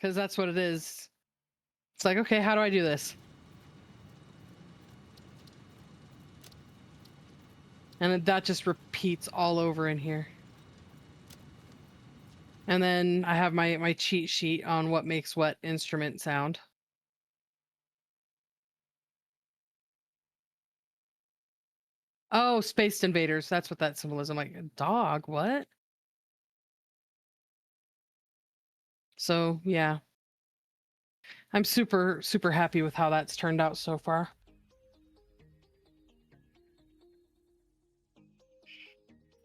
because that's what it is. It's like, okay, how do I do this? And that just repeats all over in here. And then I have my cheat sheet on what makes what instrument sound. Oh, Spaced Invaders. That's what that symbolism. Like, a dog, what? So, yeah. I'm super, super happy with how that's turned out so far.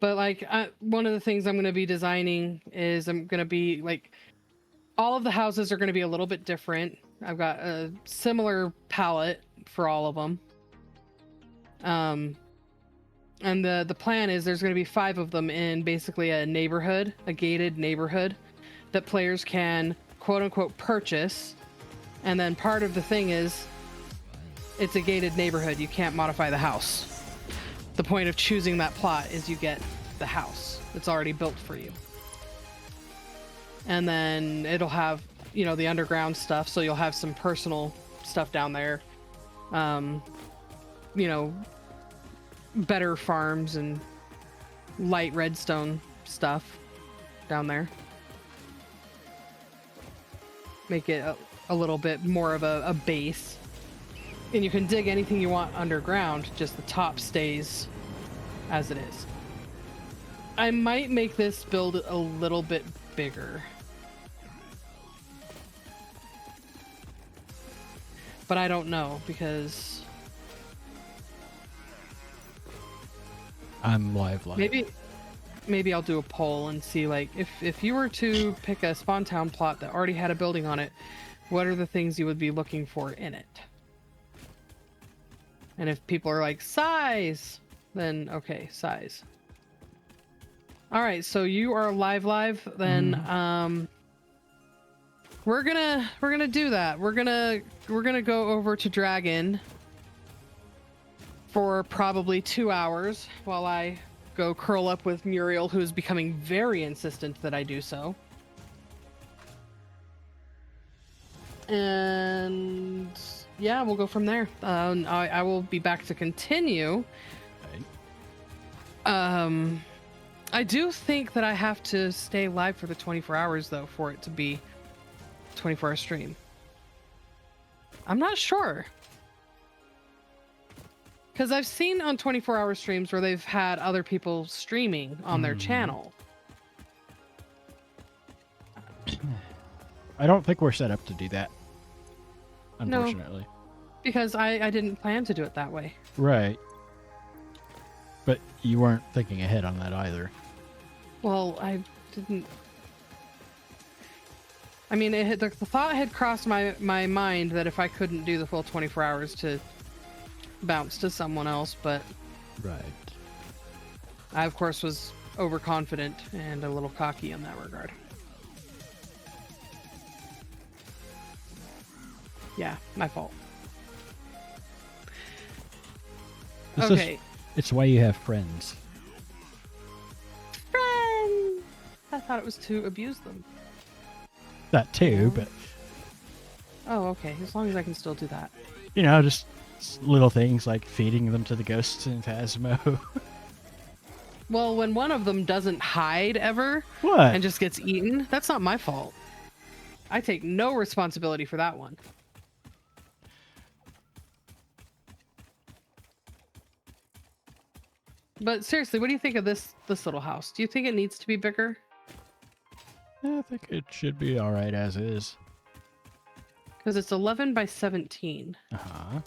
But, like, one of the things I'm going to be designing is I'm going to be, like, all of the houses are going to be a little bit different. I've got a similar palette for all of them. And the plan is there's going to be 5 of them in basically a neighborhood, a gated neighborhood that players can quote unquote purchase. And then part of the thing is it's a gated neighborhood. You can't modify the house. The point of choosing that plot is you get the house. It's already built for you. And then it'll have, you know, the underground stuff. So you'll have some personal stuff down there. You know, better farms and light redstone stuff down there. Make it a little bit more of a base. And you can dig anything you want underground, just the top stays as it is. I might make this build a little bit bigger. But I don't know, because I'm live. Maybe I'll do a poll and see, like, if you were to pick a spawn town plot that already had a building on it, what are the things you would be looking for in it? And if people are like, size, then okay, size. All right, so you are live, then we're gonna do that. We're gonna go over to Dragon for probably 2 hours while I go curl up with Muriel, who's becoming very insistent that I do so. And yeah, we'll go from there. I will be back to continue. Right. I do think that I have to stay live for the 24 hours though for it to be 24-hour stream. I'm not sure. Because I've seen on 24-hour streams where they've had other people streaming on their channel. I don't think we're set up to do that, unfortunately. No, because I didn't plan to do it that way. Right. But you weren't thinking ahead on that either. Well, I didn't... I mean, the thought had crossed my mind that if I couldn't do the full 24 hours to bounce to someone else, but right. I of course was overconfident and a little cocky in that regard. Yeah, my fault. Okay. It's why you have friends. Friends! I thought it was to abuse them. That too, but... Oh, okay. As long as I can still do that. You know, just little things like feeding them to the ghosts in Phasmo. Well, when one of them doesn't hide ever What? and just gets eaten, that's not my fault. I take no responsibility for that one. But seriously, what do you think of this little house? Do you think it needs to be bigger? I think it should be alright as is. Because it's 11 by 17. Uh-huh.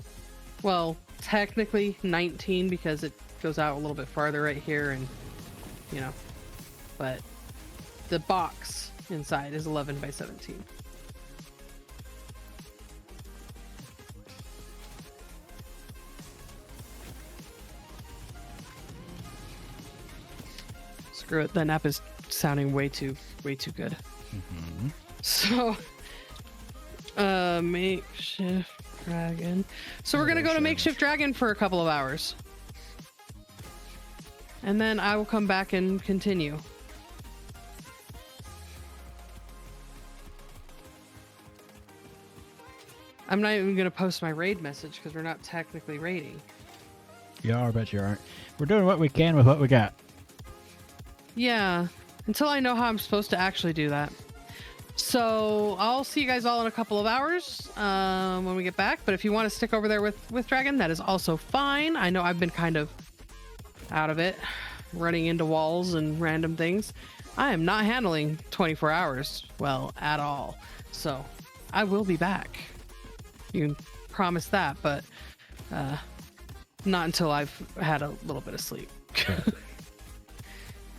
Well, technically 19 because it goes out a little bit farther right here and, you know, but the box inside is 11 by 17. Screw it, that app is sounding way too good. Mm-hmm. So, makeshift dragon. So we're gonna go to makeshift dragon for a couple of hours. And then I will come back and continue. I'm not even going to post my raid message because we're not technically raiding. You are, but you aren't. We're doing what we can with what we got. Yeah, until I know how I'm supposed to actually do that. So I'll see you guys all in a couple of hours when we get back. But if you want to stick over there with Dragon, that is also fine. I know I've been kind of out of it, running into walls and random things. I am not handling 24 hours well at all. So I will be back. You can promise that, but not until I've had a little bit of sleep.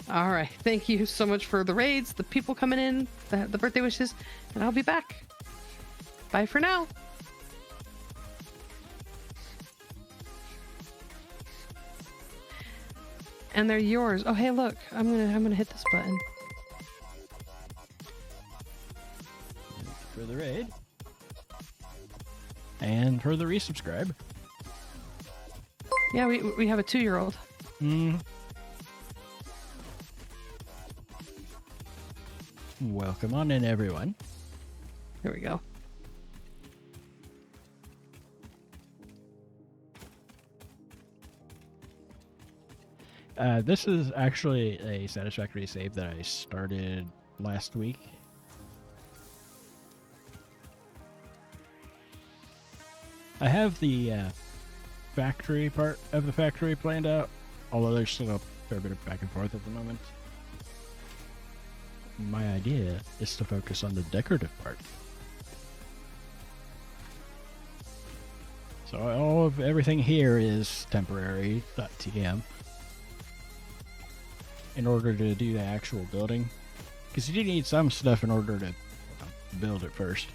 All right. Thank you so much for the raids, the people coming in, the birthday wishes, and I'll be back. Bye for now. And they're yours. Oh, hey, look. I'm gonna hit this button. For the raid. And for the resubscribe. Yeah, we have a 2-year-old. Welcome on in, everyone. Here we go. This is actually a satisfactory save that I started last week. I have the factory part of the factory planned out, although there's still a fair bit of back and forth at the moment. My idea is to focus on the decorative part. So all of everything here is temporary.tm in order to do the actual building, because you do need some stuff in order to build it first.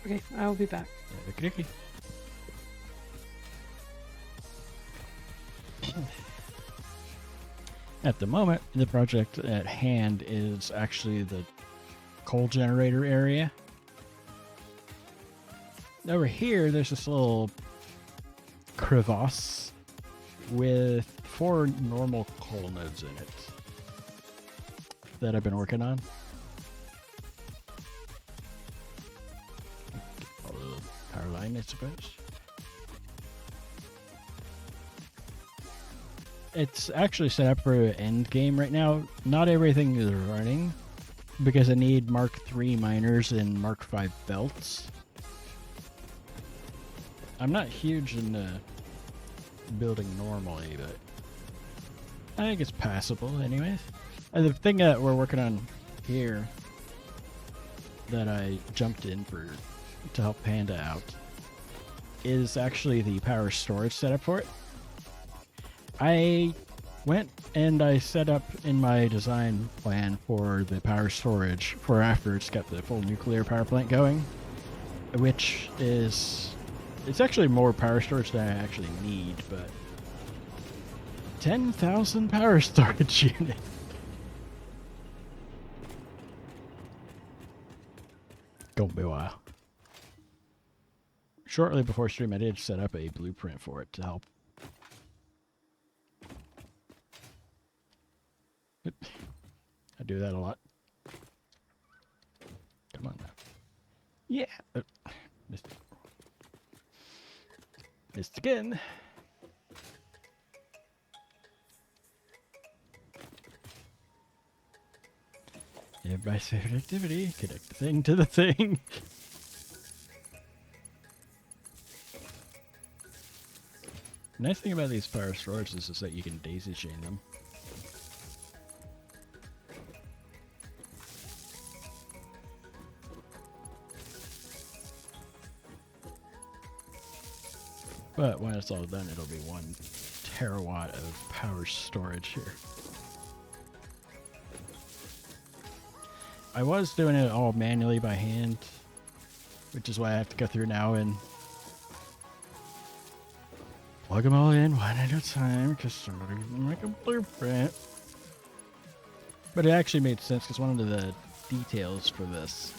Okay, I will be back. Okay. At the moment, the project at hand is actually the coal generator area. Over here, there's this little crevasse with 4 normal coal nodes in it that I've been working on. Follow the power line, I suppose. It's actually set up for an end game right now. Not everything is running because I need Mark III miners and Mark V belts. I'm not huge into building normally, but I think it's passable anyways. And the thing that we're working on here that I jumped in for to help Panda out is actually the power storage setup for it. I went and I set up in my design plan for the power storage for after it's got the full nuclear power plant going, which is, it's actually more power storage than I actually need, but 10,000 power storage unit. Gonna be a while. Shortly before stream, I did set up a blueprint for it to help. I do that a lot. Come on now. Yeah. Missed again. Everybody's favorite activity. Connect the thing to the thing. The nice thing about these power storage is that you can daisy chain them. But when it's all done, it'll be 1 terawatt of power storage here. I was doing it all manually by hand, which is why I have to go through now and plug them all in one at a time because somebody can make a blueprint. But it actually made sense because one of the details for this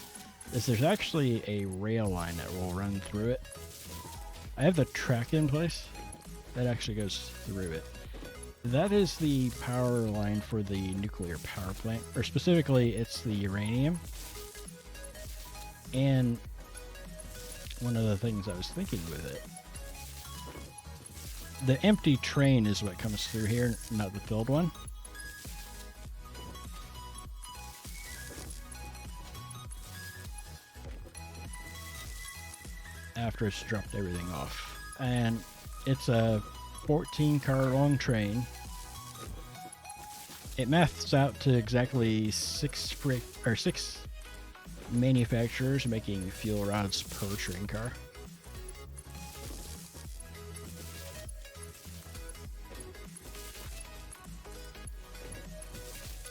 is there's actually a rail line that will run through it. I have the track in place that actually goes through it. That is the power line for the nuclear power plant, or specifically it's the uranium. And one of the things I was thinking with it, the empty train is what comes through here, not the filled one. After it's dropped everything off. And it's a 14-car long train. It maths out to exactly six manufacturers making fuel rods per train car.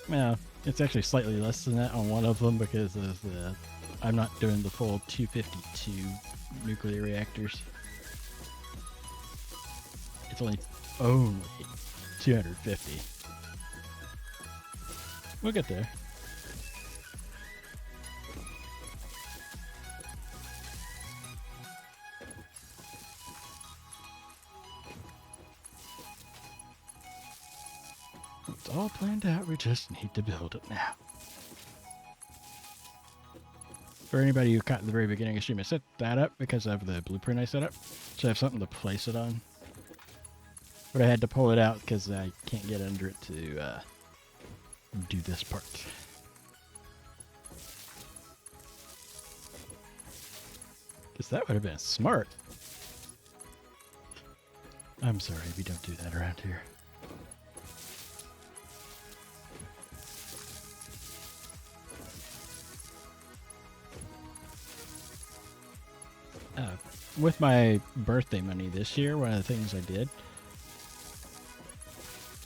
Well, it's actually slightly less than that on one of them because of the I'm not doing the full 252 nuclear reactors. It's only 250. We'll get there. It's all planned out, we just need to build it now. For anybody who caught the very beginning of the stream, I set that up because of the blueprint I set up. So I have something to place it on. But I had to pull it out because I can't get under it to do this part. Because that would have been smart. I'm sorry, we don't do that around here. With my birthday money this year, one of the things I did,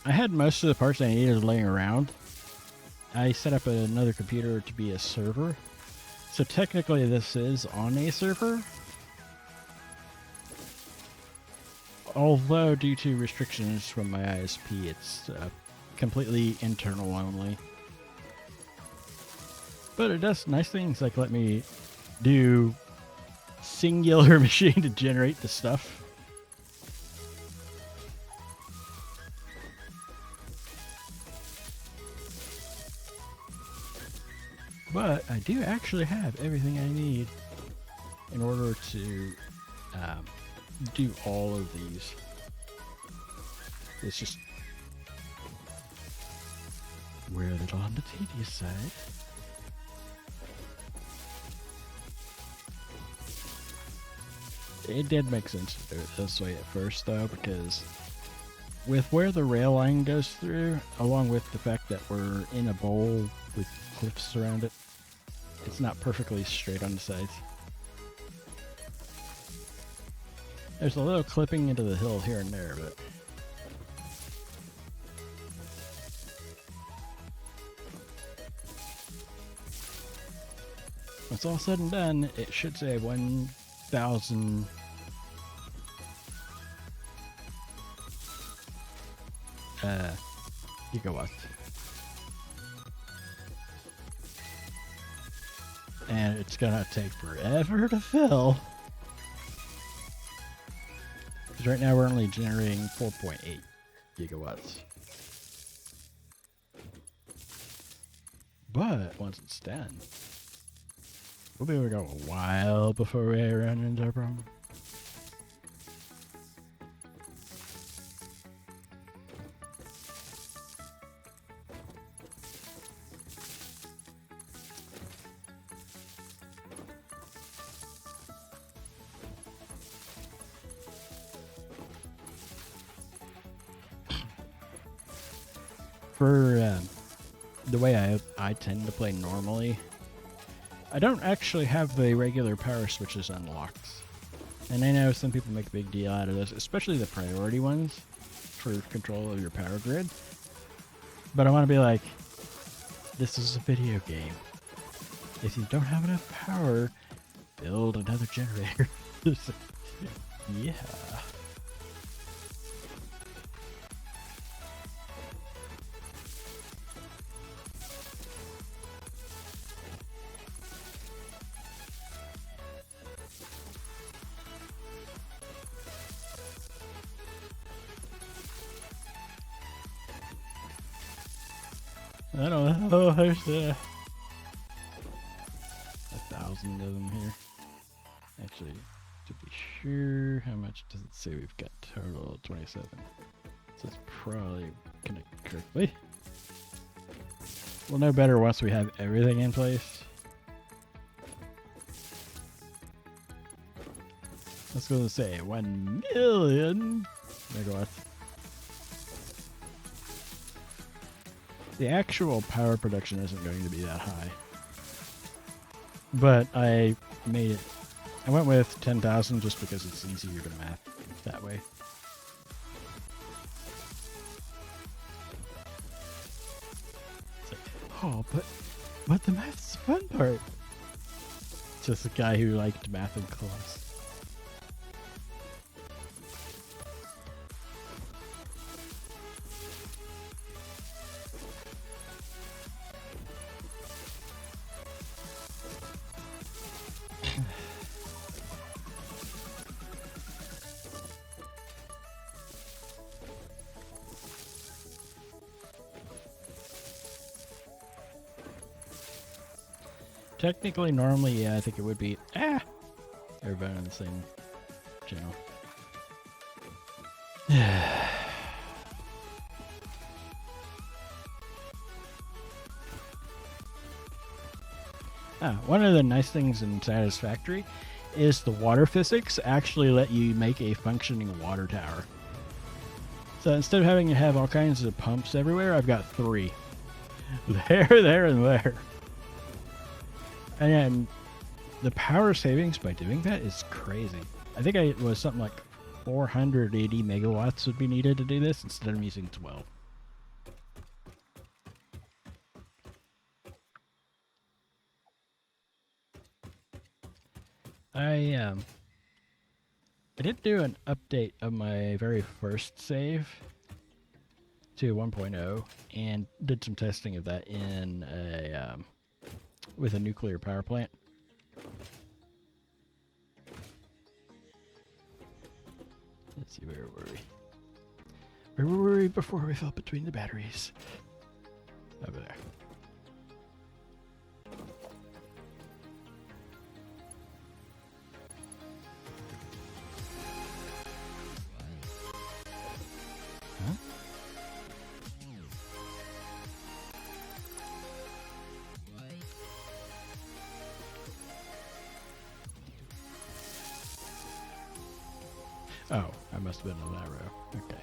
I had most of the parts I needed laying around. I set up another computer to be a server. So technically this is on a server. Although due to restrictions from my ISP, it's completely internal only. But it does nice things like let me do singular machine to generate the stuff. But I do actually have everything I need in order to do all of these. It's just we're a little on the tedious side. It did make sense to do it this way at first, though, because with where the rail line goes through, along with the fact that we're in a bowl with cliffs around it, it's not perfectly straight on the sides. There's a little clipping into the hill here and there, but when it's all said and done, it should say 1,000 gigawatts. And it's gonna take forever to fill. Because right now we're only generating 4.8 gigawatts. But once it's done, we'll be able to go a while before we run into a problem. For the way I tend to play normally, I don't actually have the regular power switches unlocked. And I know some people make a big deal out of this, especially the priority ones for control of your power grid. But I want to be like, this is a video game. If you don't have enough power, build another generator. Yeah. I don't know. There's 1,000 1,000 of them here. Actually, to be sure, how much does it say we've got total? 27. So it's probably connected correctly. We'll know better once we have everything in place. Let's go to say 1 million megawatts. The actual power production isn't going to be that high. But I made it. I went with 10,000 just because it's easier to math that way. It's like, oh, but the math's the fun part. Just a guy who liked math in class. Technically, normally, yeah, I think it would be, everybody on the same channel. One of the nice things in Satisfactory is the water physics actually let you make a functioning water tower. So instead of having to have all kinds of pumps everywhere, I've got 3. There, and there. And the power savings by doing that is crazy. I think it was something like 480 megawatts would be needed to do this instead of using 12. I did do an update of my very first save to 1.0 and did some testing of that in a with a nuclear power plant. Let's see, where were we? Where were we before we fell between the batteries? Over there. Huh? Oh, I must have been on that row. Okay.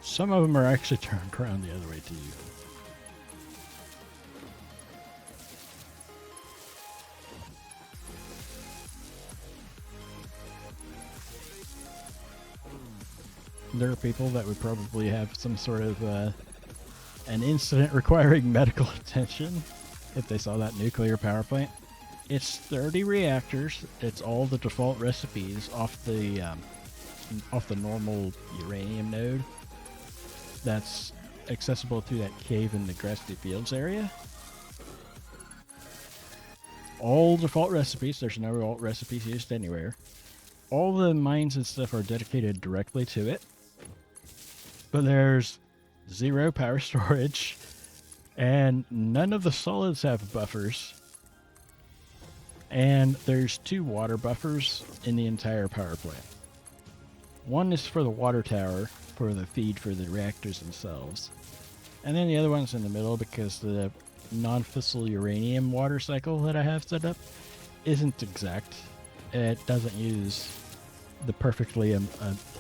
Some of them are actually turned around the other way to you. There are people that would probably have some sort of an incident requiring medical attention if they saw that nuclear power plant. It's 30 reactors. It's all the default recipes off the normal uranium node. That's accessible through that cave in the Grassy Fields area. All default recipes. There's no alt recipes used anywhere. All the mines and stuff are dedicated directly to it. But there's 0 power storage, and none of the solids have buffers. And there's 2 water buffers in the entire power plant. One is for the water tower, for the feed for the reactors themselves. And then the other one's in the middle because the non-fissile uranium water cycle that I have set up isn't exact. It doesn't use the perfectly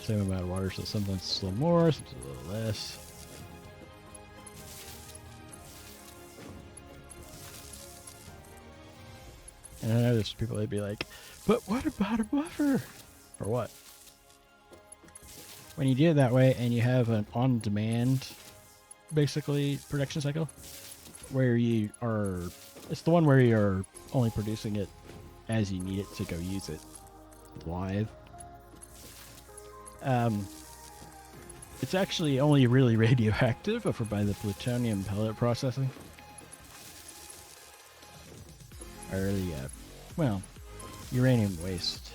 same amount of water, so sometimes it's a little more, sometimes a little less. And I know there's people that'd be like, but what about a buffer? Or what? When you do it that way and you have an on-demand, basically, production cycle, where you are, it's the one where you're only producing it as you need it to go use it live. It's actually only really radioactive over by the plutonium pellet processing. Or the, well, uranium waste.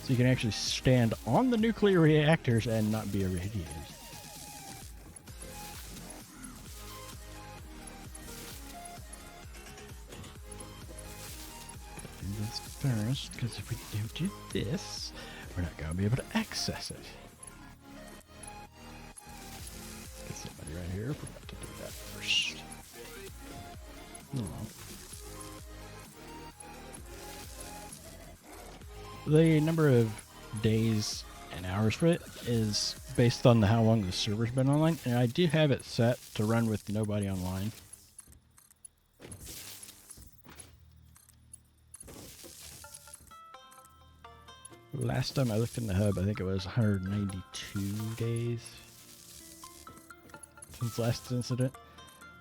So you can actually stand on the nuclear reactors and not be irradiated. Do this first, because if we don't do this, we're not going to be able to access it. Get somebody right here. Forgot to do that first. The number of days and hours for it is based on how long the server's been online, and I do have it set to run with nobody online. Last time I looked in the hub, I think it was 192 days since last incident.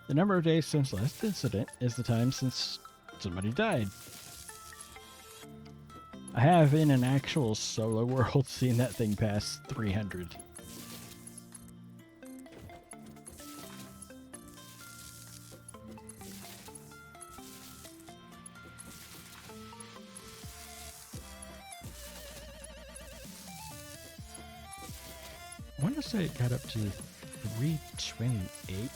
The number of days since last incident is the time since somebody died. I have, in an actual solo world, seen that thing past 300. I want to say it got up to 328.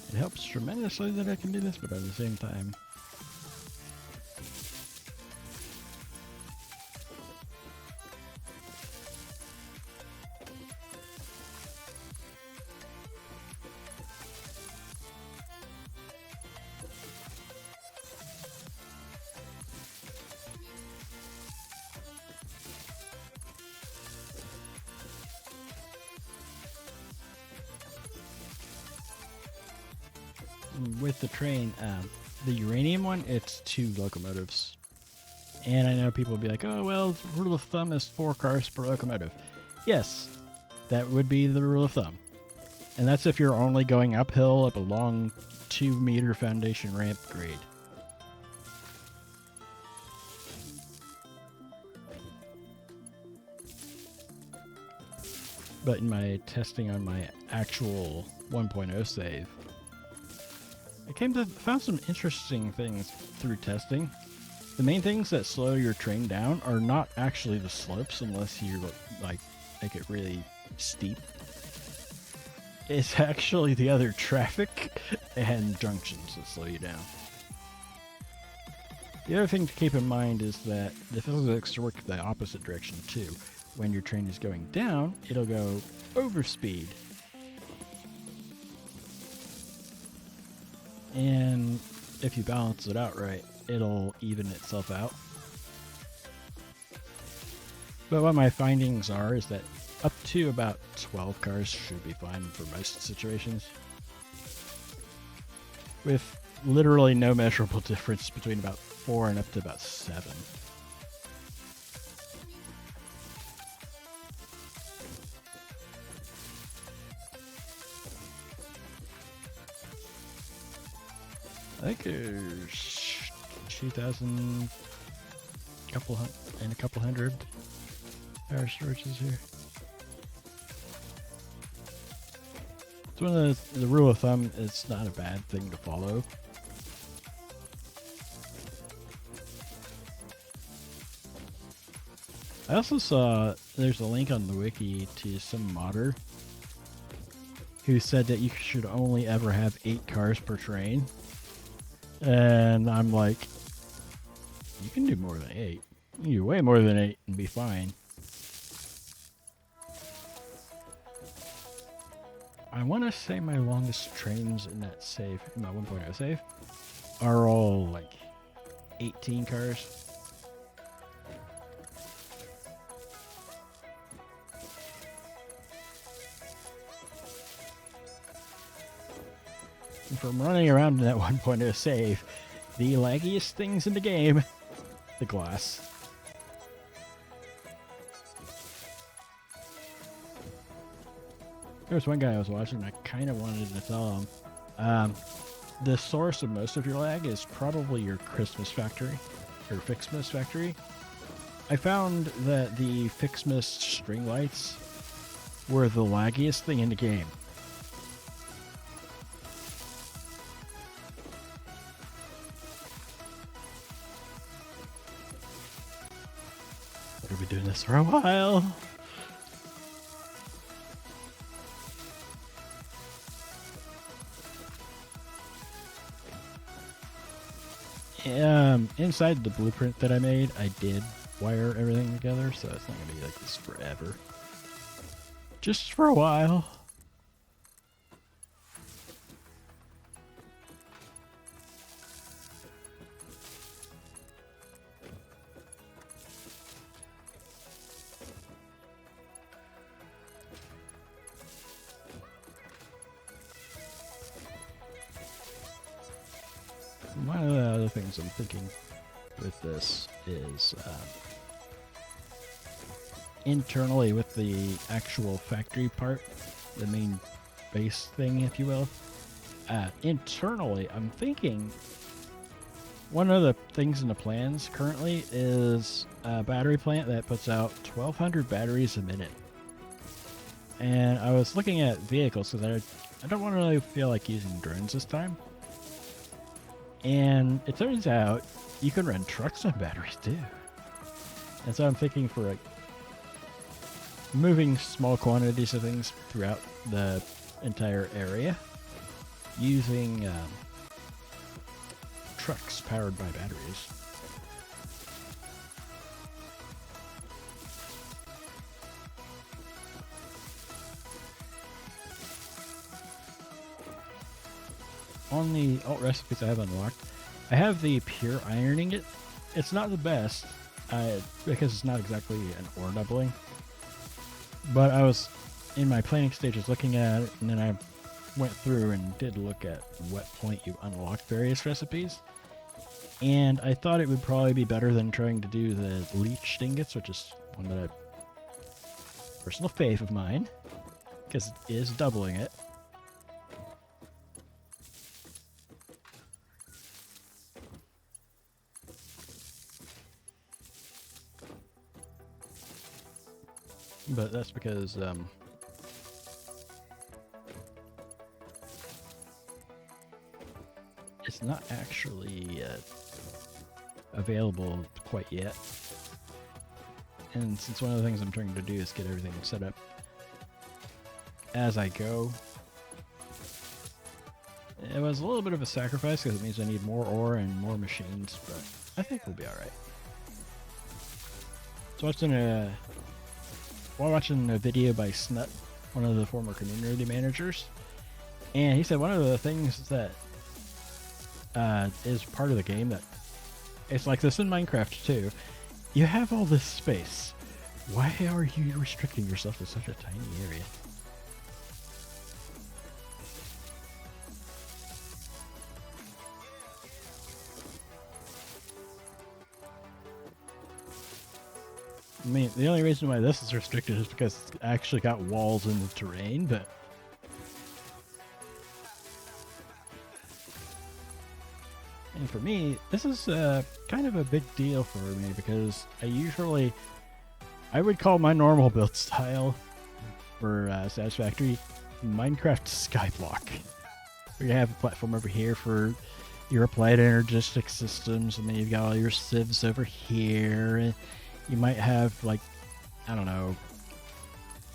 It helps tremendously that I can do this, but at the same time, with the train, the uranium one, it's 2 locomotives. And I know people will be like, oh, well, rule of thumb is 4 cars per locomotive. Yes, that would be the rule of thumb. And that's if you're only going uphill up a long 2-meter foundation ramp grade. But in my testing on my actual 1.0 save, I found some interesting things through testing. The main things that slow your train down are not actually the slopes, unless you like make it really steep. It's actually the other traffic and junctions that slow you down. The other thing to keep in mind is that the physics work the opposite direction too. When your train is going down, it'll go over speed. And if you balance it out right, it'll even itself out. But what my findings are is that up to about 12 cars should be fine for most situations, with literally no measurable difference between about 4 and up to about 7. I think there's 2,000, a couple hundred power storages here. It's one of the rule of thumb. It's not a bad thing to follow. I also saw there's a link on the wiki to some modder who said that you should only ever have 8 cars per train. And I'm like, you can do more than 8. You can do way more than 8 and be fine. I want to say my longest trains in that save, in my 1.0 save, are all like 18 cars. And from running around in that 1.0 save, the laggiest things in the game, the glass. There was one guy I was watching and I kind of wanted to tell him, the source of most of your lag is probably your Christmas factory. or Fixmas factory, I found that the Fixmas string lights were the laggiest thing in the game. We're gonna be doing this for a while. Inside the blueprint that I made, I did wire everything together, so it's not gonna be like this forever. Just for a while. One of the other things I'm thinking with this is internally with the actual factory part, the main base thing, if you will. Internally, I'm thinking one of the things in the plans currently is a battery plant that puts out 1,200 batteries a minute. And I was looking at vehicles because I don't want to really feel like using drones this time. And it turns out you can run trucks on batteries too. And so I'm thinking for like moving small quantities of things throughout the entire area using trucks powered by batteries. On the alt recipes I have unlocked, I have the pure iron ingot. It's not the best because it's not exactly an ore doubling. But I was in my planning stages looking at it, and then I went through and did look at what point you unlock various recipes. And I thought it would probably be better than trying to do the leached ingots, which is one that personal fave of mine, because it is doubling it. But that's because it's not actually available quite yet. And since one of the things I'm trying to do is get everything set up as I go, it was a little bit of a sacrifice because it means I need more ore and more machines, but I think we'll be alright. So while watching a video by Snut, one of the former community managers, and he said one of the things that is part of the game that it's like this in Minecraft too. You have all this space. Why are you restricting yourself to such a tiny area? I mean, the only reason why this is restricted is because it's actually got walls in the terrain, but and for me, this is kind of a big deal for me because I would call my normal build style for Satisfactory Minecraft Skyblock. You have a platform over here for your applied energistic systems, and then you've got all your sieves over here. And you might have, like, I don't know,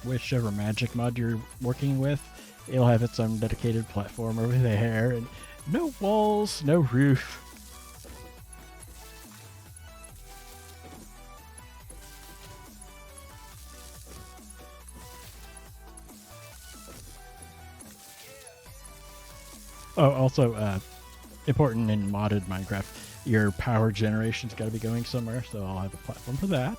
whichever magic mod you're working with, it'll have its own dedicated platform over there, and no walls, no roof. Oh, also, important in modded Minecraft, your power generation's got to be going somewhere, so I'll have a platform for that.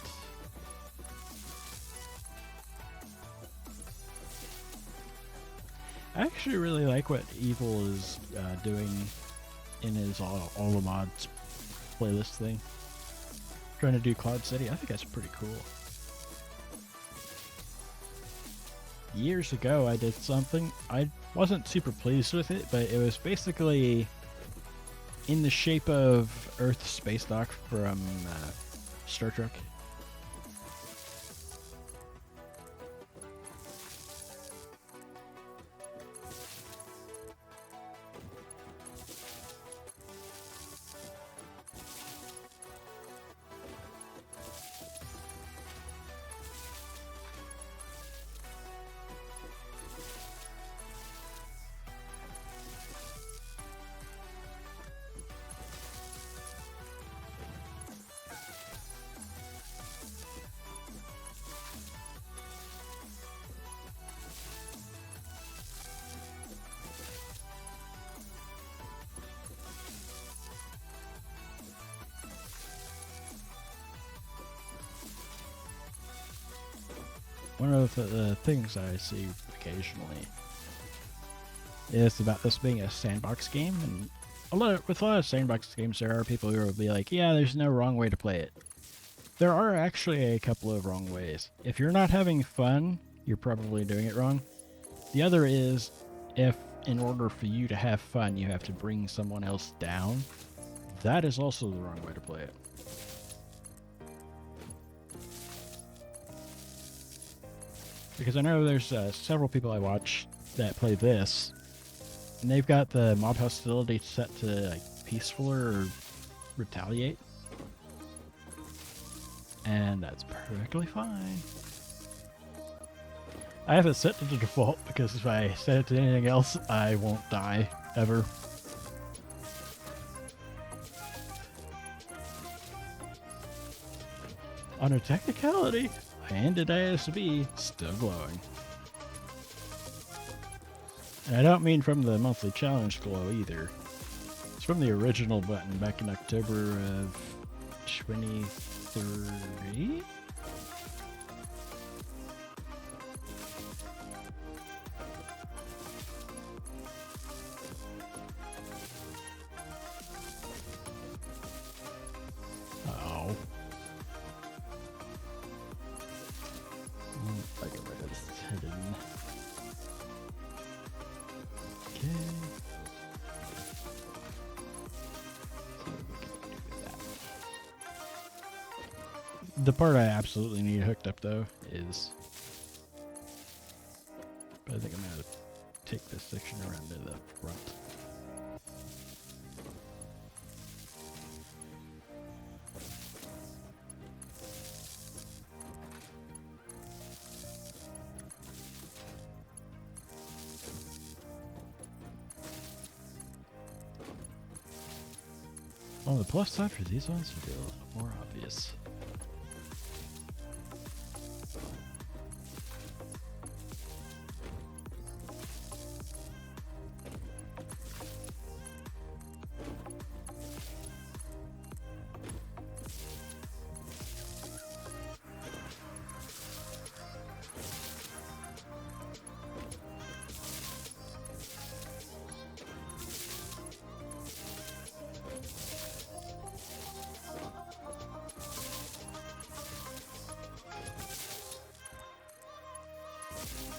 I actually really like what Evil is doing in his all the mods playlist thing. Trying to do Cloud City. I think that's pretty cool. Years ago, I did something. I wasn't super pleased with it, but it was basically in the shape of Earth space dock from Star Trek. One of the things I see occasionally is about this being a sandbox game, and with a lot of sandbox games, there are people who will be like, "Yeah, there's no wrong way to play it." There are actually a couple of wrong ways. If you're not having fun, you're probably doing it wrong. The other is, if in order for you to have fun, you have to bring someone else down, that is also the wrong way to play it. Because I know there's several people I watch that play this, and they've got the mob hostility set to like peaceful or retaliate, and that's perfectly fine. I have it set to the default because if I set it to anything else, I won't die ever. On a technicality, handed ASB still glowing. And I don't mean from the monthly challenge glow either. It's from the original button back in October of 23? Oh. I get rid of this hidden. Okay. See what we can do with that. The part I absolutely need hooked up though is, but I think I'm gonna take this section around to the front. Well, the plus side for these ones would be a little more obvious.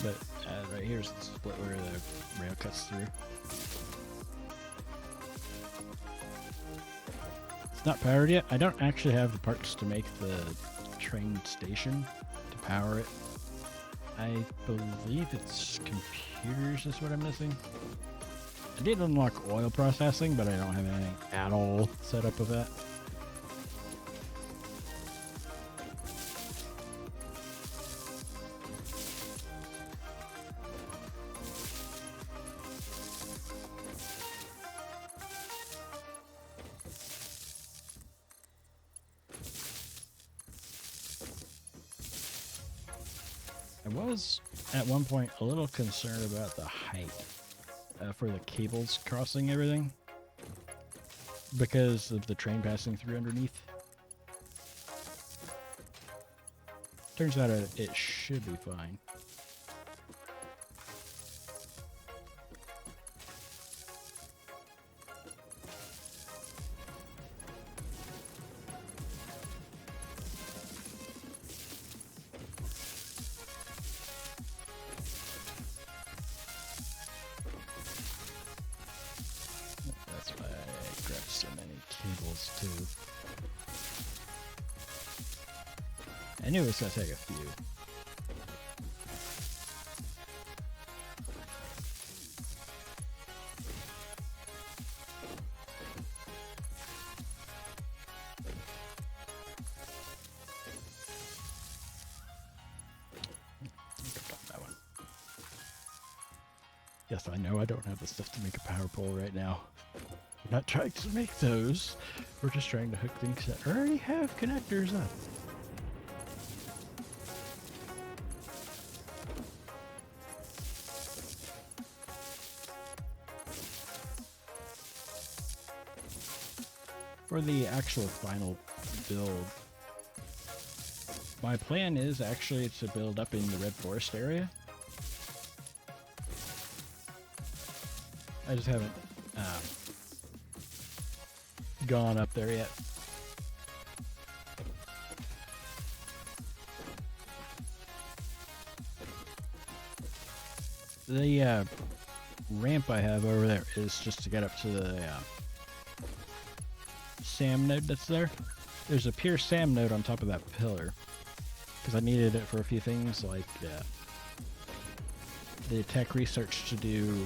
But right here's the split where the rail cuts through. It's not powered yet. I don't actually have the parts to make the train station to power it. I believe it's computers is what I'm missing. I did unlock oil processing, but I don't have anything at all set up with that. I was, at one point, a little concerned about the height for the cables crossing everything because of the train passing through underneath. Turns out it should be fine. That's why I grabbed some too. I knew it was gonna take a few. That one. Yes, I know I don't have the stuff to make a power pole right now. We're not trying to make those. We're just trying to hook things that already have connectors up. For the actual final build, my plan is actually to build up in the Red Forest area. I just haven't gone up there yet. The ramp I have over there is just to get up to the SAM node that's there. There's a pure SAM node on top of that pillar because I needed it for a few things like the tech research to do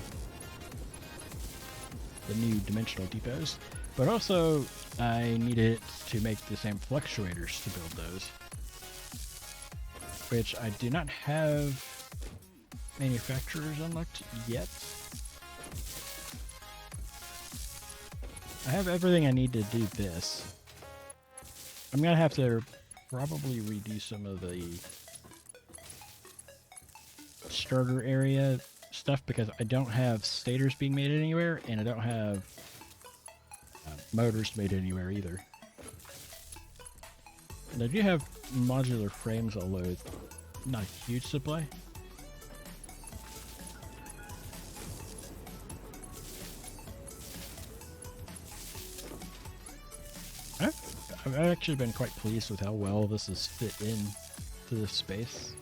the new dimensional depots, but also I needed it to make the same fluctuators to build those, which I do not have manufacturers unlocked yet. I have everything I need to do this. I'm gonna have to probably redo some of the starter area stuff because I don't have stators being made anywhere, and I don't have motors made anywhere either. And I do have modular frames, although not a huge supply. I've actually been quite pleased with how well this has fit in to this space.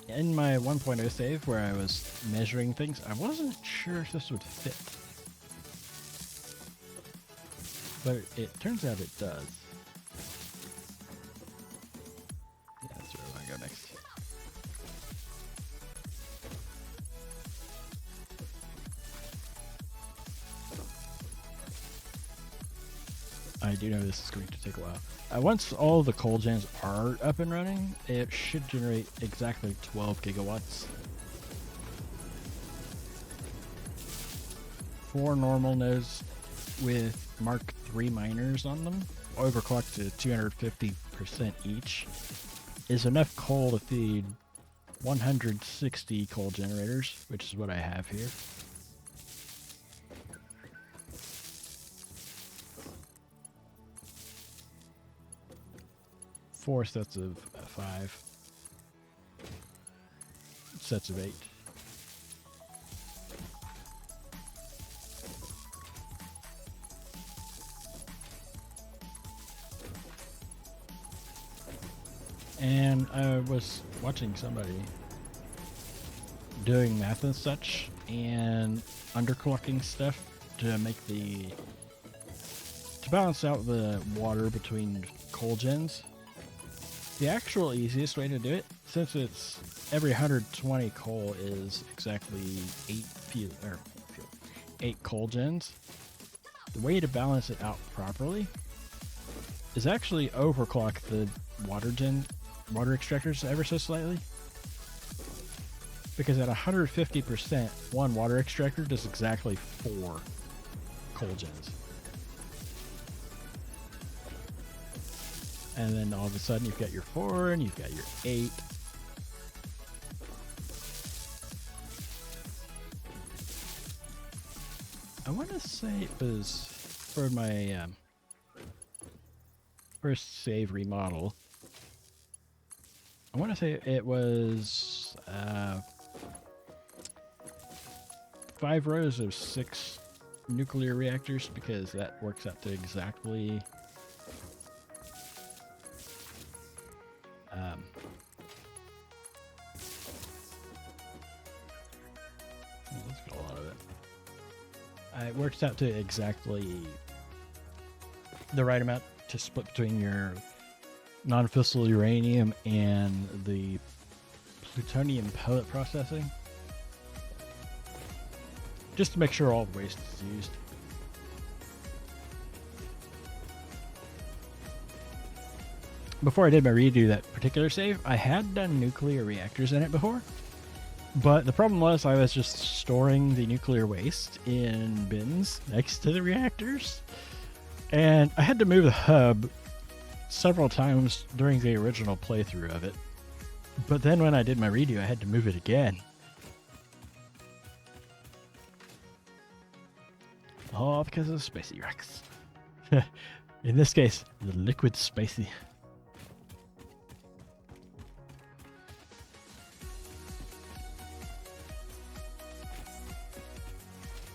In my 1.0 save, where I was measuring things, I wasn't sure if this would fit. But it turns out it does. Yeah, that's where I want to go next. I do know this is going to take a while. Once all the coal gens are up and running, it should generate exactly 12 gigawatts. 4 normal nodes with Mark III miners on them, overclocked to 250% each, is enough coal to feed 160 coal generators, which is what I have here. Four sets of 5. Sets of 8. And I was watching somebody doing math and such, and underclocking stuff to make to balance out the water between coal gens. The actual easiest way to do it, since it's every 120 coal is exactly 8 coal gens, the way to balance it out properly is actually overclock the water extractors ever so slightly. Because at 150%, one water extractor does exactly 4 coal gens. And then all of a sudden you've got your 4 and you've got your 8. I want to say it was for my first save remodel. I want to say it was 5 rows of 6 nuclear reactors, because that works out to exactly let's get a lot of it. It works out to exactly the right amount to split between your non-fissile uranium and the plutonium pellet processing, just to make sure all the waste is used. Before I did my redo that particular save, I had done nuclear reactors in it before, but the problem was I was just storing the nuclear waste in bins next to the reactors, and I had to move the hub several times during the original playthrough of it. But then when I did my redo, I had to move it again. All because of spicy rocks. In this case, the liquid spicy.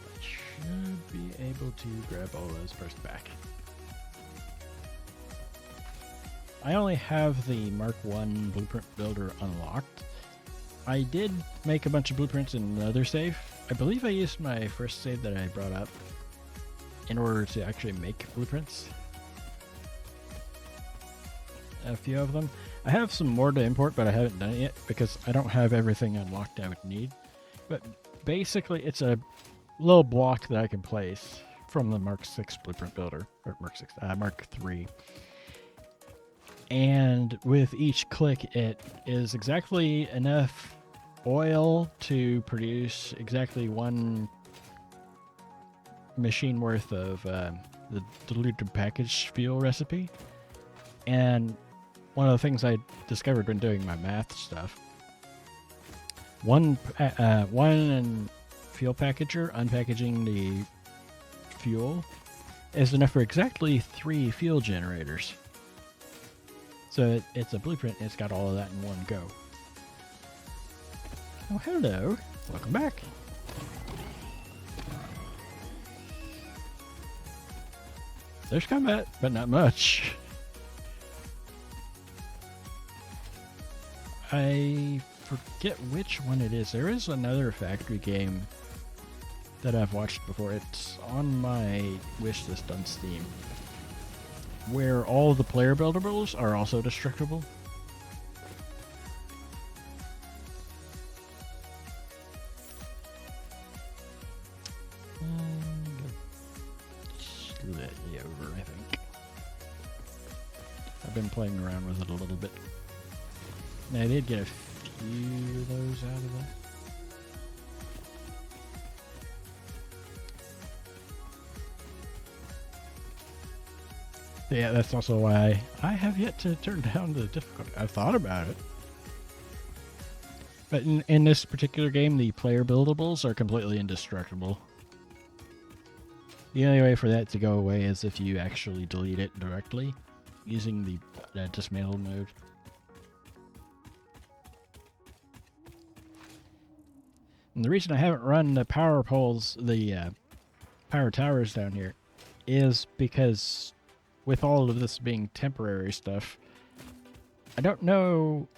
I should be able to grab all those first back. I only have the Mark 1 blueprint builder unlocked. I did make a bunch of blueprints in another save. I believe I used my first save that I brought up in order to actually make blueprints. A few of them. I have some more to import, but I haven't done it yet because I don't have everything unlocked I would need. But basically, it's a little block that I can place from the Mark 6 blueprint builder, or Mark 3. And with each click, it is exactly enough oil to produce exactly one machine worth of the diluted package fuel recipe. And one of the things I discovered when doing my math stuff, one fuel packager unpackaging the fuel is enough for exactly 3 fuel generators. So it's a blueprint, and it's got all of that in one go. Oh, hello. Welcome back. There's combat, but not much. I forget which one it is. There is another factory game that I've watched before. It's on my wish list on Steam, where all the player buildables are also destructible. Slightly over, I think. I've been playing around with it a little bit. Now, I did get a few of those out of there. Yeah, that's also why I have yet to turn down the difficulty. I've thought about it. But in this particular game, the player buildables are completely indestructible. The only way for that to go away is if you actually delete it directly using the dismantle mode. And the reason I haven't run the power poles, the power towers down here, is because with all of this being temporary stuff, I don't know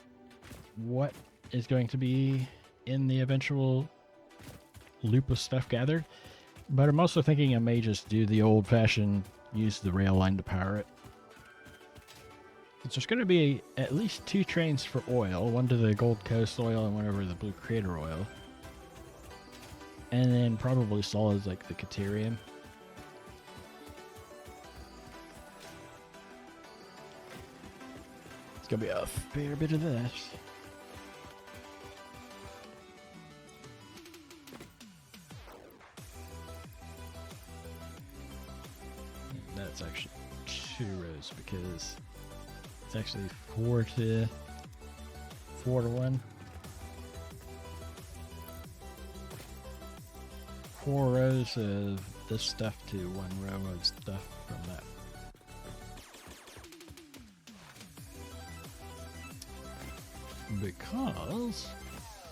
what is going to be in the eventual loop of stuff gathered, but I'm also thinking I may just do the old-fashioned use the rail line to power it. There's going to be at least 2 trains for oil, one to the Gold Coast oil and one over the Blue Crater oil. And then probably solids like the Caterium. It's going to be a fair bit of this. And that's actually 2 rows because it's actually 4 to 1. 4 rows of this stuff to 1 row of stuff from that. Because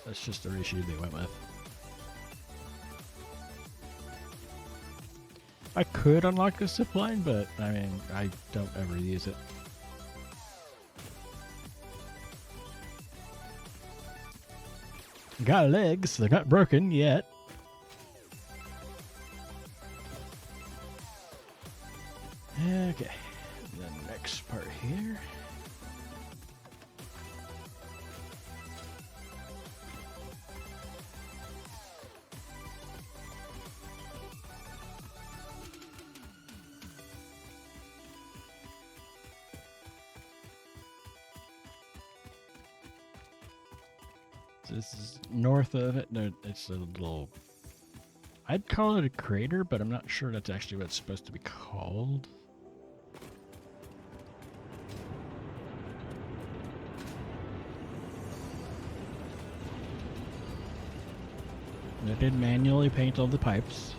that's just the ratio they went with. I could unlock the zip line, but I mean, I don't ever use it. Got legs, they're not broken yet. Okay, the next part here. So this is north of it. No, it's a little... I'd call it a crater, but I'm not sure that's actually what it's supposed to be called. I did manually paint all the pipes.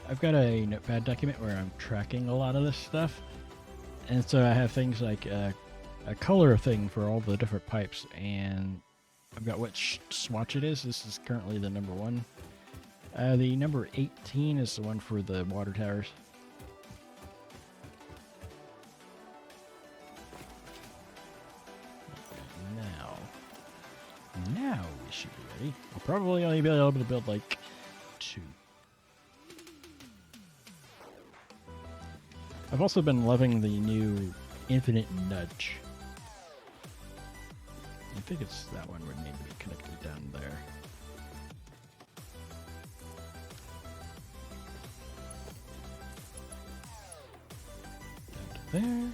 I've got a notepad document where I'm tracking a lot of this stuff. And so I have things like a color thing for all the different pipes, and I've got which swatch it is. This is currently the number 1. The number 18 is the one for the water towers. Now we should be ready. I'll probably only be able to build like 2. I've also been loving the new infinite nudge. I think it's that one would need to be connected down there. Down to there.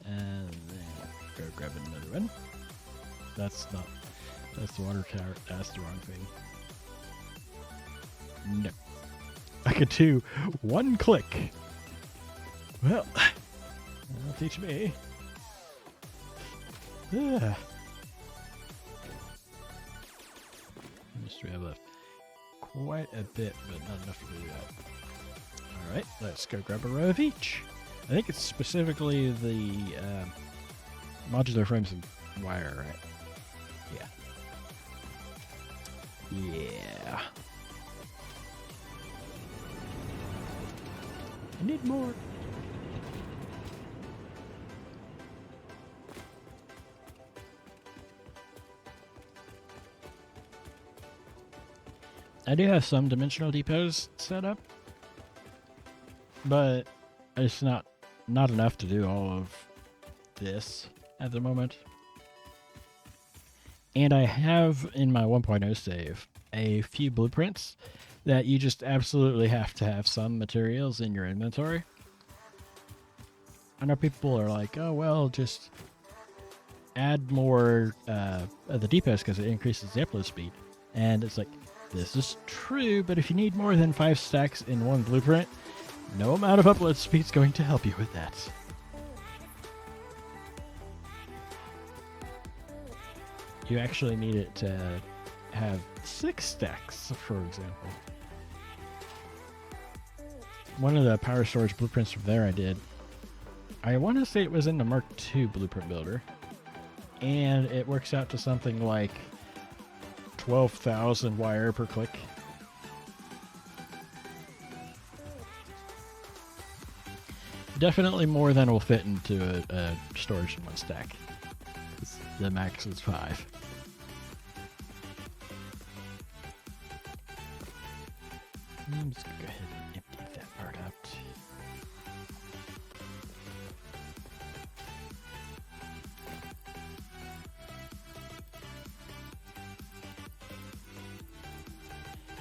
And then go grab another one. That's the water tower. That's the wrong thing. No. I could do 1 click. Well, that'll teach me. Yeah. We have left quite a bit, but not enough to do that. Alright, let's go grab a row of each. I think it's specifically the modular frames and wire, right? Yeah. Yeah. I need more. I do have some dimensional depots set up, but it's not enough to do all of this at the moment. And I have in my 1.0 save a few blueprints that you just absolutely have to have some materials in your inventory. I know people are like, oh, well, just add more of the depots because it increases the upload speed. And it's like, this is true, but if you need more than 5 stacks in one blueprint, no amount of upload speed is going to help you with that. You actually need it to have 6 stacks, for example. One of the power storage blueprints from there I did, I want to say it was in the Mark II blueprint builder, and it works out to something like 12,000 wire per click. Definitely more than will fit into a storage in 1 stack. The max is 5. I'm just gonna go ahead and empty that part out.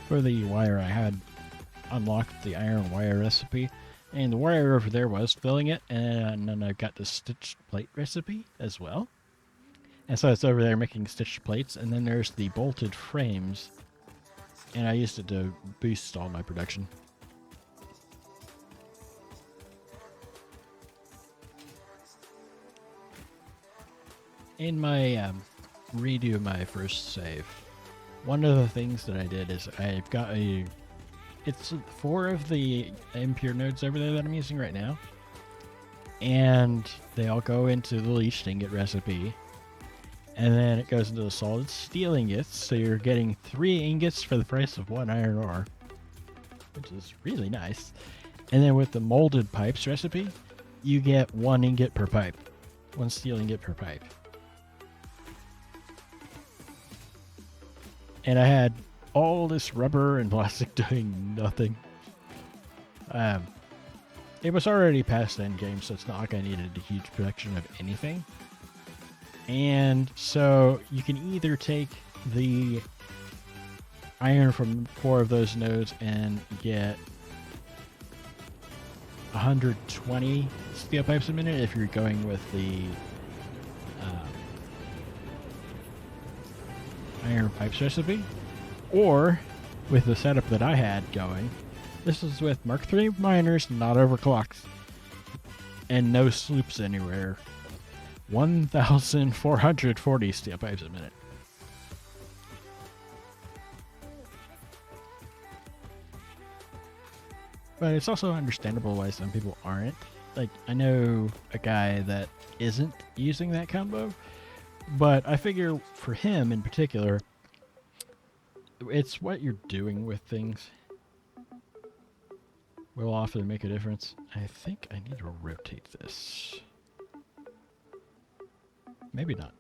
For the wire, I had unlocked the iron wire recipe, and the wire over there was filling it, and then I've got the stitched plate recipe as well. And so it's over there making stitched plates, and then there's the bolted frames, and I used it to boost all my production. In my redo of my first save, one of the things that I did is I've got it's 4 of the impure nodes over there that I'm using right now, and they all go into the leached ingot recipe, and then it goes into the solid steel ingots, so you're getting 3 ingots for the price of 1 iron ore, which is really nice. And then with the molded pipes recipe, you get 1 ingot per pipe, 1 steel ingot per pipe. and I had all this rubber and plastic doing nothing. It was already past endgame, so it's not like I needed a huge production of anything. And so you can either take the iron from 4 of those nodes and get 120 steel pipes a minute if you're going with the iron pipes recipe, or with the setup that I had going. This is with Mark III miners, not overclocked, and no sloops anywhere. 1,440 steel pipes a minute. But it's also understandable why some people aren't. Like, I know a guy that isn't using that combo, but I figure for him in particular, it's what you're doing with things will often make a difference. I think I need to rotate this. Maybe not.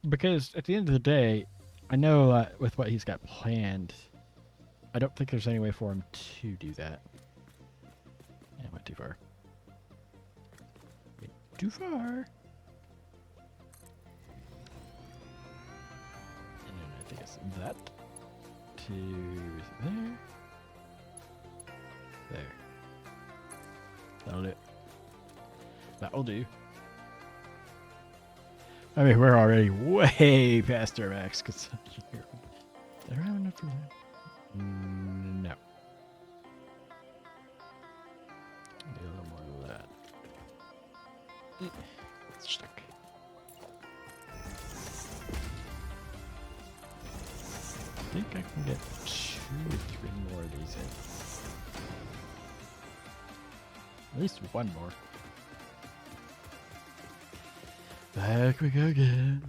Because at the end of the day, I know with what he's got planned, I don't think there's any way for him to do that. Yeah, I went too far. Went too far. And then I think it's that to there. There. That'll do it. That'll do. I mean, we're already way past our max consumption here. Did I have enough for that? No. Need a little more of that. It's stuck. I think I can get 2 or 3 more of these in. At least 1 more. Back we go again.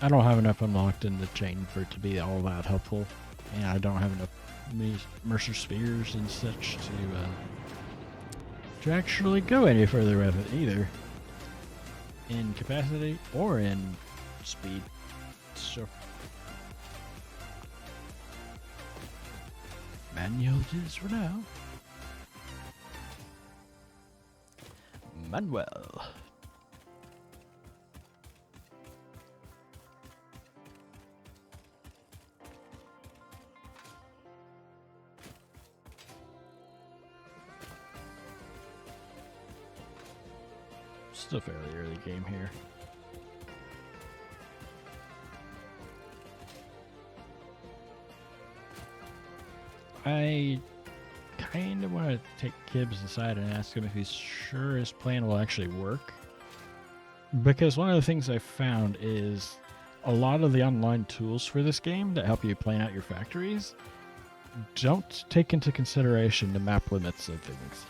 I don't have enough unlocked in the chain for it to be all that helpful, and I don't have enough Mercer Spheres and such to actually go any further with it either, in capacity or in speed. So manual it is for now. Manuel. Still fairly early game here. I kind of want to take Kibbs aside and ask him if he's sure his plan will actually work. Because one of the things I found is a lot of the online tools for this game that help you plan out your factories don't take into consideration the map limits of things.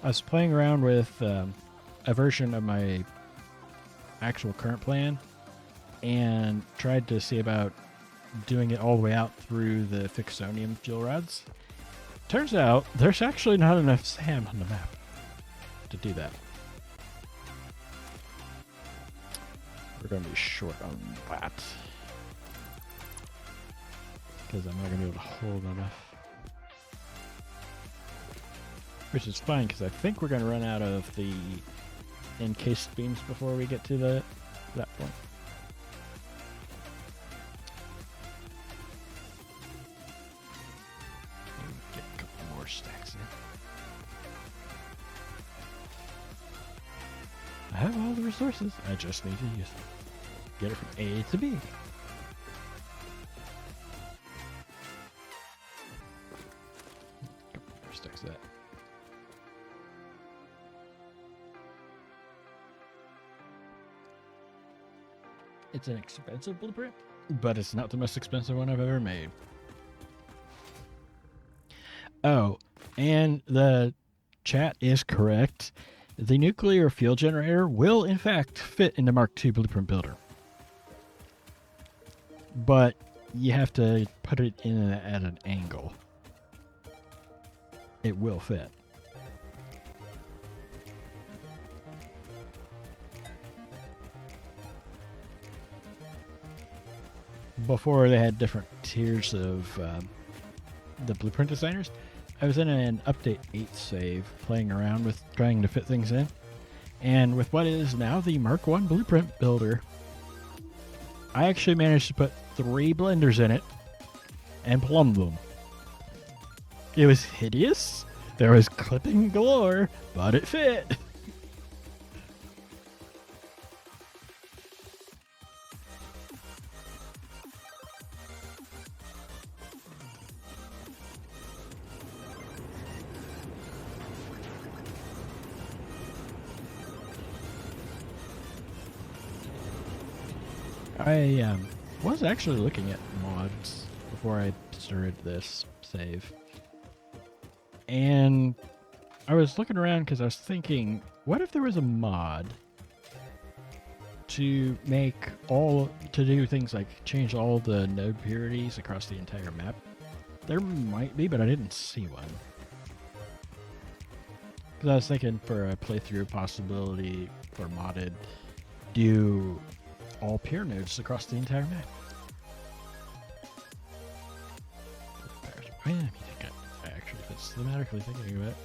I was playing around with a version of my actual current plan and tried to see about doing it all the way out through the Fixonium fuel rods. Turns out there's actually not enough sand on the map to do that. We're going to be short on that because I'm not going to be able to hold enough. Which is fine, because I think we're going to run out of the encased beams before we get to that point. Get a couple more stacks in. I have all the resources. I just need to use them. Get it from A to B. Couple more stacks of that. It's an expensive blueprint, but it's not the most expensive one I've ever made. Oh, and the chat is correct. The nuclear fuel generator will in fact fit in the Mark II blueprint builder. But you have to put it in at an angle. it will fit. Before they had different tiers of the blueprint designers, I was in an update 8 save playing around with trying to fit things in. And with what is now the Mark 1 blueprint builder, I actually managed to put 3 blenders in it and plumb them. It was hideous. There was clipping galore, but it fit. I was actually looking at mods before I started this save. And I was looking around because I was thinking, what if there was a mod to do things like change all the node purities across the entire map? There might be, but I didn't see one. Because I was thinking for a playthrough possibility for modded, do all pure nodes across the entire map. I think I actually, if it's thematically thinking of it,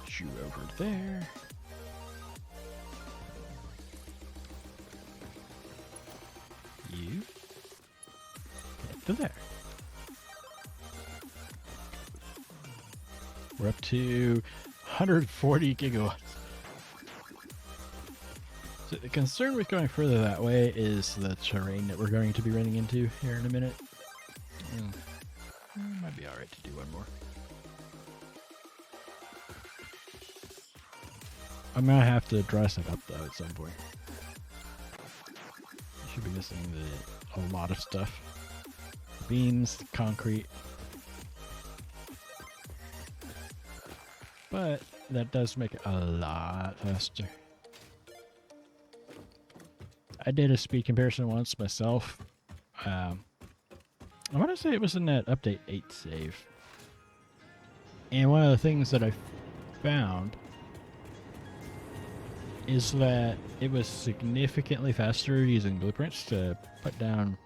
shoot over there. You connect to there. We're up to 140 gigawatts. So the concern with going further that way is the terrain that we're going to be running into here in a minute. Might be alright to do one more. I'm gonna have to dry stuff up though at some point. Should be missing a lot of stuff. Beams, the concrete. But that does make it a lot faster. I did a speed comparison once myself. I want to say it was in that update 8 save. And one of the things that I found is that it was significantly faster using blueprints to put down,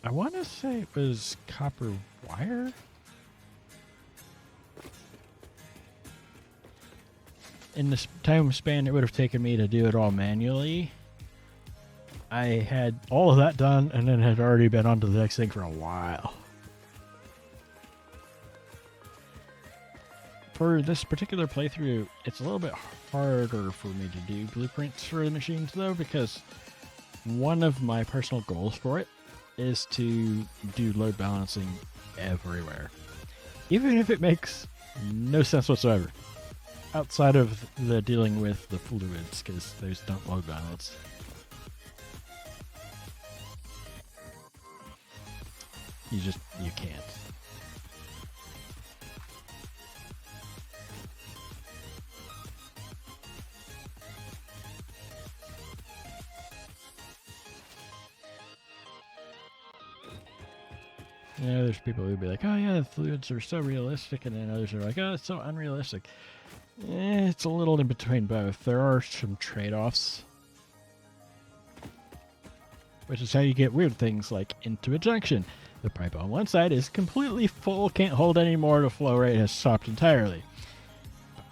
I want to say it was copper wire? In the time span it would have taken me to do it all manually, I had all of that done and then had already been on to the next thing for a while. For this particular playthrough, it's a little bit harder for me to do blueprints for the machines though, because one of my personal goals for it is to do load balancing everywhere. Even if it makes no sense whatsoever. Outside of the dealing with the fluids, because those don't load balance. You can't. Yeah, there's people who'd be like, oh yeah, the fluids are so realistic, and then others are like, oh, it's so unrealistic. It's a little in between both. There are some trade-offs. Which is how you get weird things like into a junction. The pipe on one side is completely full, can't hold any more, the flow rate has stopped entirely.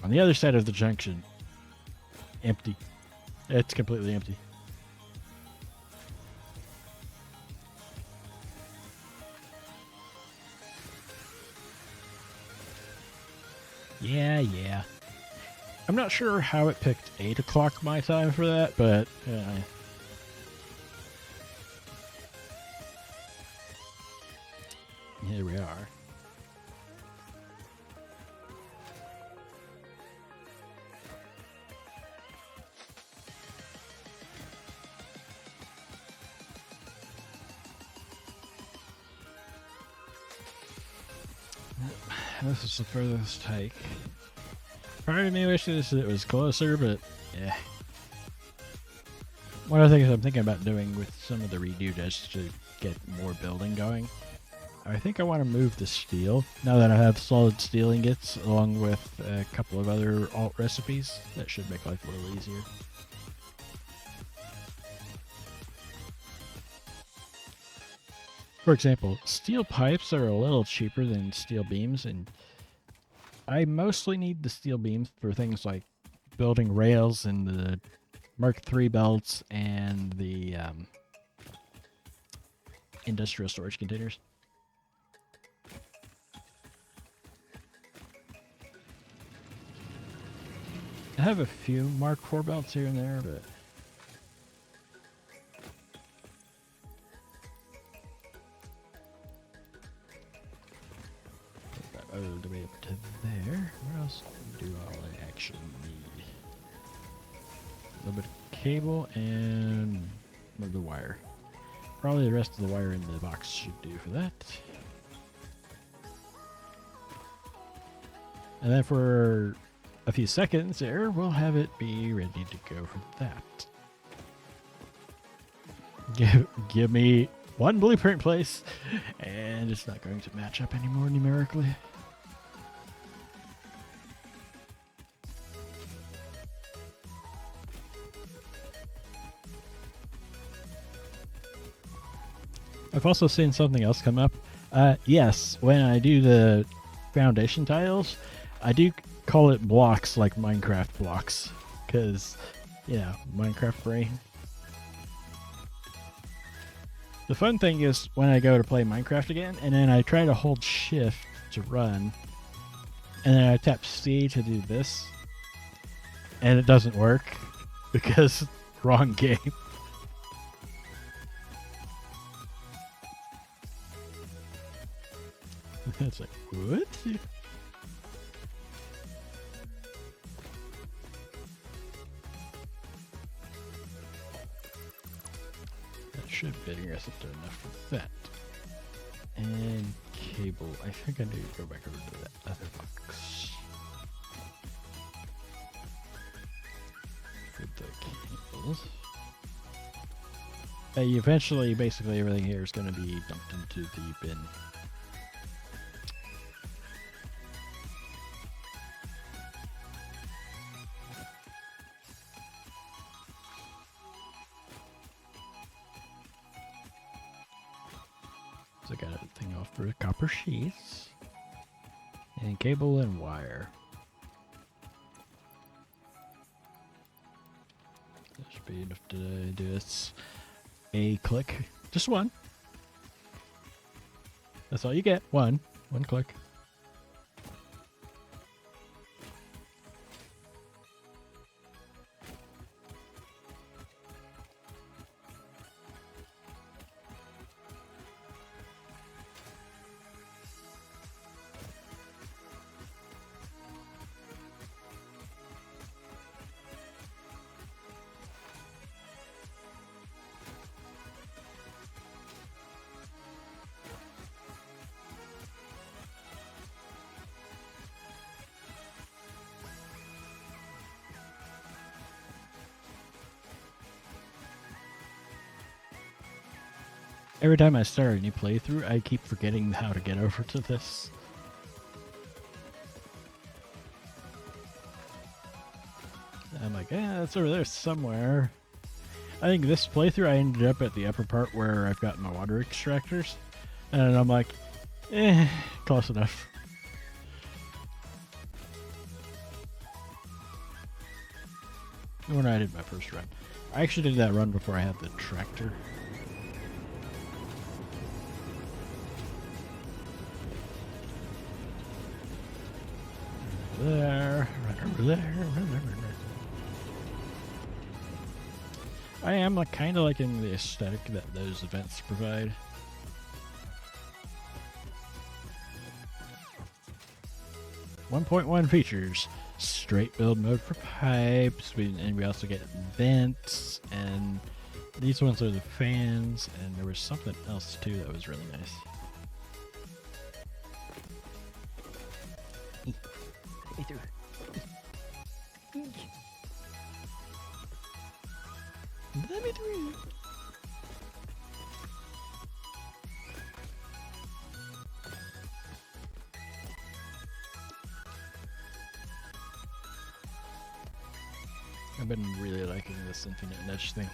On the other side of the junction, empty. It's completely empty. Yeah. I'm not sure how it picked 8 o'clock my time for that, but here we are. This is the furthest hike. Part of me wishes it was closer, but yeah. One of the things I'm thinking about doing with some of the redo just to get more building going, I think I want to move the steel. Now that I have solid steel ingots along with a couple of other alt recipes, that should make life a little easier. For example, steel pipes are a little cheaper than steel beams, and I mostly need the steel beams for things like building rails and the Mark III belts and the industrial storage containers. I have a few Mark IV belts here and there, but all the way up to there. What else do I actually need? A little bit of cable and the wire. Probably the rest of the wire in the box should do for that. And then for a few seconds there, we'll have it be ready to go for that. Give me one blueprint place, and it's not going to match up anymore numerically. I've also seen something else come up. Yes, when I do the foundation tiles, I do call it blocks like Minecraft blocks. Because, you know, Minecraft brain. The fun thing is when I go to play Minecraft again, and then I try to hold shift to run, and then I tap C to do this, and it doesn't work because wrong game. It's like, what? That should be getting us up to enough for that. And cable. I think I need to go back over to that other box. For the cables. Eventually, basically everything here is going to be dumped into the bin. So I got a thing off for copper sheets and cable and wire. That should be enough to do this. A click, just one. That's all you get. One click. Every time I start a new playthrough, I keep forgetting how to get over to this. I'm like, yeah, it's over there somewhere. I think this playthrough I ended up at the upper part where I've got my water extractors. And I'm like, close enough. When I did my first run. I actually did that run before I had the tractor. There, right over there, right over there. I am like kind of liking the aesthetic that those events provide. .1 features: straight build mode for pipes, and we also get vents, and these ones are the fans, and there was something else too that was really nice. Me through. Let me through. I've been really liking this infinite nudge thing.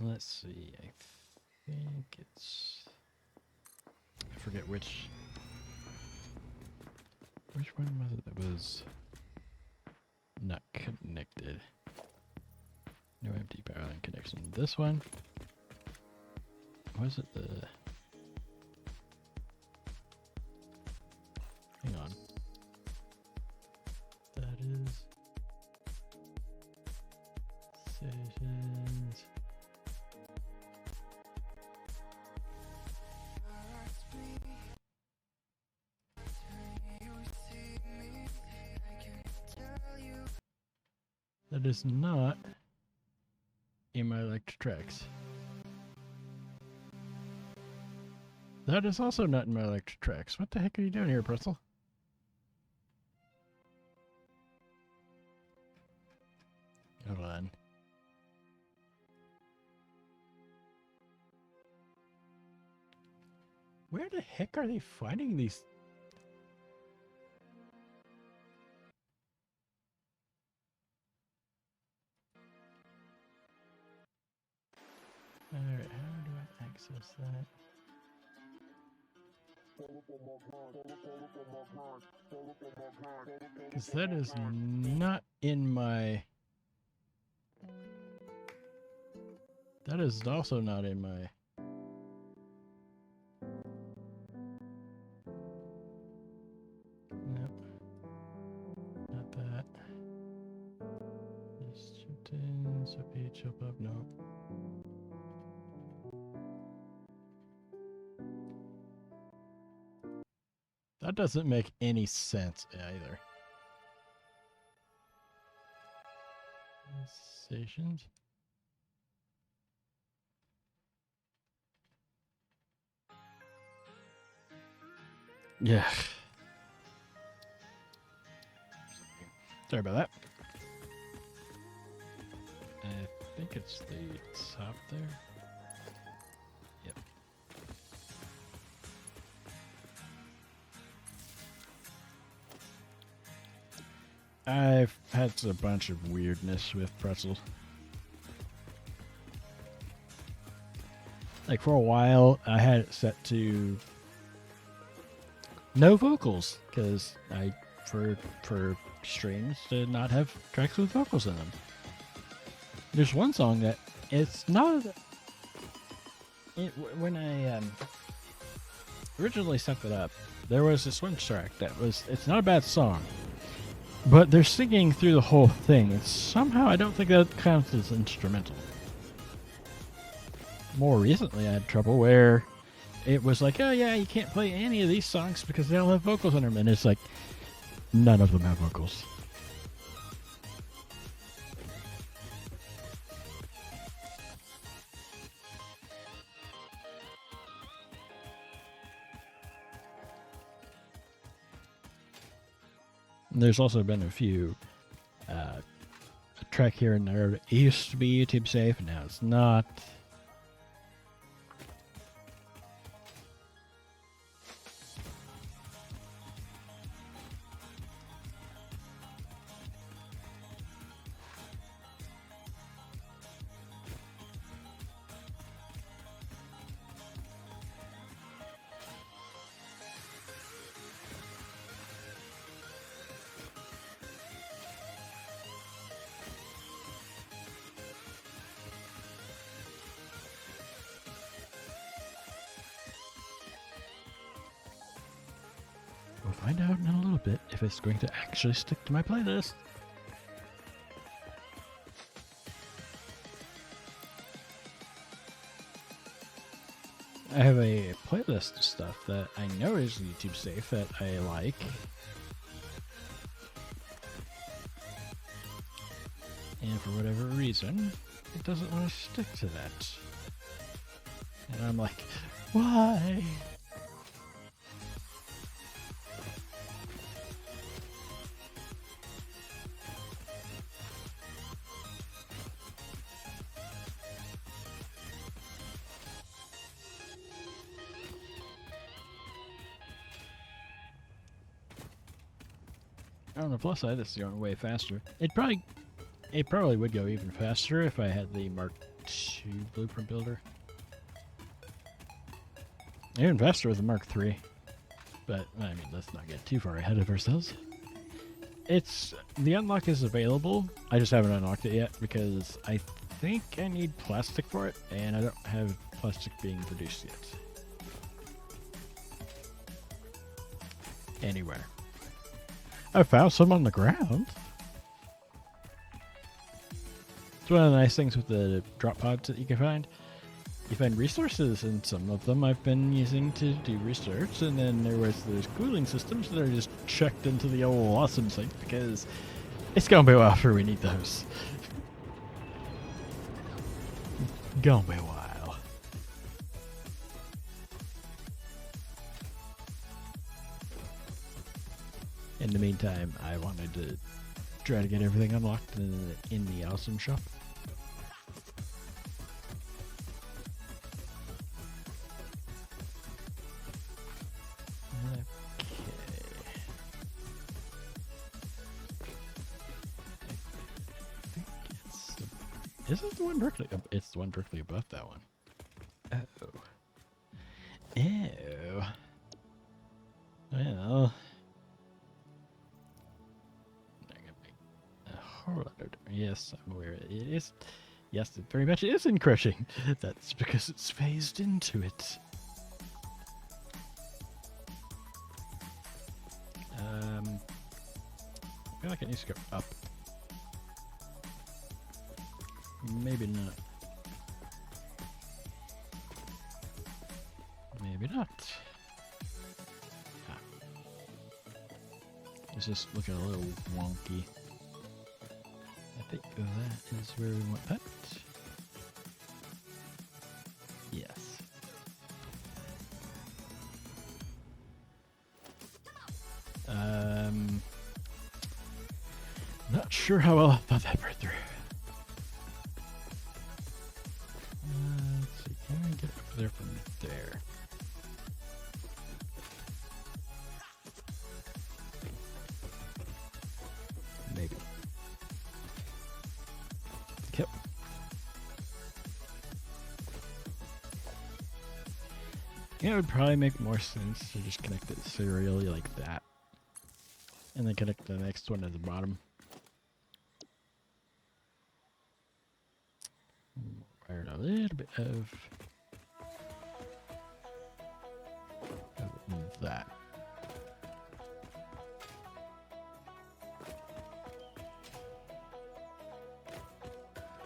Let's see, I think it's... I forget which one was it that was not connected. No empty power line connection. This one? Was it the... Hang on. That is... Sessions... That is not in my electric tracks. That is also not in my electric tracks. What the heck are you doing here, Pretzel? Hold on. Where the heck are they finding these? Alright, how do I access that? Because that is not in my... That is also not in my... Nope. Not that. Just jump in, so page jump up, no. That doesn't make any sense either. Stations. Yeah. Sorry about that. I think it's the top there. Yep. I've had a bunch of weirdness with pretzels. Like for a while, I had it set to no vocals because for streams to not have tracks with vocals in them. There's one song that it's not. When I originally set that up, there was this one track that was. It's not a bad song, but they're singing through the whole thing. It's somehow I don't think that counts as instrumental. More recently, I had trouble where it was like, oh yeah, you can't play any of these songs because they all have vocals in them, and it's like none of them have vocals. And there's also been a few a track here and there. It used to be YouTube safe, now it's not. We'll find out in a little bit if it's going to actually stick to my playlist. I have a playlist of stuff that I know is YouTube safe that I like. And for whatever reason, it doesn't want to stick to that. And I'm like, why? On the plus side, it's going way faster. It probably would go even faster if I had the Mark II blueprint builder. Even faster with the Mark III. But, I mean, let's not get too far ahead of ourselves. The unlock is available. I just haven't unlocked it yet because I think I need plastic for it, and I don't have plastic being produced yet. Anywhere. I found some on the ground. It's one of the nice things with the drop pods that you can find. You find resources, and some of them I've been using to do research, and then there's cooling systems that are just chucked into the old awesome site because it's gonna be a while before we need those. Gonna be a while. In the meantime, I wanted to try to get everything unlocked in the awesome shop. Is it the one directly? It's the one directly above that one. Oh. Ew. Well. Yes, I'm aware it is. Yes, it very much is encroaching. That's because it's phased into it. I feel like it needs to go up. Maybe not. Maybe not. Ah. It's just looking a little wonky. I think that is where we want that. Yes. Not sure how well I thought that right through. Let's see, can I get up there from there? Maybe. Yep. Yeah, it would probably make more sense to just connect it serially like that. And then connect the next one at the bottom. Required a little bit of that.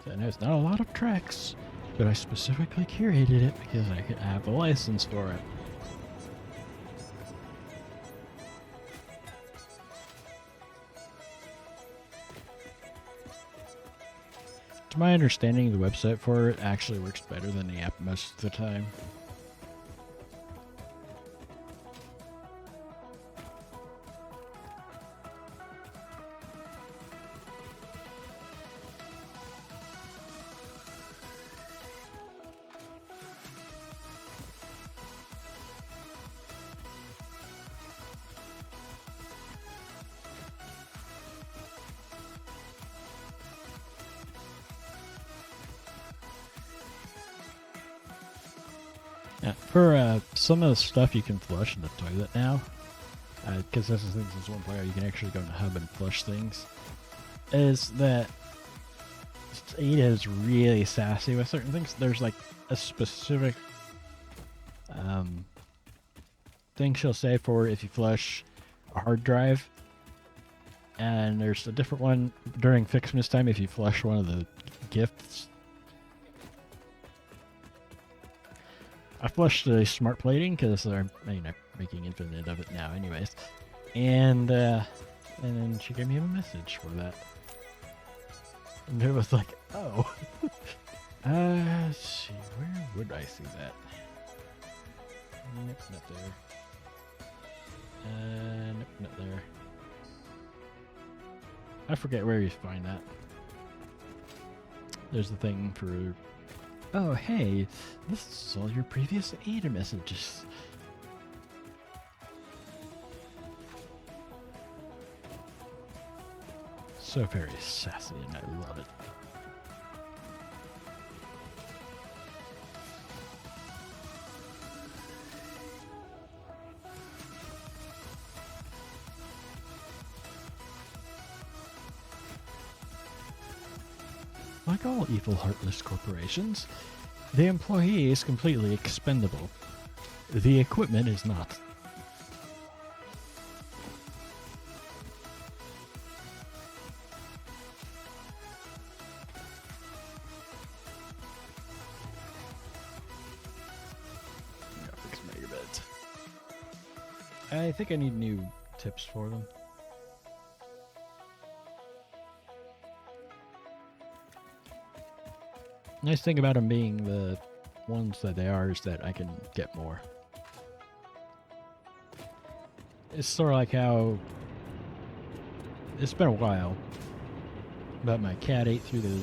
So I know it's not a lot of tracks, but I specifically curated it because I could have the license for it. To my understanding, the website for it actually works better than the app most of the time. Yeah, for some of the stuff you can flush in the toilet now, because this is one player you can actually go in the hub and flush things, is that Ada is really sassy with certain things. There's like a specific thing she'll say for if you flush a hard drive, and there's a different one during Fixmas time if you flush one of the gifts. I flushed the smart plating because they're making infinite of it now, anyways. And then she gave me a message for that, and it was like, oh, let's see, where would I see that? Nope, not there. Nope, not there. I forget where you find that. There's the thing for. Oh, hey, this is all your previous Ada messages. so very sassy, and I love it. Like all evil, heartless corporations, the employee is completely expendable. The equipment is not. Graphics megabit. I think I need new tips for them. Nice thing about them being the ones that they are is that I can get more. It's sort of like how it's been a while, but my cat ate through the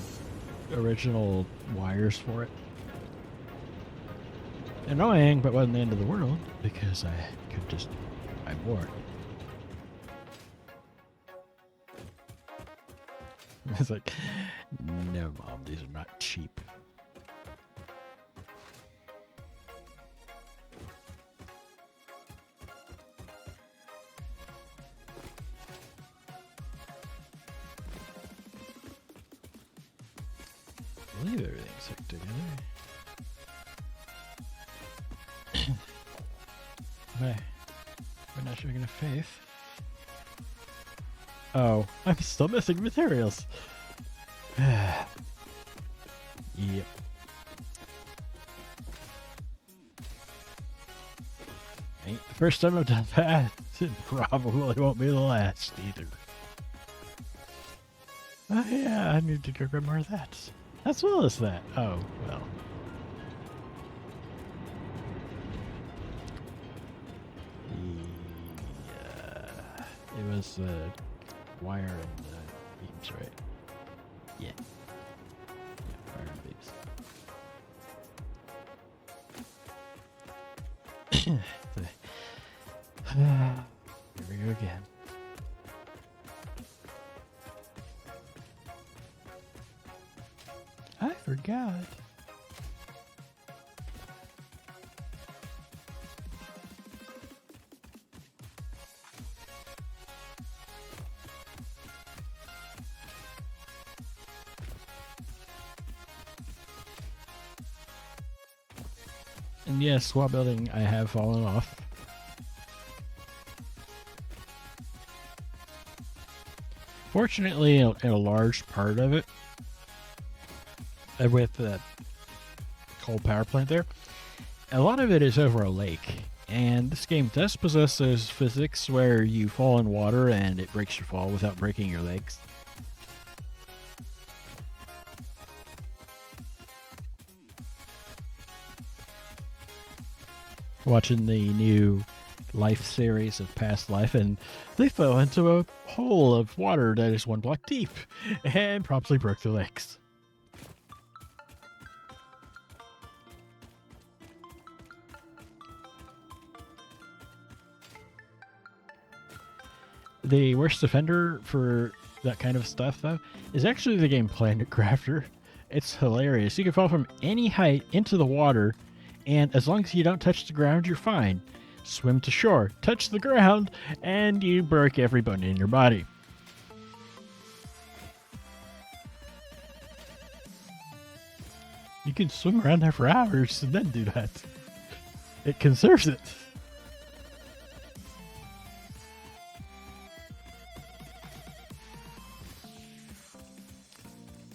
original wires for it. Annoying, but wasn't the end of the world because I could just buy more. It's like, no, Mom, these are not cheap. I believe everything's hooked together. We're not showing enough faith. Oh, I'm still missing materials. Yep. Ain't the first time I've done that. It probably won't be the last either. Oh yeah, I need to go grab more of that. As well as that. Oh, well. Yeah. It was wire and beams, right? Yeah. Yeah, wire and beams. Here we go again. I forgot. And yes, while building, I have fallen off. Fortunately, in a large part of it, with the coal power plant there, a lot of it is over a lake. And this game does possess those physics where you fall in water and it breaks your fall without breaking your legs. Watching the new Life series of Past Life, and they fell into a hole of water that is 1 block deep and promptly broke their legs. The worst offender for that kind of stuff, though, is actually the game Planet Crafter. It's hilarious. You can fall from any height into the water, and as long as you don't touch the ground, you're fine. Swim to shore, touch the ground, and you break every bone in your body. You can swim around there for hours and then do that. It conserves it.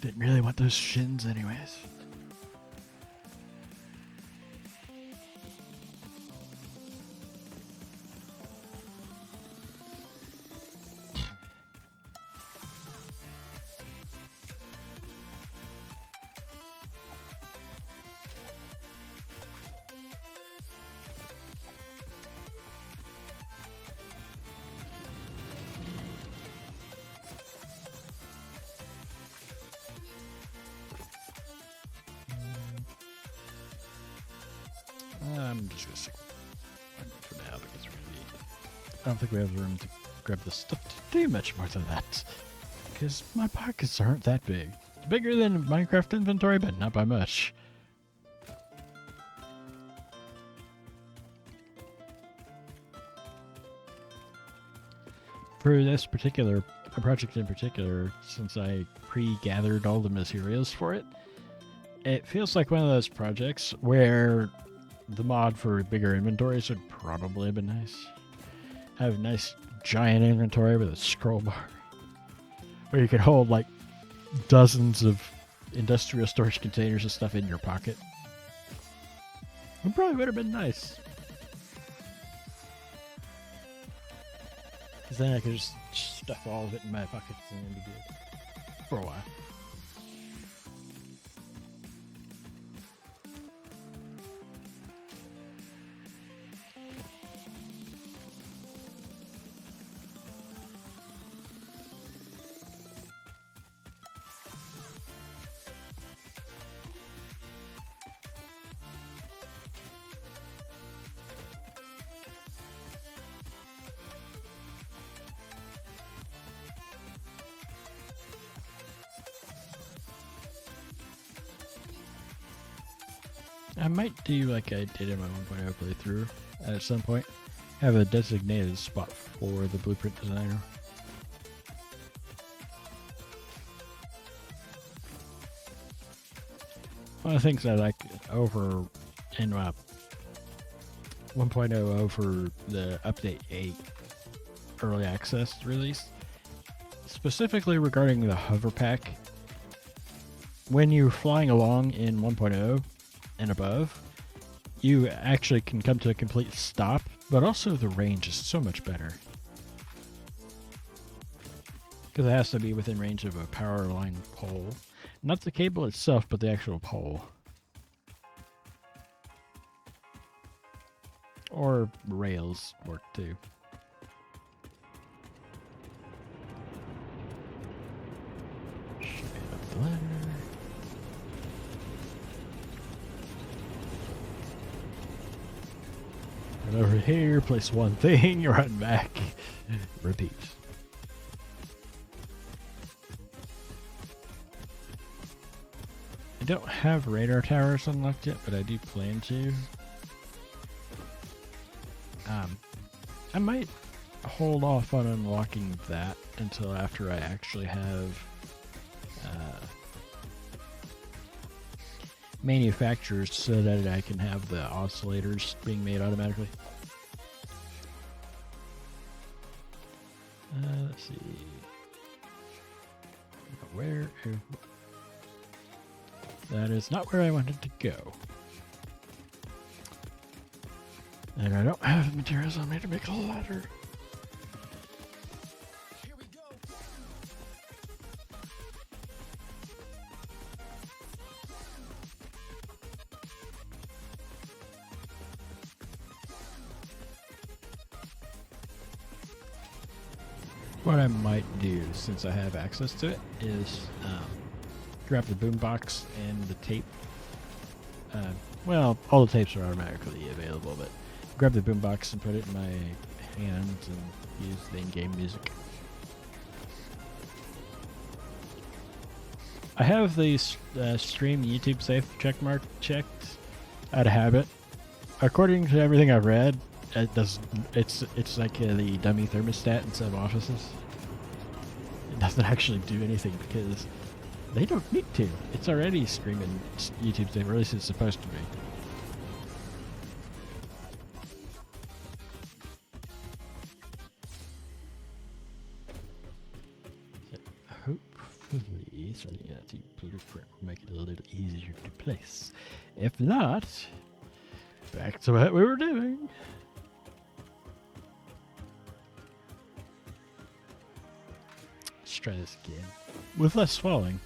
Didn't really want those shins anyways. I'm just gonna stick for now because I don't think we have room to grab the stuff to do much more than that. because my pockets aren't that big. It's bigger than Minecraft inventory, but not by much. For this particular project in particular, since I pre-gathered all the materials for it, it feels like one of those projects where the mod for bigger inventories would probably have been nice. Have a nice giant inventory with a scroll bar where you could hold like dozens of industrial storage containers of stuff in your pocket. It probably would have been nice. Because then I could just stuff all of it in my pockets and then be good. For a while. I might do like I did in my 1.0 playthrough at some point. Have a designated spot for the blueprint designer. One of the things I like over in 1.0 over the update 8 early access release, specifically regarding the hover pack, when you're flying along in 1.0 and above, you actually can come to a complete stop, but also the range is so much better. Because it has to be within range of a power line pole. Not the cable itself, but the actual pole. Or rails work too. Straight up the ladder. Run over here, place one thing, run back, repeat. I don't have radar towers unlocked yet, but I do plan to. I might hold off on unlocking that until after I actually have manufacturers so that I can have the oscillators being made automatically. Let's see. Where? That is not where I wanted to go. And I don't have the materials on me to make a ladder. Here we go. What I might do, since I have access to it, is grab the boombox and the tape. Well, all the tapes are automatically available, but grab the boombox and put it in my hands and use the in-game music. I have the stream YouTube safe checkmark checked out of habit. According to everything I've read, it does. It's like the dummy thermostat in some offices. It doesn't actually do anything because they don't need to. It's already streaming YouTube safe, or at least it's supposed to be. Hopefully, something that the blueprint will make it a little easier to place. If not, back to what we were doing. Let's try this again. With less falling.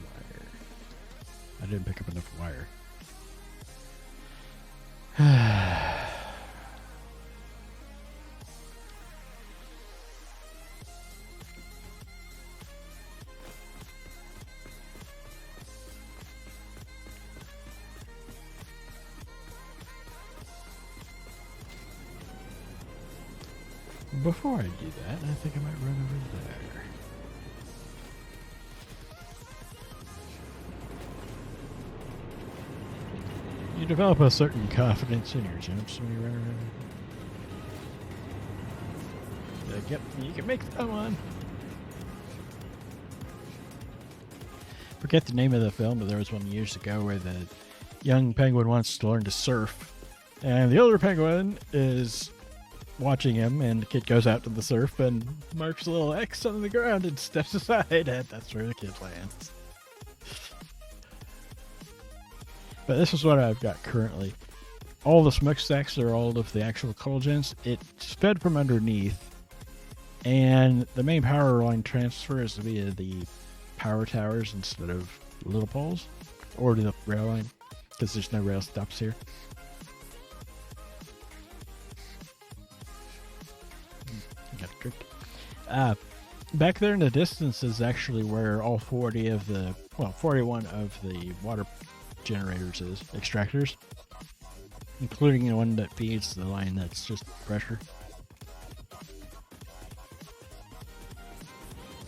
Wire. I didn't pick up enough wire. Before I do that, I think I might run over there. You develop a certain confidence in your jumps when you run around. Like, yep, you can make that one. Forget the name of the film, but there was one years ago where the young penguin wants to learn to surf, and the older penguin is watching him, and the kid goes out to the surf and marks a little X on the ground and steps aside, and that's where the kid lands. But this is what I've got currently. All the smokestacks are all of the actual coal gens. It's fed from underneath, and the main power line transfer is via the power towers instead of little poles, or to the rail line, because there's no rail stops here. Got a drink. Back there in the distance is actually where all 41 of the water generators is, extractors, including the one that feeds the line that's just pressure.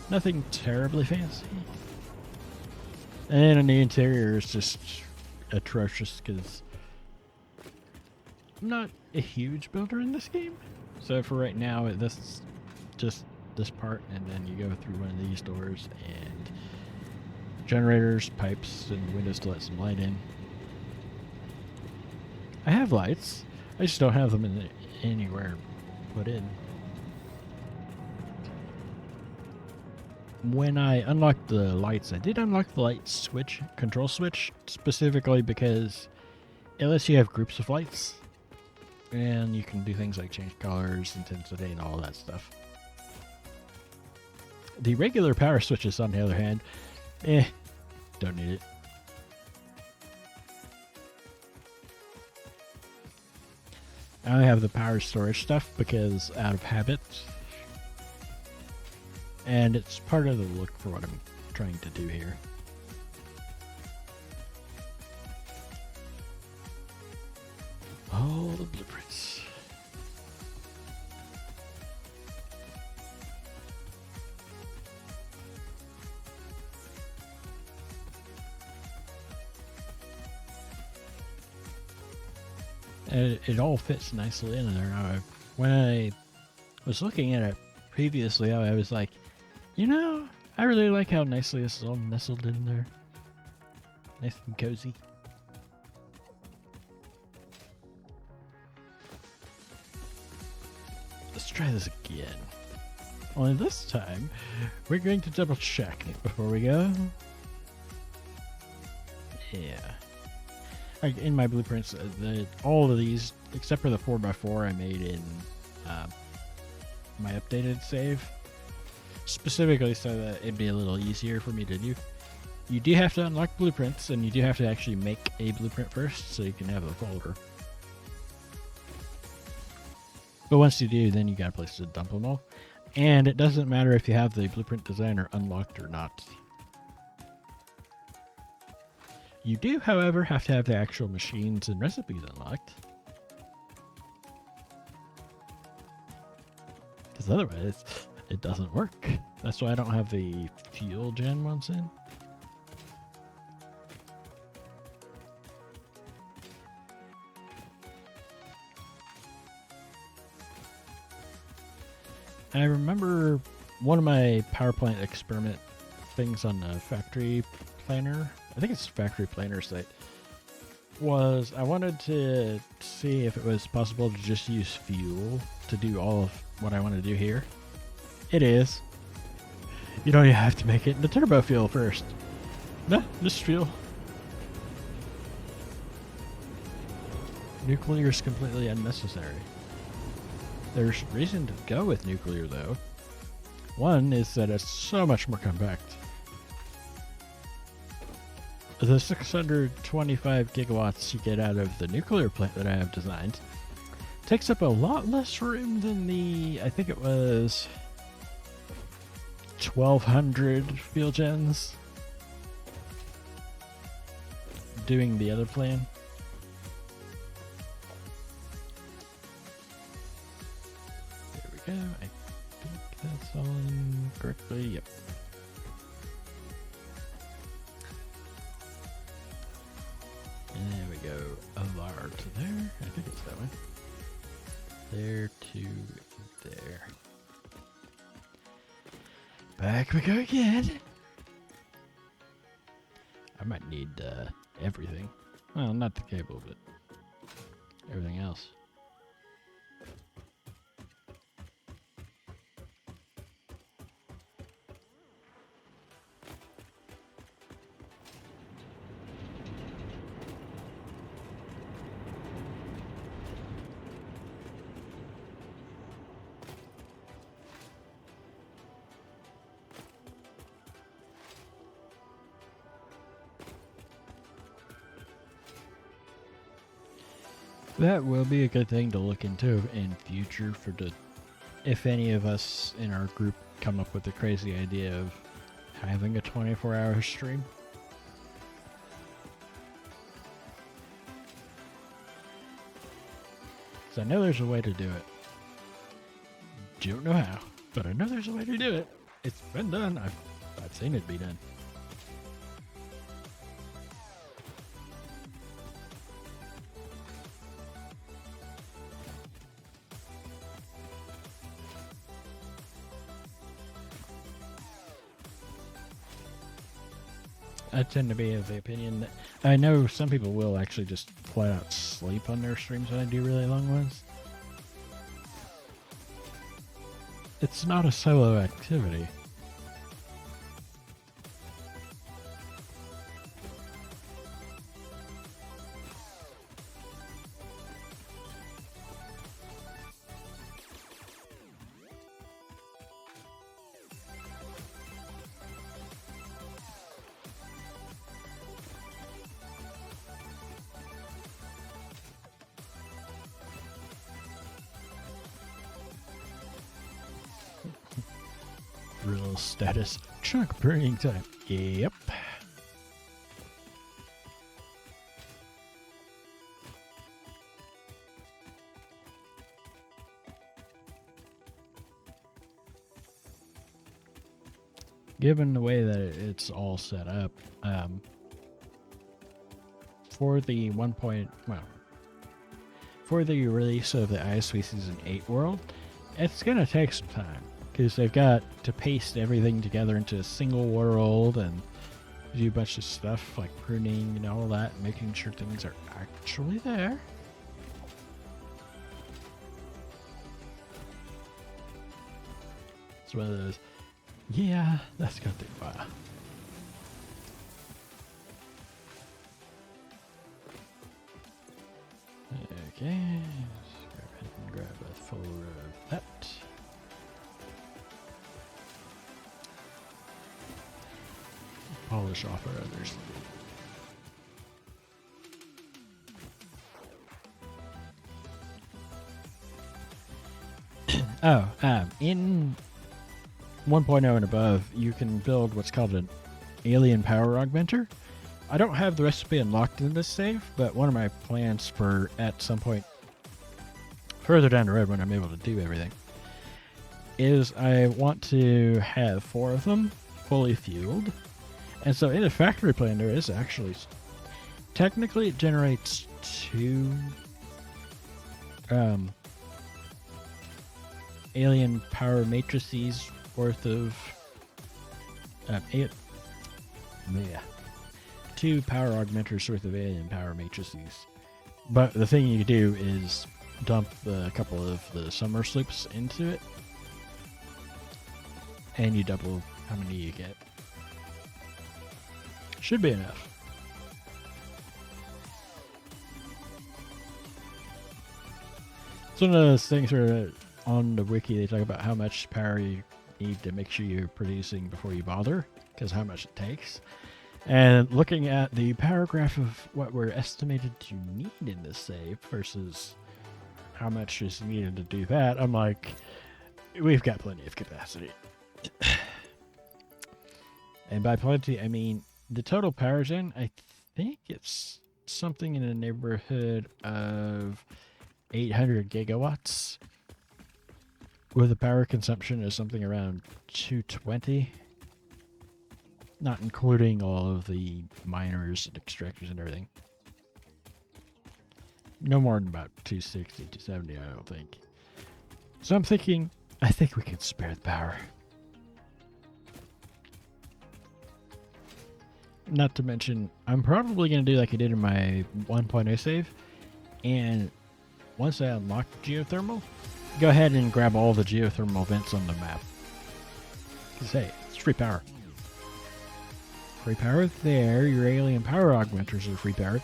Nothing terribly fancy. And in the interior is just atrocious because I'm not a huge builder in this game. So for right now, this is just this part, and then you go through one of these doors and generators, pipes, and windows to let some light in. I have lights. I just don't have them anywhere put in. When I unlocked the lights, I did unlock the light switch, control switch, specifically because it lets you have groups of lights, and you can do things like change colors, intensity, and all that stuff. The regular power switches, on the other hand, don't need it. I only have the power storage stuff because out of habit. And it's part of the look for what I'm trying to do here. All the blueprints. And it all fits nicely in there. When I was looking at it previously, I was like, you know, I really like how nicely this is all nestled in there. Nice and cozy. Let's try this again. Only this time, we're going to double check before we go. Yeah. In my blueprints, all of these, except for the 4x4 I made in my updated save, specifically so that it'd be a little easier for me to do. You do have to unlock blueprints, and you do have to actually make a blueprint first so you can have a folder. But once you do, then you got a place to dump them all. And it doesn't matter if you have the blueprint designer unlocked or not. You do, however, have to have the actual machines and recipes unlocked. Because otherwise, it doesn't work. That's why I don't have the fuel gen ones in. I remember one of my power plant experiment things on the factory planner, I think it's factory planner site, was I wanted to see if it was possible to just use fuel to do all of what I want to do here. It is. You don't even have to make it into turbo fuel first. No, just fuel. Nuclear is completely unnecessary. There's reason to go with nuclear, though. One is that it's so much more compact. The 625 gigawatts you get out of the nuclear plant that I have designed takes up a lot less room than the, I think it was 1,200 fuel gens doing the other plan. There we go. I think that's on correctly. Yep. And there we go. Alar to there. I think it's that way. There to there. Back we go again. I might need everything. Well, not the cable, but everything else. That will be a good thing to look into in future for if any of us in our group come up with the crazy idea of having a 24-hour stream. So I know there's a way to do it. Don't know how, but I know there's a way to do it. It's been done. I've seen it be done. I tend to be of the opinion that I know some people will actually just flat out sleep on their streams when I do really long ones. It's not a solo activity. Real status. Chunk burning time. Yep. Given the way that it's all set up, for the for the release of the ISW Season 8 world, it's gonna take some time. Because they've got to paste everything together into a single world and do a bunch of stuff like pruning and all that, making sure things are actually there. It's one of those, yeah, that's gonna take a while. Okay, let's go ahead and grab a folder of that. Polish off our others. In 1.0 and above, you can build what's called an alien power augmenter. I don't have the recipe unlocked in this save, but one of my plans for at some point further down the road when I'm able to do everything is I want to have 4 of them fully fueled. And so in a factory plan, there is actually, technically it generates 2 alien power matrices worth of 2 power augmenters worth of alien power matrices. But the thing you do is dump a couple of the summer sloops into it, and you double how many you get. Should be enough. It's one of those things where on the wiki they talk about how much power you need to make sure you're producing before you bother, because how much it takes. And looking at the paragraph of what we're estimated to need in this save versus how much is needed to do that, I'm like, we've got plenty of capacity. And by plenty, I mean the total power gen, I think it's something in the neighborhood of 800 gigawatts, with a power consumption of something around 220. Not including all of the miners and extractors and everything. No more than about 260, 270, I don't think. So I'm thinking, I think we can spare the power. Not to mention, I'm probably going to do like I did in my 1.0 save. And once I unlock geothermal, go ahead and grab all the geothermal vents on the map. Because hey, it's free power. Free power there. Your alien power augmenters are free power.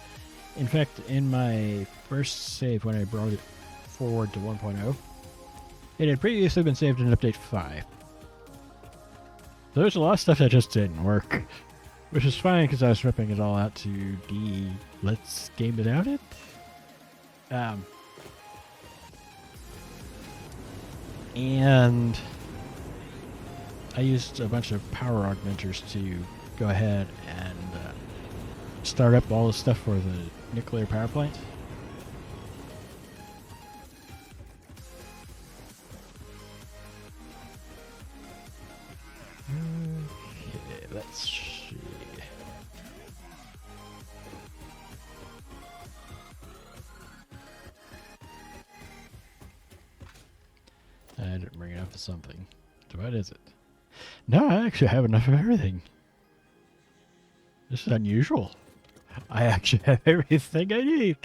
In fact, in my first save when I brought it forward to 1.0, it had previously been saved in update 5. So there's a lot of stuff that just didn't work. Which is fine because I was ripping it all out to let's game it out it. And I used a bunch of power augmenters to go ahead and start up all the stuff for the nuclear power plant. Okay, let's see. I didn't bring enough of something. So what is it? No, I actually have enough of everything. This is unusual. I actually have everything I need.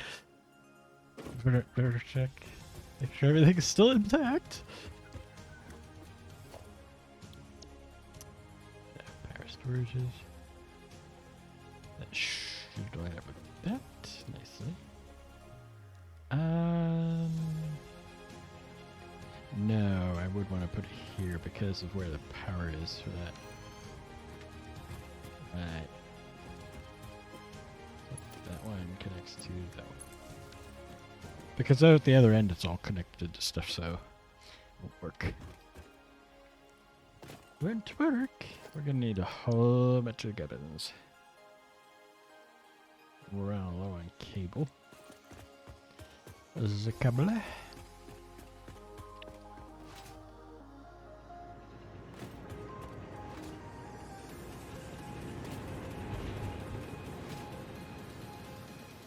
Better check. Make sure everything is still intact. Power storages. That should line up with that nicely. No, I would want to put it here because of where the power is for that. Right. That one connects to that one. Because out at the other end it's all connected to stuff, so it won't work. Won't work. We're gonna need a whole bunch of gubbins. We're on low on cable. The cable.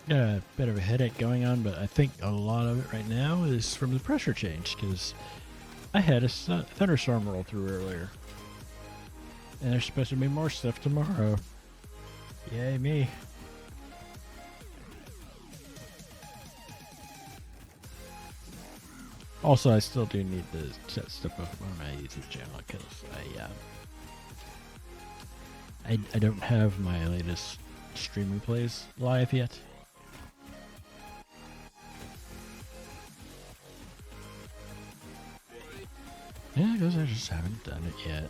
Got a bit of a headache going on, but I think a lot of it right now is from the pressure change, because I had a thunderstorm roll through earlier. And there's supposed to be more stuff tomorrow. Yay me. Also, I still do need to set stuff up on my YouTube channel, because I don't have my latest stream replays live yet. Yeah, because I just haven't done it yet.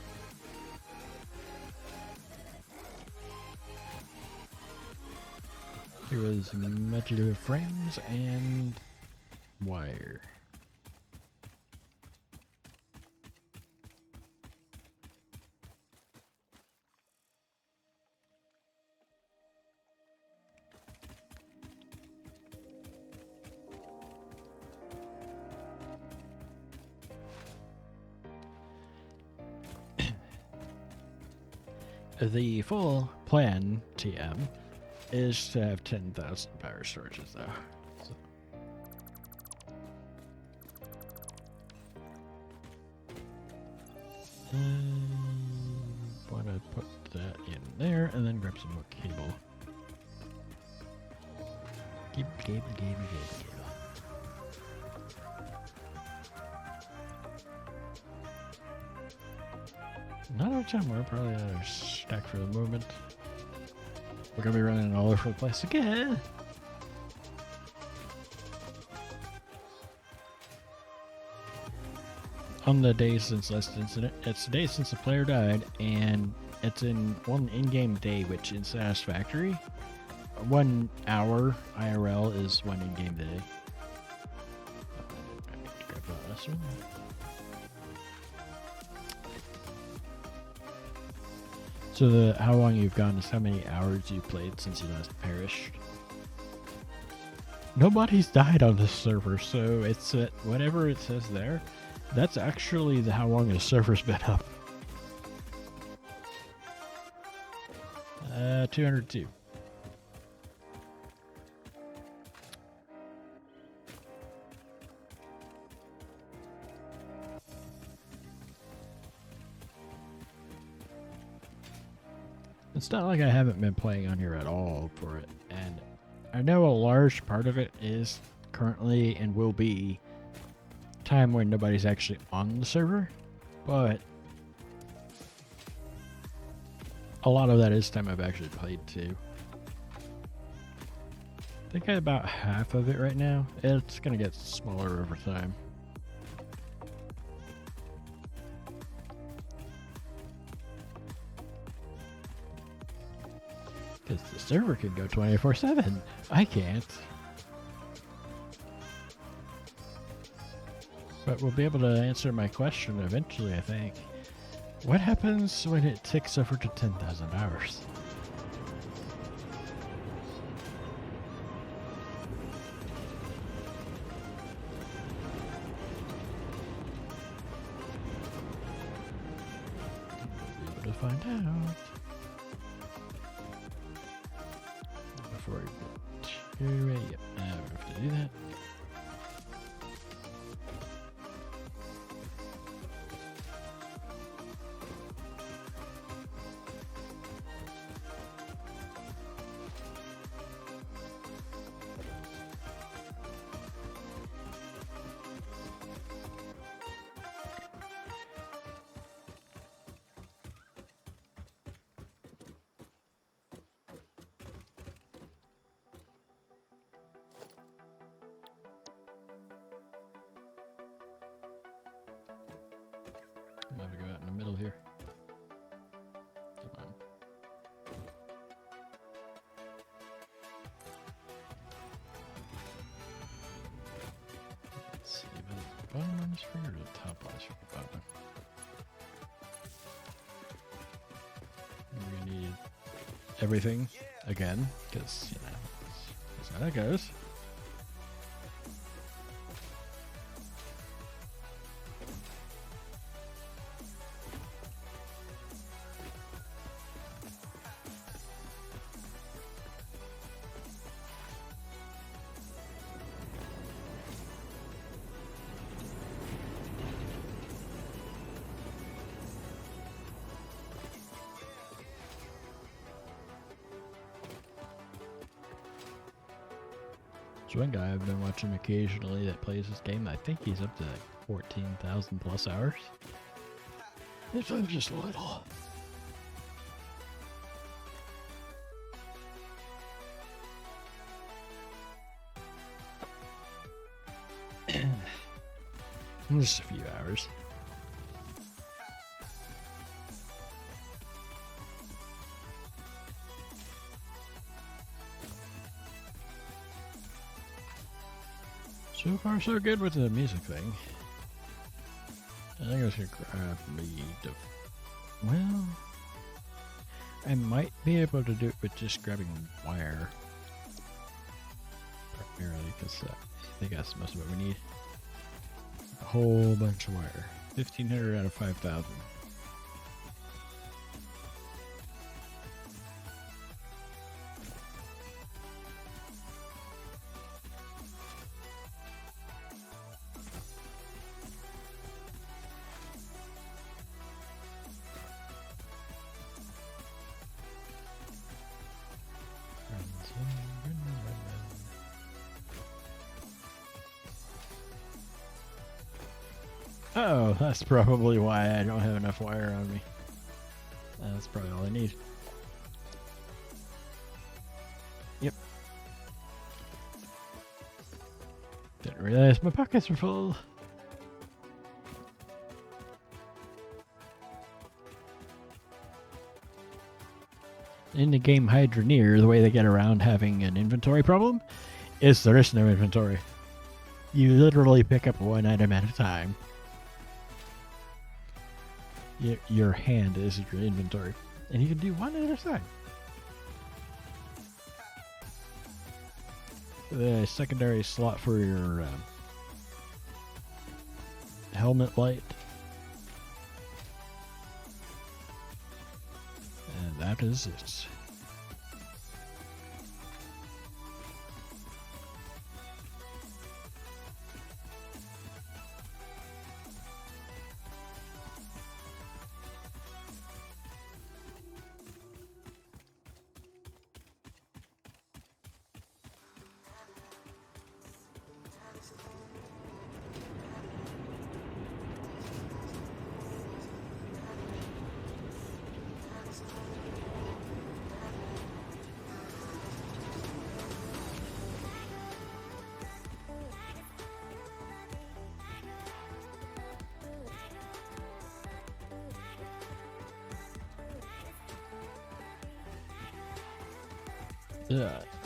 There was modular frames and wire. The full plan, TM, is to have 10,000 power storages, though. So. Want to put that in there, and then grab some more cable. Cable. Not enough time. We're probably out of stack for the movement. We're gonna be running all over the place again. On the days since last incident, it's the day since the player died, and it's in one in-game day, which in Satisfactory, 1 hour IRL is one in-game day. I need to grab this one. So how long you've gone is how many hours you played since you last perished. Nobody's died on this server, so it's whatever it says there. That's actually how long the server's been up. 202. It's not like I haven't been playing on here at all for it, and I know a large part of it is currently and will be time when nobody's actually on the server, but a lot of that is time I've actually played too. I think I have about half of it right now. It's gonna get smaller over time. Because the server can go 24/7. I can't. But we'll be able to answer my question eventually, I think. What happens when it ticks over to 10,000 hours? Be able to find out. Before we get to it, yep, we have to do that. I'm gonna go out in the middle here. Come on. Let's see, but the bottom on this finger or the top on this finger? Bottom. We're gonna need everything again, because, you know, that's how that goes. There's one guy I've been watching occasionally that plays this game. I think he's up to like 14,000 plus hours. If I'm just little. Just a few hours. So far, so good with the music thing. I think I was gonna grab well, I might be able to do it with just grabbing wire. Primarily, because I think that's most of what we need. A whole bunch of wire. 1,500 out of 5,000. Oh, that's probably why I don't have enough wire on me. That's probably all I need. Yep. Didn't realize my pockets were full. In the game Hydroneer, the way they get around having an inventory problem is there is no inventory. You literally pick up one item at a time. Your hand is your inventory, and you can do one at a time. The secondary slot for your helmet light. And that is it.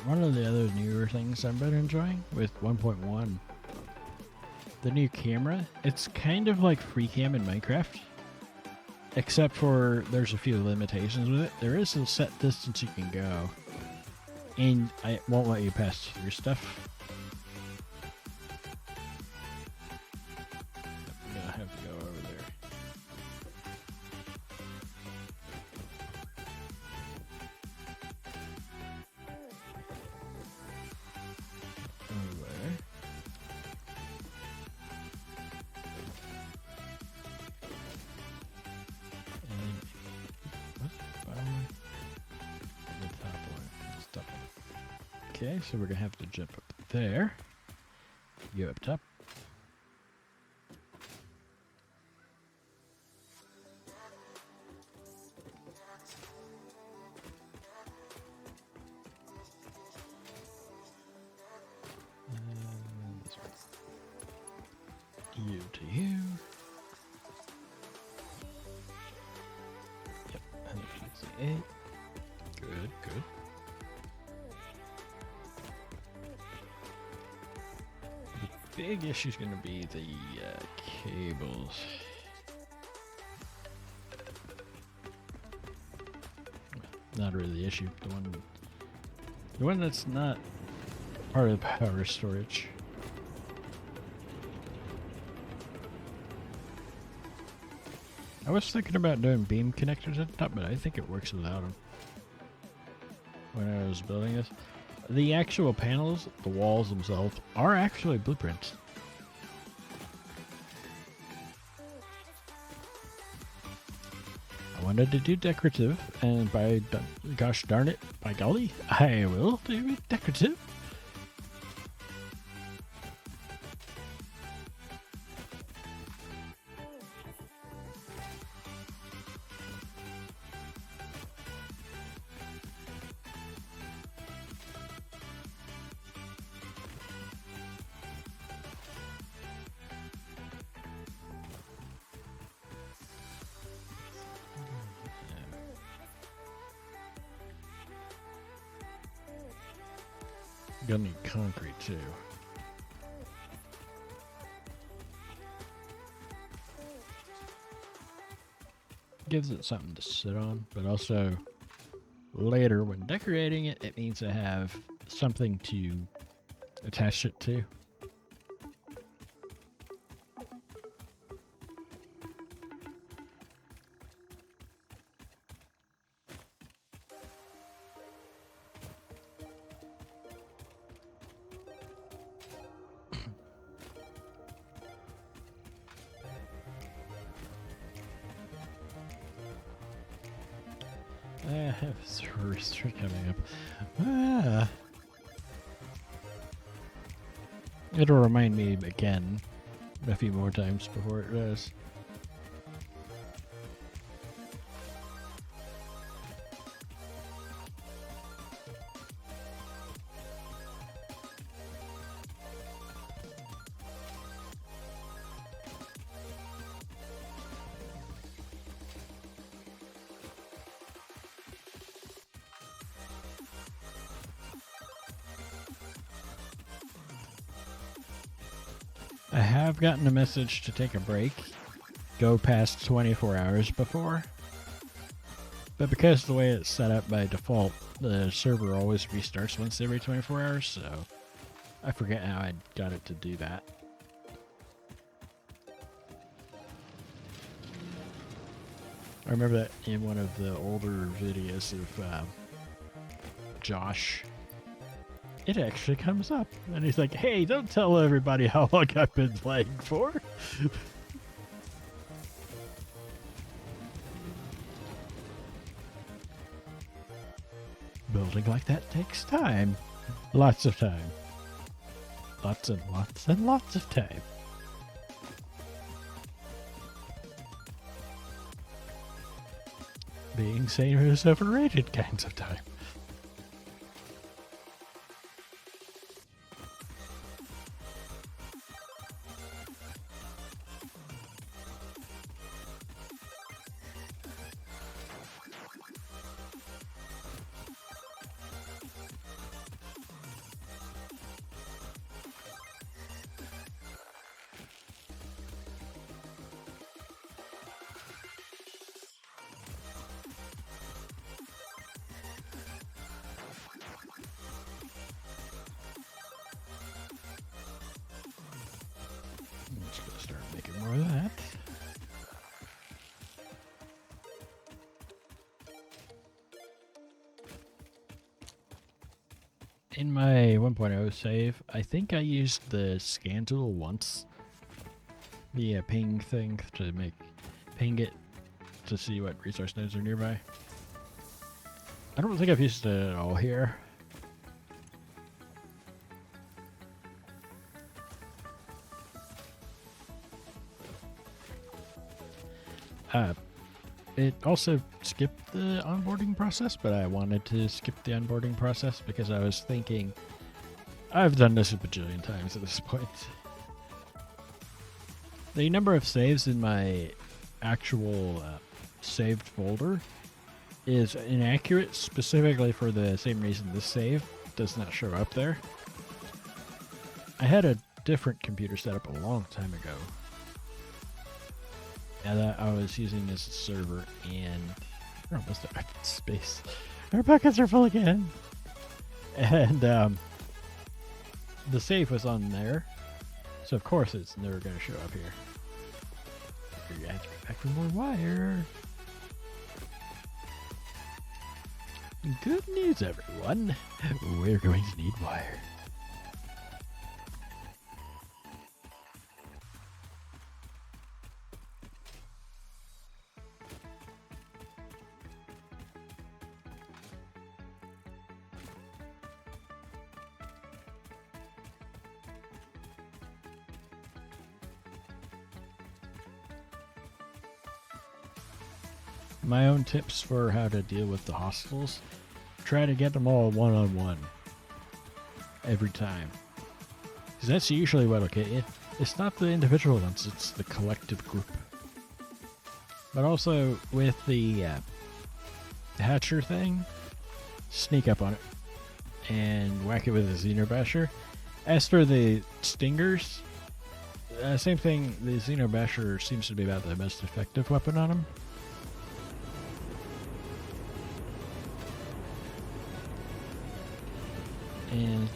One of the other newer things I've been enjoying with 1.1, the new camera, it's kind of like free cam in Minecraft, except for there's a few limitations with it. There is a set distance you can go, and it won't let you pass through stuff. I'm gonna have to go over there. Okay, so we're gonna have to jump up there. You up top. You to you. Yep, 168. Good, good. The big issue is going to be the cables. Not really the issue. The one that's not part of the power storage. I was thinking about doing beam connectors at the top, but I think it works without them. When I was building this, the actual panels, the walls themselves, are actually blueprints. I wanted to do decorative, and by gosh darn it, by golly, I will do it decorative. Gonna need concrete too. Gives it something to sit on, but also later when decorating it, it needs to have something to attach it to. I have three coming up. It'll remind me again a few more times before it does. I have gotten a message to take a break, go past 24 hours before, but because of the way it's set up by default, the server always restarts once every 24 hours, so I forget how I got it to do that. I remember that in one of the older videos of Josh. It actually comes up, and he's like, "Hey, don't tell everybody how long I've been playing for." Building like that takes time. Lots of time. Lots and lots and lots of time. Being sane is overrated kinds of time. I'm just gonna start making more of that. In my 1.0 save, I think I used the scan tool once. The ping thing to ping it to see what resource nodes are nearby. I don't think I've used it at all here. It also skipped the onboarding process, but I wanted to skip the onboarding process because I was thinking, I've done this a bajillion times at this point. The number of saves in my actual saved folder is inaccurate, specifically for the same reason this save does not show up there. I had a different computer set up a long time ago. And I was using this server, and we're almost out of space. Our buckets are full again. And the save was on there, so of course it's never going to show up here. You're going to have to go back for more wire. Good news, everyone. We're going to need wire. My own tips for how to deal with the hostiles: try to get them all one-on-one every time, because that's usually what'll get you. It's not the individual ones, it's the collective group. But also with the hatcher thing, sneak up on it and whack it with a Xenobasher. As for the stingers, same thing. The Xenobasher seems to be about the most effective weapon on them. And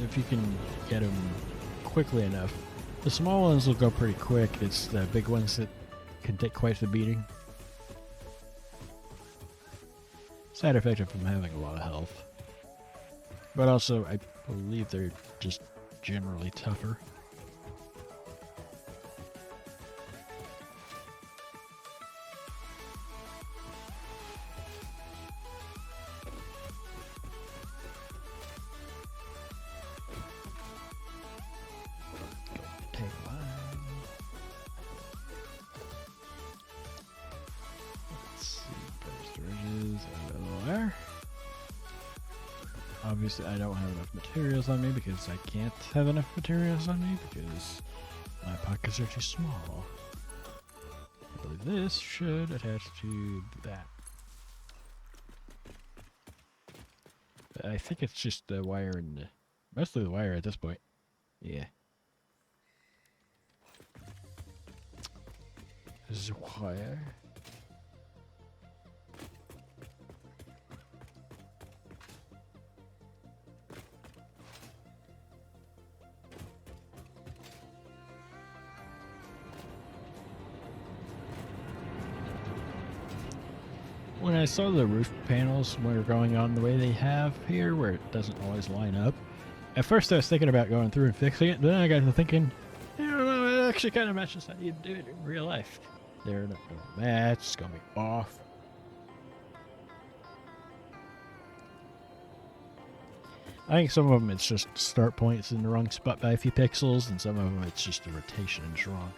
if you can get them quickly enough, the small ones will go pretty quick. It's the big ones that can take quite the beating. Side effect of them having a lot of health. But also, I believe they're just generally tougher. Obviously, I don't have enough materials on me because I can't have enough materials on me because my pockets are too small. I believe this should attach to that. I think it's just the wire and mostly the wire at this point. Yeah. This is wire. when I saw the roof panels were going on the way they have here, where it doesn't always line up, at first I was thinking about going through and fixing it. Then I got to thinking, I don't know, it actually kind of matches how you do it in real life. They're not going to match, it's going to be off. I think some of them it's just start points in the wrong spot by a few pixels, and some of them it's just the rotation is wrong.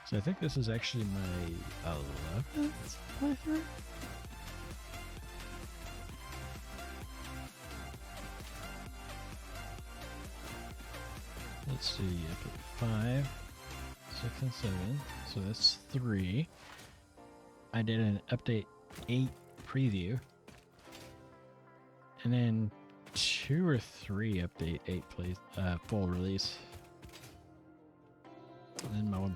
So I think this is actually my 11th playthrough. Let's see, okay, 5, 6, and 7. So that's 3. I did an update 8 preview. And then 2 or 3 update 8 full release. And then my 1.0.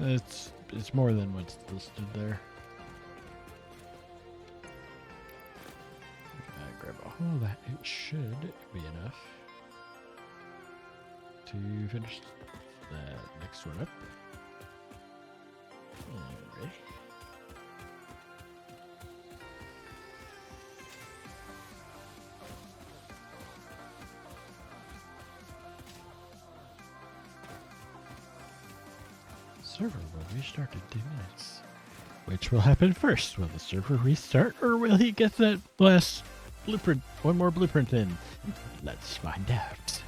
It's more than what's listed there. Grab a hole that it should be enough to finish that next one up. Alright. Server will restart in 2 minutes. Which will happen first? Will the server restart, or will he get that last blueprint, one more blueprint in? Let's find out.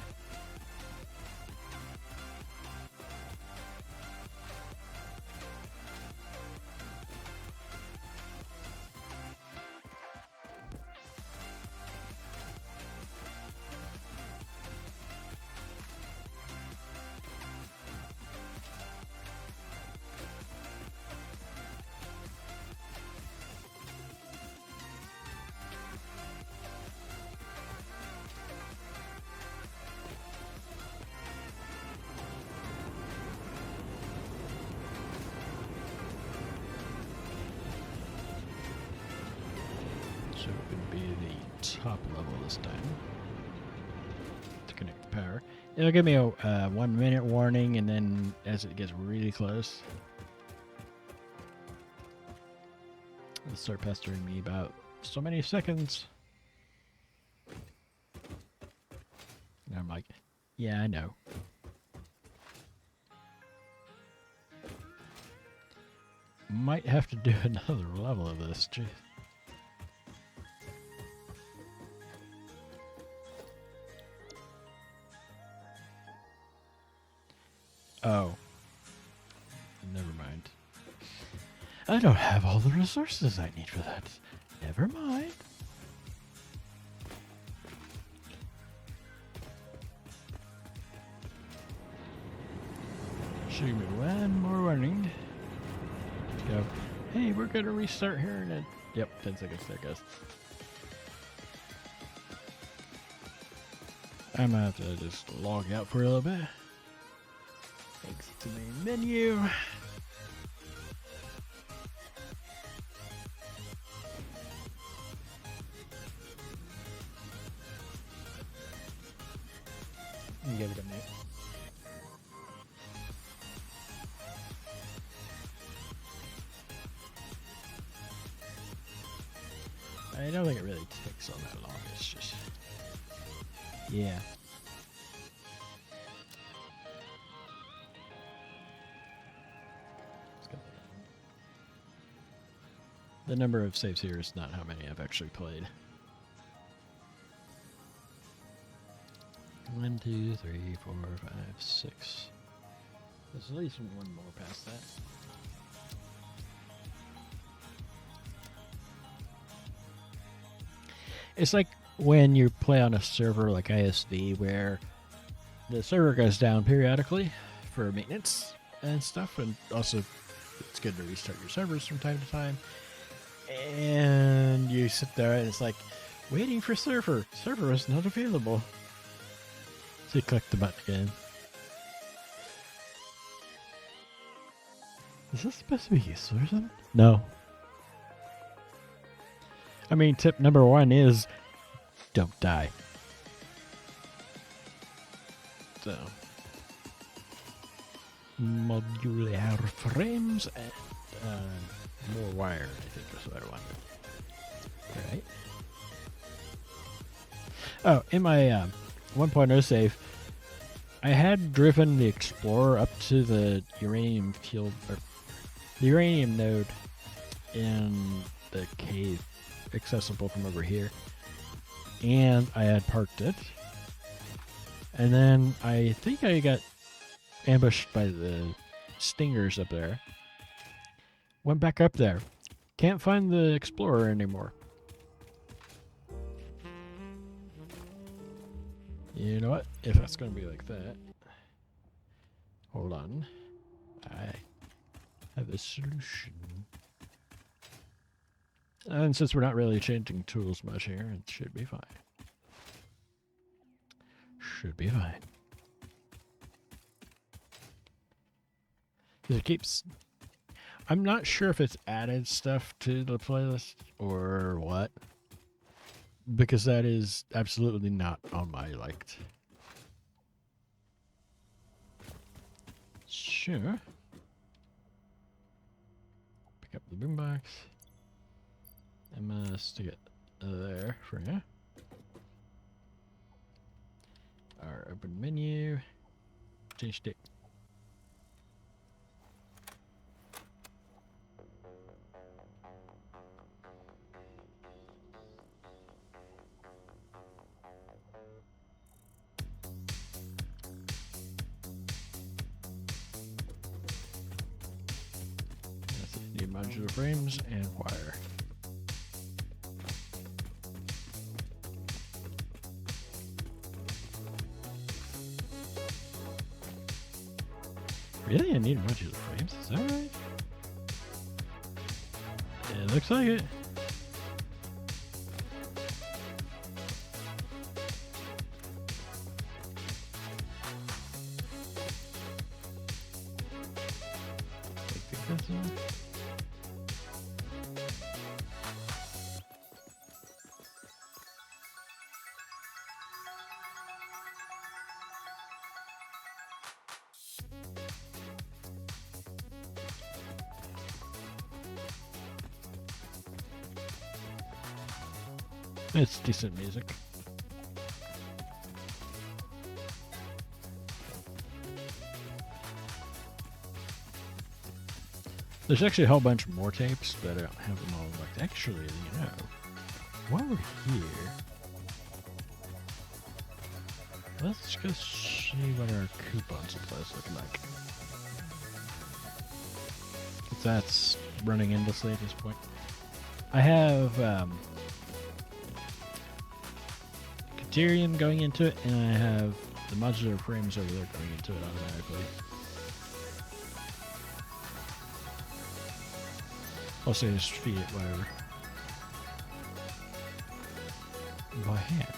So it would be the top level this time to connect the power. It'll give me a 1 minute warning, and then as it gets really close, it'll start pestering me about so many seconds. And I'm like, yeah, I know. Might have to do another level of this, gee. Oh. Never mind. I don't have all the resources I need for that. Never mind. Should give me one more warning. Go. Hey, we're gonna restart here in a... Yep, 10 seconds there, guys. I'm gonna have to just log out for a little bit. Exit the main menu. And give it a minute. I don't think it really takes all that long. It's just... Yeah. The number of saves here is not how many I've actually played. 1, 2, 3, 4, 5, 6. There's at least one more past that. It's like when you play on a server like ISV where the server goes down periodically for maintenance and stuff, and also it's good to restart your servers from time to time. And you sit there and it's like, waiting for server. Server is not available. So you click the button again. Is this supposed to be useful or something? No. I mean, tip number 1 is don't die. So, modular frames and more wire, I think is what I wanted. Alright. Oh, in my 1.0 save, I had driven the Explorer up to the uranium field, or the uranium node in the cave, accessible from over here. And I had parked it. And then I think I got ambushed by the stingers up there. Went back up there. Can't find the Explorer anymore. You know what? If that's going to be like that, hold on. I have a solution. And since we're not really changing tools much here, it should be fine. Should be fine. It keeps... I'm not sure if it's added stuff to the playlist or what, because that is absolutely not on my liked. Sure. Pick up the boombox. I'm gonna stick it there for you. Our open menu. Change stick. That's it. Need modular frames and wire. Really? I need modular frames? Is that right? It looks like it. I think that's it. It's decent music. There's actually a whole bunch more tapes, but I don't have them all looked. Actually, you know, while we're here, let's go see what our coupon supply is looking like. 'Cause that's running endlessly at this point. I have Ethereum going into it, and I have the modular frames over there going into it automatically. Also, just feed it whatever. By hand.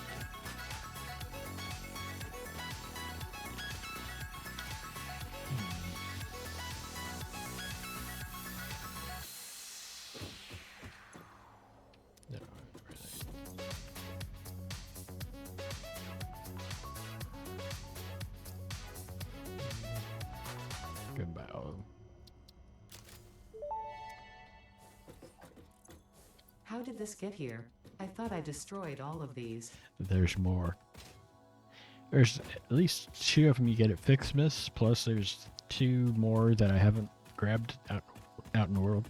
No, really. Goodbye. How did this get here? I thought I destroyed all of these. There's more. There's at least 2 of them you get at Fixmas, plus there's 2 more that I haven't grabbed out in the world.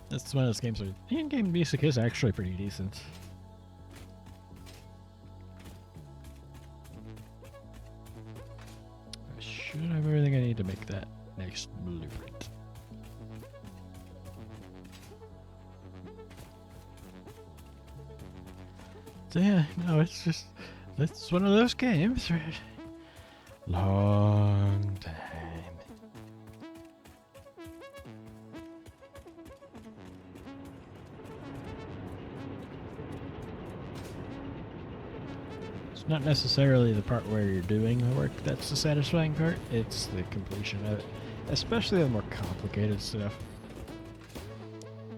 That's one of those games where the in-game music is actually pretty decent. should have everything I need to make that next blueprint. So yeah, no, it's one of those games, right? Long time. It's not necessarily the part where you're doing the work that's the satisfying part, it's the completion of it. Especially the more complicated stuff.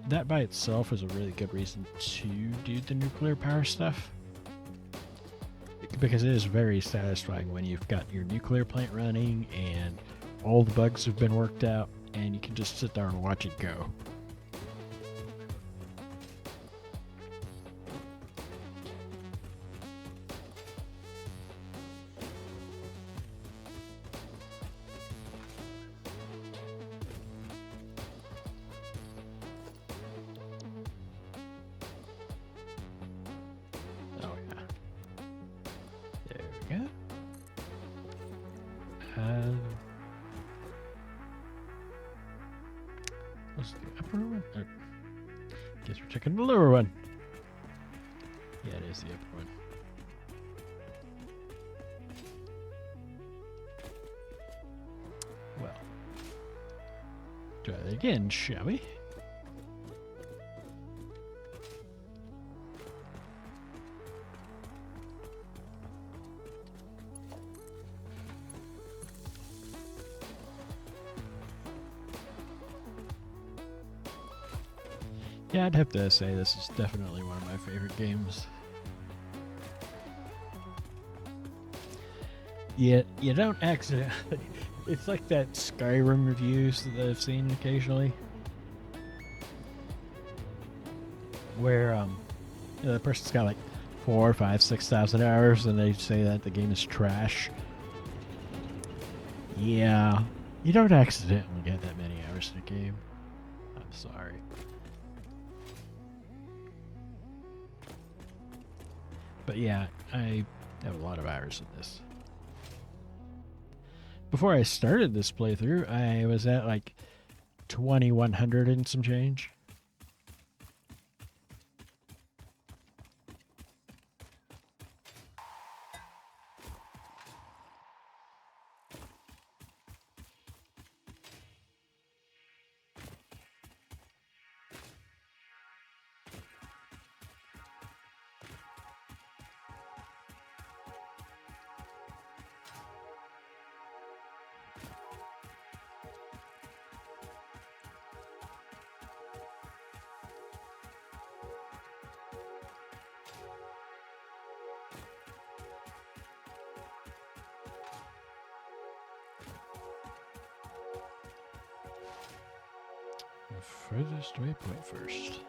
That by itself is a really good reason to do the nuclear power stuff. Because it is very satisfying when you've got your nuclear plant running and all the bugs have been worked out and you can just sit there and watch it go. What's the upper one? Guess we're checking the lower one. Yeah, it is the upper one. Well, try that again, shall we? Yeah, I'd have to say this is definitely one of my favorite games. Yet you don't accidentally. It's like that Skyrim reviews that I've seen occasionally, where you know, the person's got like 4, 5, 6,000 hours, and they say that the game is trash. Yeah, you don't accidentally get that many hours in a game. I'm sorry. But yeah, I have a lot of hours in this. Before I started this playthrough, I was at like 2100 and some change. Furthest waypoint first.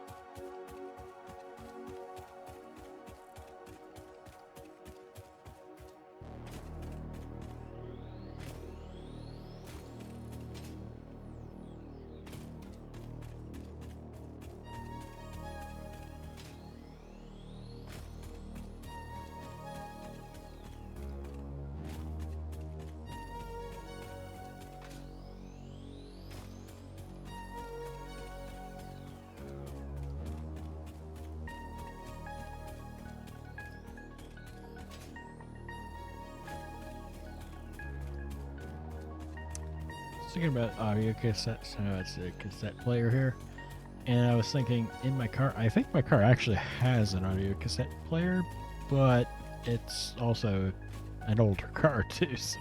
Thinking about audio cassettes. I know it's a cassette player here, and I was thinking in my car. I think my car actually has an audio cassette player, but it's also an older car too. So.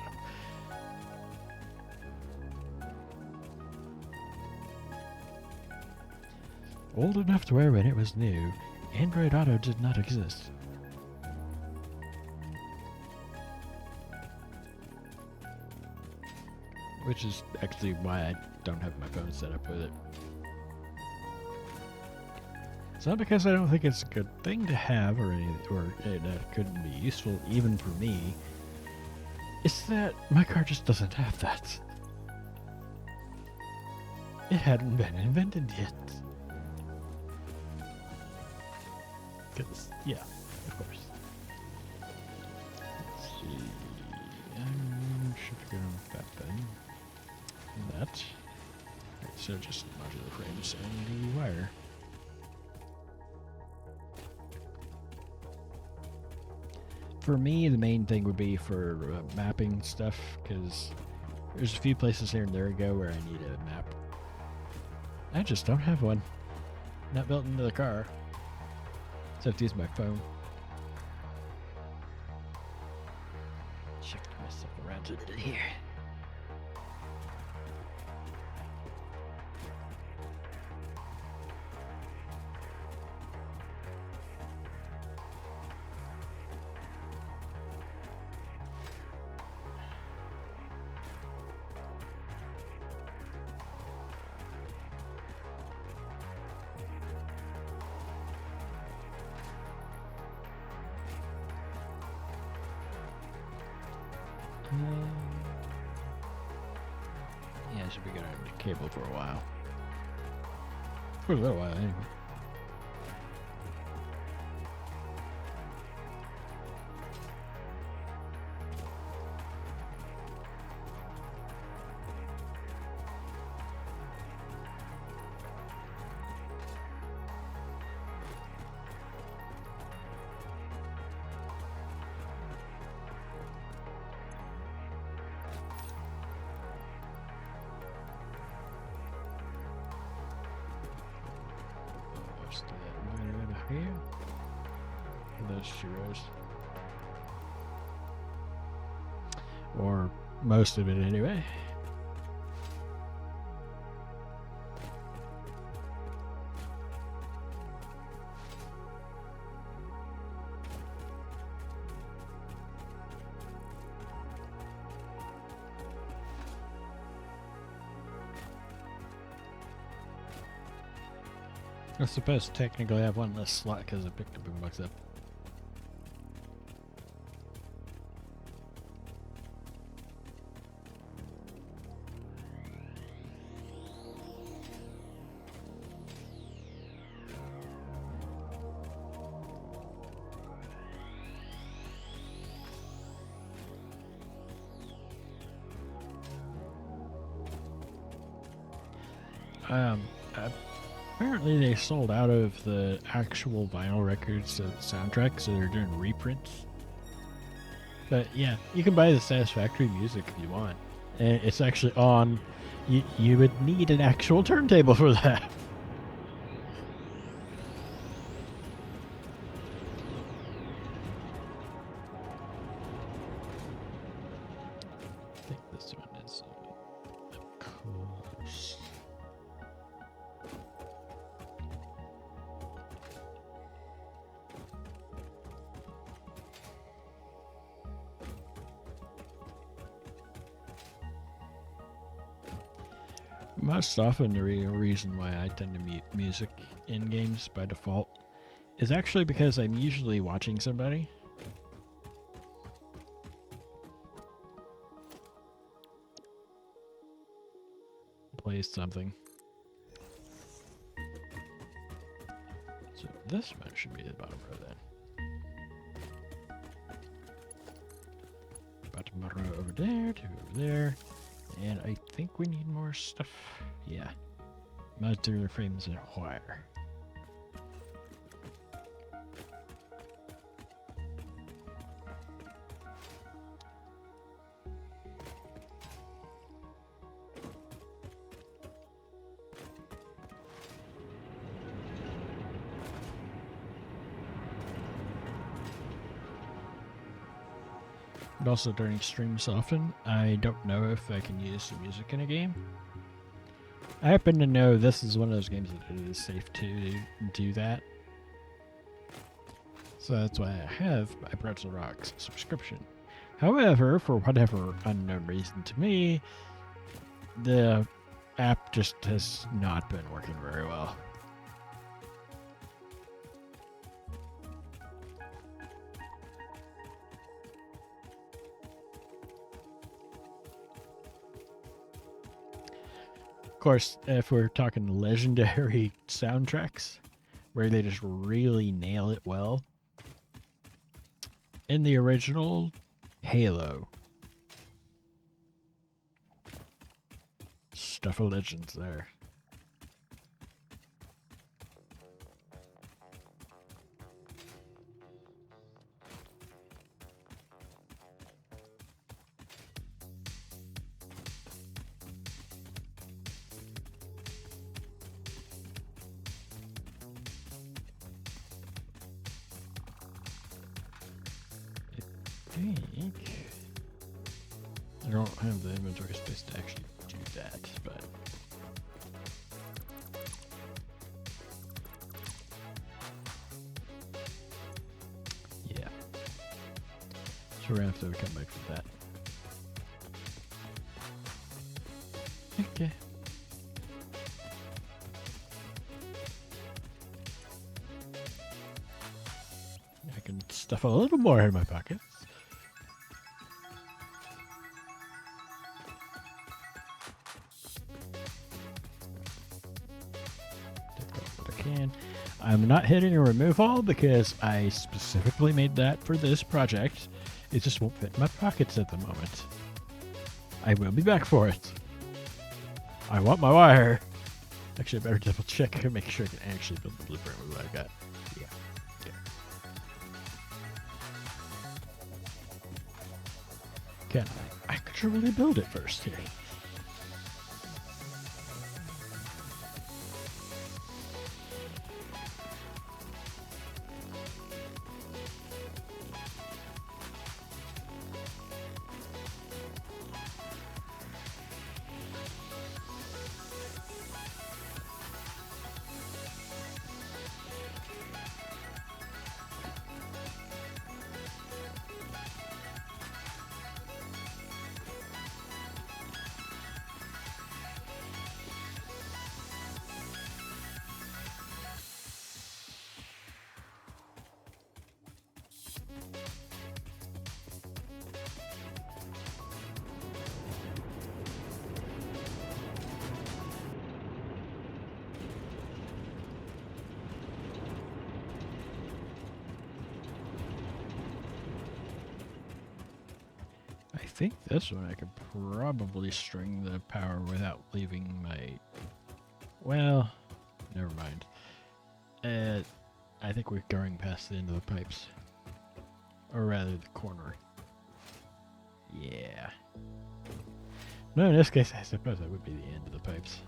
Old enough to where when it was new, Android Auto did not exist. Which is actually why I don't have my phone set up with it. It's not because I don't think it's a good thing to have or that it couldn't be useful even for me. It's that my car just doesn't have that. It hadn't been invented yet. Yeah, of course. Let's see. Shift go with that then. And that. Right, so just modular frames and the wire. For me, the main thing would be for mapping stuff, because there's a few places here and there go where I need a map. I just don't have one. Not built into the car. So I have to use my phone. Shift myself around a bit here. Yeah, I should be good on the cable for a while. For a little while, anyway. Just that miner over here. And those two rows. Or most of it anyway. I suppose technically I have one less slot because I picked the boombox up. Apparently they sold out of the actual vinyl records of the soundtrack, so they're doing reprints. But yeah, you can buy the Satisfactory music if you want. And it's actually on. You would need an actual turntable for that. I think this one is course. Most often, the real reason why I tend to mute music in games by default is actually because I'm usually watching somebody. Plays something. So this one should be the bottom row then. Bottom row over there to over there. And I think we need more stuff. Yeah. Modular frames and wire. But also during streams often, I don't know if I can use the music in a game. I happen to know this is one of those games that it is safe to do that. So that's why I have my Pretzel Rocks subscription. However, for whatever unknown reason to me, the app just has not been working very well. Of course, if we're talking legendary soundtracks, where they just really nail it well, in the original Halo, stuff of legends there. I don't have the inventory space to actually do that, but yeah. So we're gonna have to come back for that. Okay. I can stuff a little more in my pockets. I'm not hitting a remove all because I specifically made that for this project. It just won't fit in my pockets at the moment. I will be back for it. I want my wire. Actually, I better double check and make sure I can actually build the blueprint with what I got. Yeah. Can I actually build it first here? I think this one I could probably string the power without leaving my... Well, never mind. I think we're going past the end of the pipes. Or rather, the corner. Yeah. No, in this case, I suppose that would be the end of the pipes.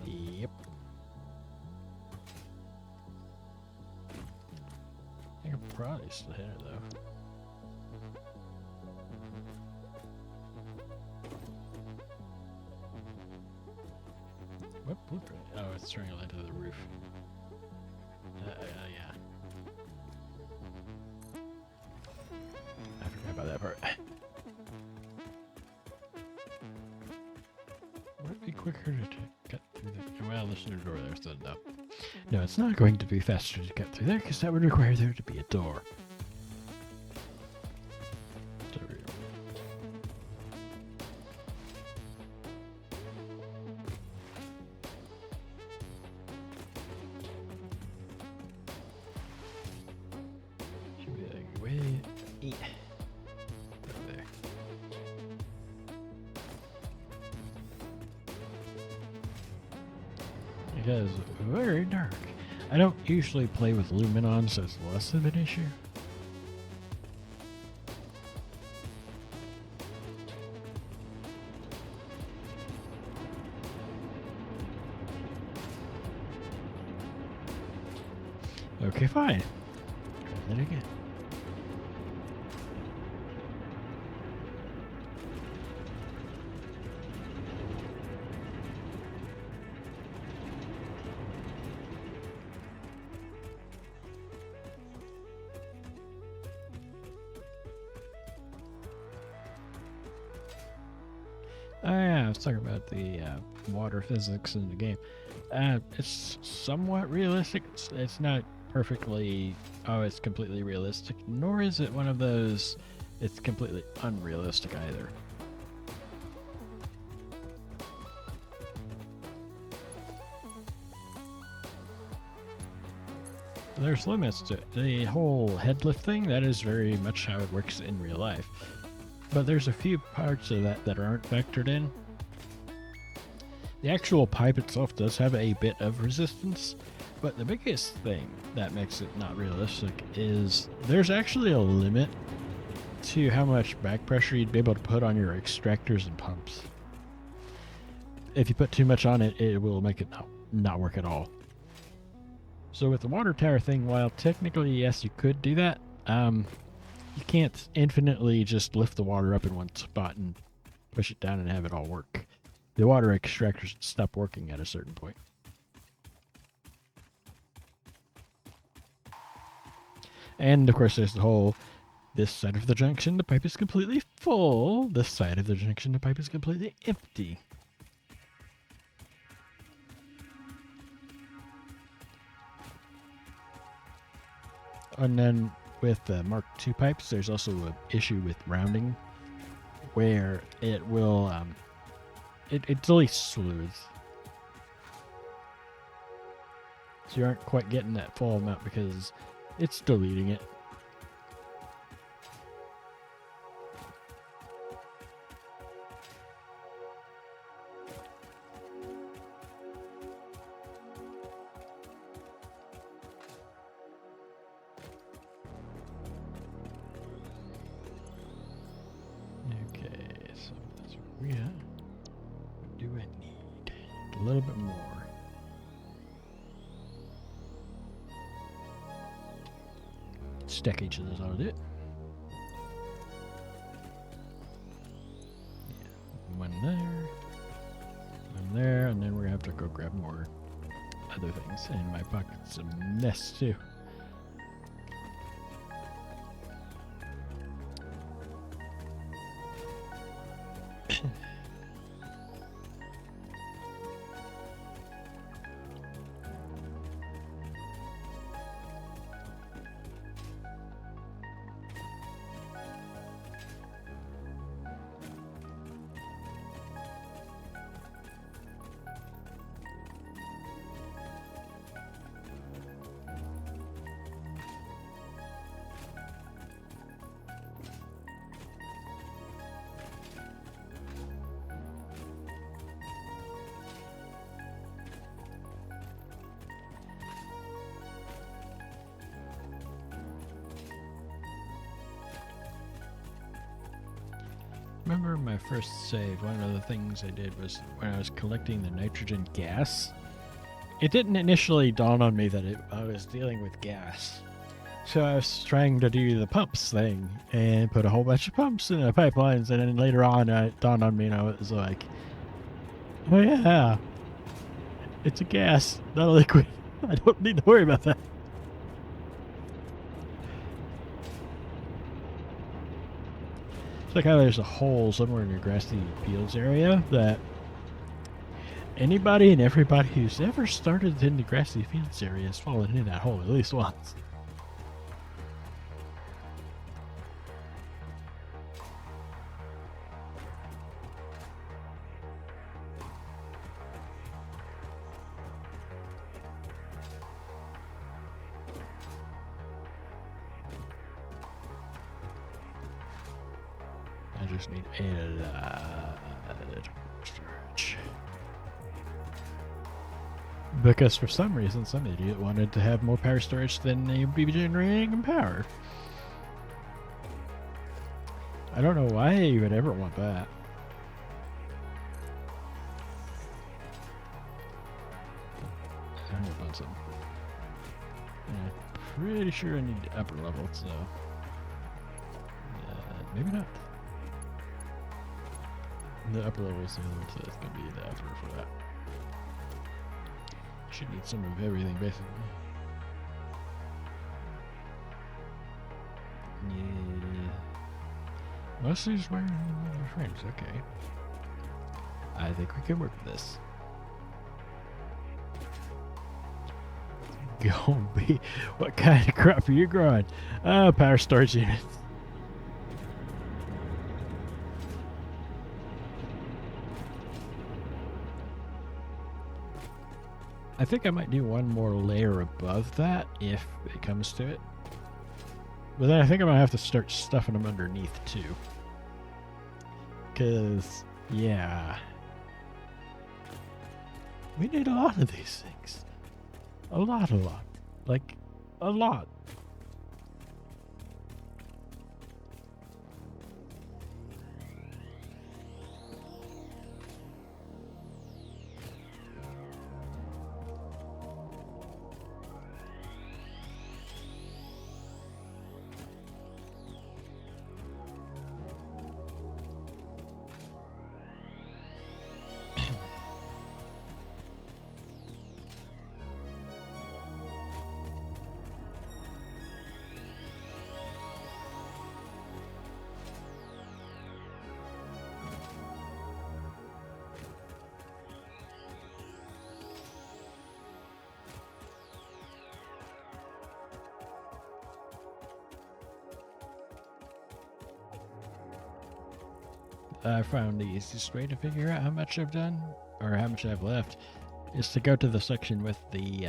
Yep. I think I'm probably still hit it though. What blueprint? Oh, it's turning it into the roof. Yeah. I forgot about that part. Would it be quicker to cut through the... Well, there's no door there, so no. No, it's not going to be faster to cut through there, because that would require there to be a door. Should be like way... over there. It is very dark. I don't usually play with luminons, so it's less of an issue. Okay, fine. Try that again. Oh yeah, I was talking about the water physics in the game. It's somewhat realistic. It's not perfectly, oh, it's completely realistic, nor is it one of those, it's completely unrealistic either. there's limits to it. The whole head lift thing, that is very much how it works in real life. But there's a few parts of that that aren't factored in. The actual pipe itself does have a bit of resistance, but the biggest thing that makes it not realistic is there's actually a limit to how much back pressure you'd be able to put on your extractors and pumps. If you put too much on it, it will make it not work at all. So with the water tower thing, while technically yes, you could do that, you can't infinitely just lift the water up in one spot and push it down and have it all work. The water extractors stop working at a certain point. And of course there's the whole, this side of the junction the pipe is completely full, this side of the junction the pipe is completely empty. And then with the Mark II pipes, there's also an issue with rounding, where it will, it's really smooth. So you aren't quite getting that full amount because it's deleting it. Okay, so that's what we have. What do I need? A little bit more. Stack each of those out of it. Yeah, one there, and then we're gonna have to go grab more other things. And my pocket's a mess too. Remember my first save, one of the things I did was when I was collecting the nitrogen gas, it didn't initially dawn on me that I was dealing with gas. So I was trying to do the pumps thing and put a whole bunch of pumps in the pipelines, and then later on it dawned on me and I was like, oh yeah, it's a gas, not a liquid. I don't need to worry about that. It's like how there's a hole somewhere in your grassy fields area that anybody and everybody who's ever started in the grassy fields area has fallen in that hole at least once. I just need a lot of storage. Because for some reason, some idiot wanted to have more power storage than they'd be generating power. I don't know why you would ever want that. Hold on some. I'm pretty sure I need upper level, so maybe not. The upper level is the other, so it's gonna be the upper for that. Should need some of everything basically. Yeah. Mostly just wearing frames, okay. I think we can work with this. Gonna be, what kind of crop are you growing? Power storage units. I think I might do one more layer above that if it comes to it. But then I think I'm going to have to start stuffing them underneath too. Because, yeah. We need a lot of these things. A lot. Like, a lot. I found the easiest way to figure out how much I've done, or how much I've left, is to go to the section with the,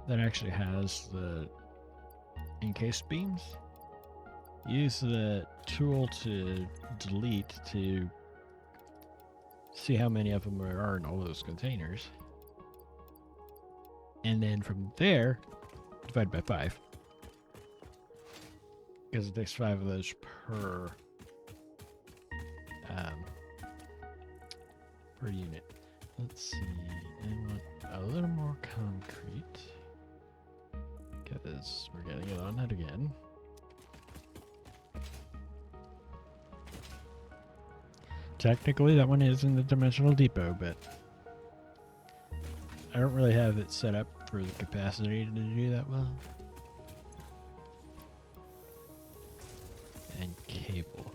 that actually has the encased beams. Use the tool to delete to see how many of them there are in all those containers. And then from there, divide by 5. Because it takes 5 of those per unit. Let's see. I want a little more concrete. Because we're getting it on it again. Technically, that one is in the dimensional depot, but I don't really have it set up for the capacity to do that well. And cable.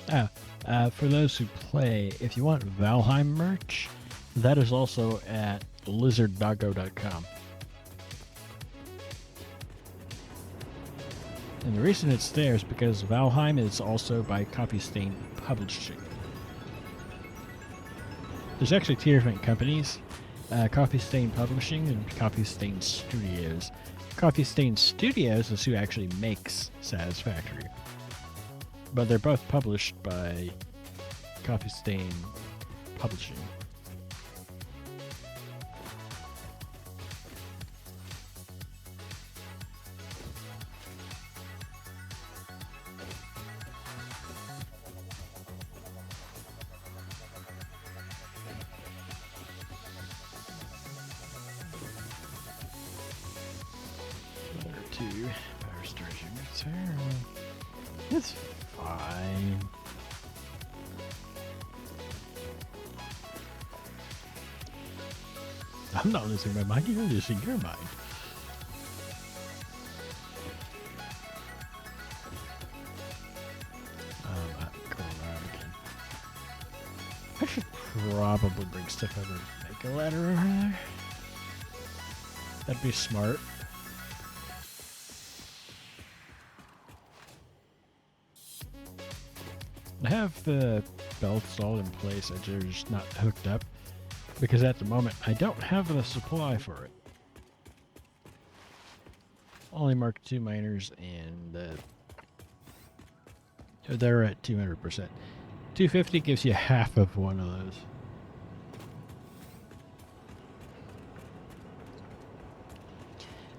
That. For those who play, if you want Valheim merch, that is also at lizarddoggo.com. And the reason it's there is because Valheim is also by Coffee Stain Publishing. There's actually 2 different companies, Coffee Stain Publishing and Coffee Stain Studios. Coffee Stain Studios is who actually makes Satisfactory. But they're both published by Coffee Stain Publishing. There are 2 power storage units here. It's fine. I'm not losing my mind, you're losing your mind. I should probably bring stuff over and make a ladder over there. That'd be smart. I have the belts all in place, they're just not hooked up because at the moment I don't have the supply for it. Only Mark II miners and they're at 200%. 250 gives you half of one of those.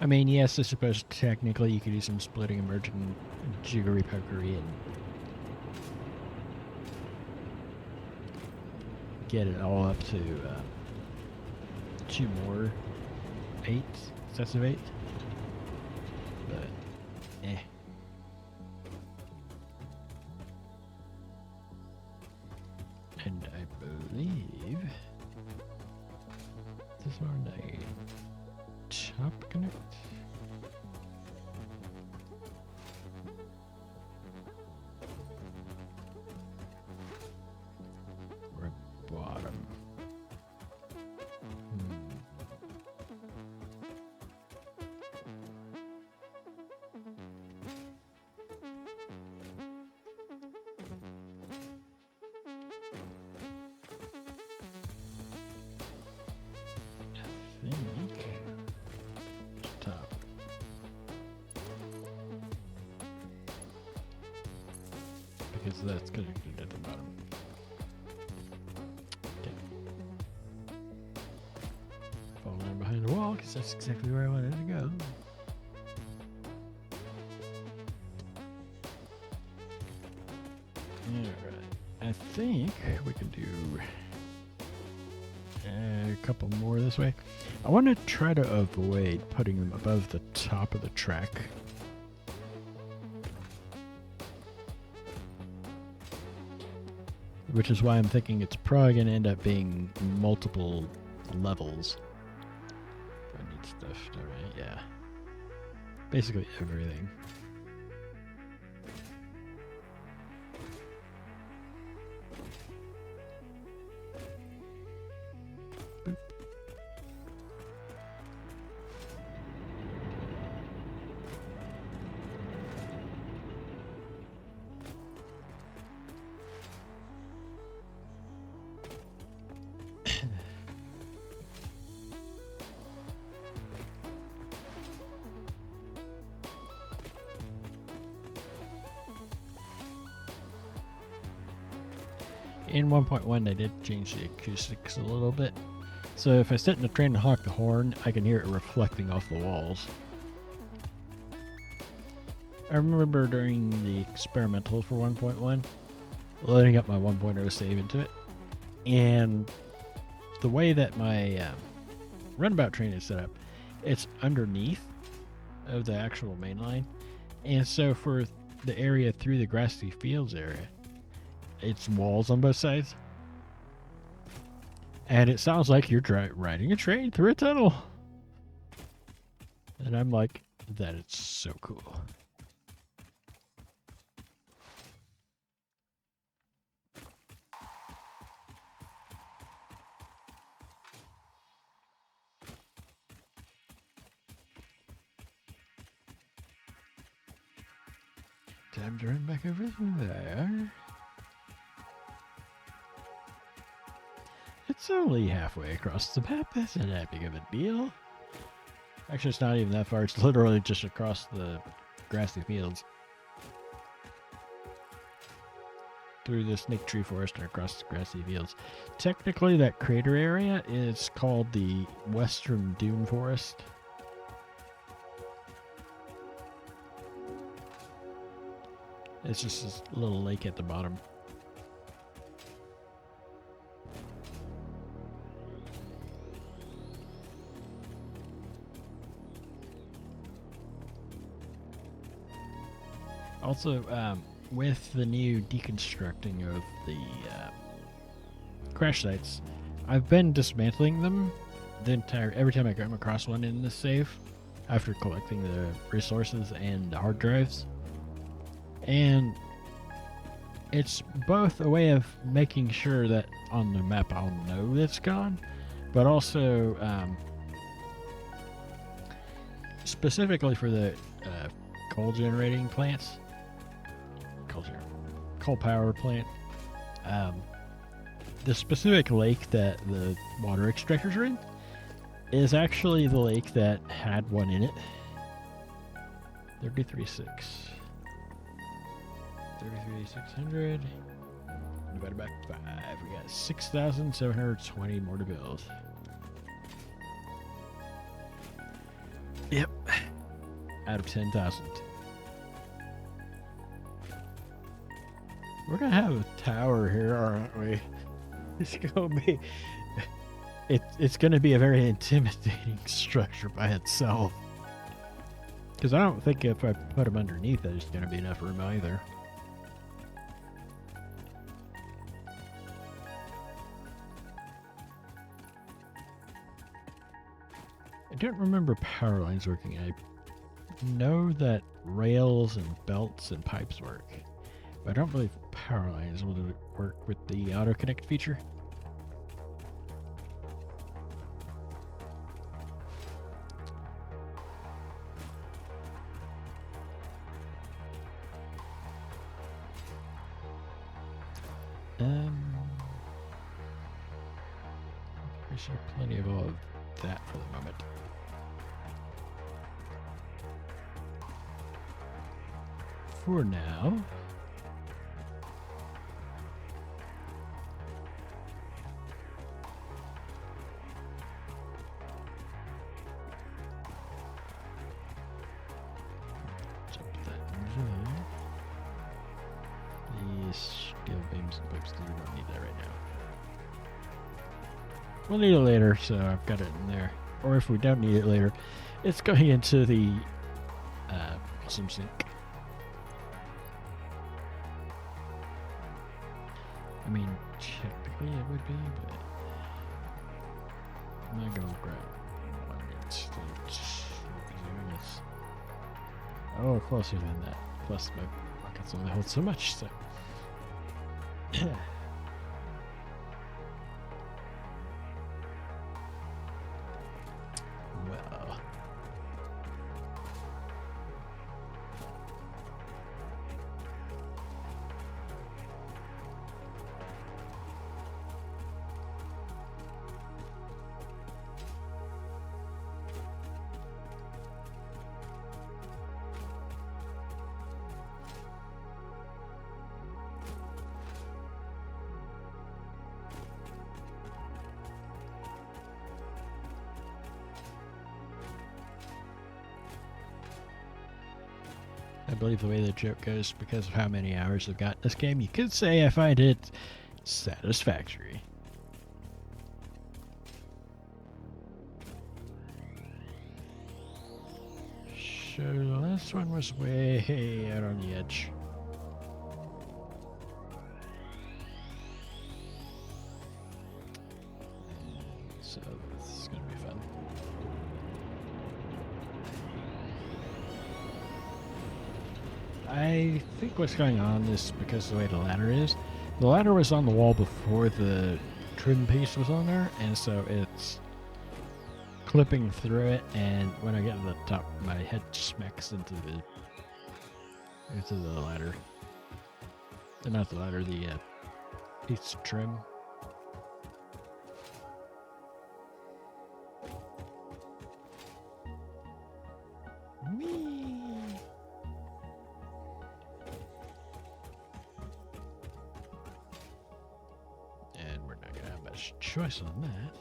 I mean, yes, I suppose technically you could do some splitting and merging jiggery pokery and get it all up to 2 more 8s, sets of 8. But, eh. And I believe this one a chop connect. Or bottom. I think top. Because that's connected at the bottom. Okay. Fall down behind the wall because that's exactly where I wanted to go. Alright. I think we can do a couple more this way. I want to try to avoid putting them above the top of the track. Which is why I'm thinking it's probably going to end up being multiple levels. I need stuff, don't I? Yeah. Basically everything. Boop. In 1.1, they did change the acoustics a little bit. So if I sit in the train and honk the horn, I can hear it reflecting off the walls. I remember during the experimental for 1.1, loading up my 1.0 save into it, and the way that my runabout train is set up, it's underneath of the actual main line, and so for the area through the grassy fields area, it's walls on both sides. And it sounds like you're riding a train through a tunnel. And I'm like, that is so cool. Time to run back over there. It's only halfway across the map. That's not that big of a deal. Actually, it's not even that far. It's literally just across the grassy fields. Through the snake tree forest and across the grassy fields. Technically, that crater area is called the Western Dune Forest. It's just this little lake at the bottom. Also, with the new deconstructing of the crash sites, I've been dismantling them every time I come across one in this save, after collecting the resources and the hard drives. And it's both a way of making sure that on the map I'll know it's gone, but also specifically for the coal generating plants, coal power plant. The specific lake that the water extractors are in is actually the lake that had one in it. 33.6. 33,600 divided by 5. We got 6,720 more to build. Yep. Out of 10,000. We're gonna have a tower here, aren't we? It's gonna be. It's gonna be a very intimidating structure by itself. Because I don't think if I put them underneath, there's gonna be enough room either. I don't remember power lines working. I know that rails and belts and pipes work, but I don't believe power lines will work with the auto connect feature. We should have plenty of all of that for the moment. For now. Jump that in there. These steel beams and pipes, we don't need that right now. We'll need it later, so I've got it in there. Or if we don't need it later, it's going into the awesome sink. I mean, technically it would be, but I'm gonna go grab one instead of just doing this. Oh, closer than that. Plus, my pockets only hold so much, so. Well. I believe the way the joke goes, because of how many hours I've got in this game, you could say I find it satisfactory. So the last one was way out on the edge. So this is going to be fun. I think what's going on is because of the way the ladder is. The ladder was on the wall before the trim piece was on there, and so it's clipping through it, and when I get to the top, my head smacks into the ladder. Not the ladder, the piece of trim. Whee! Choice on that.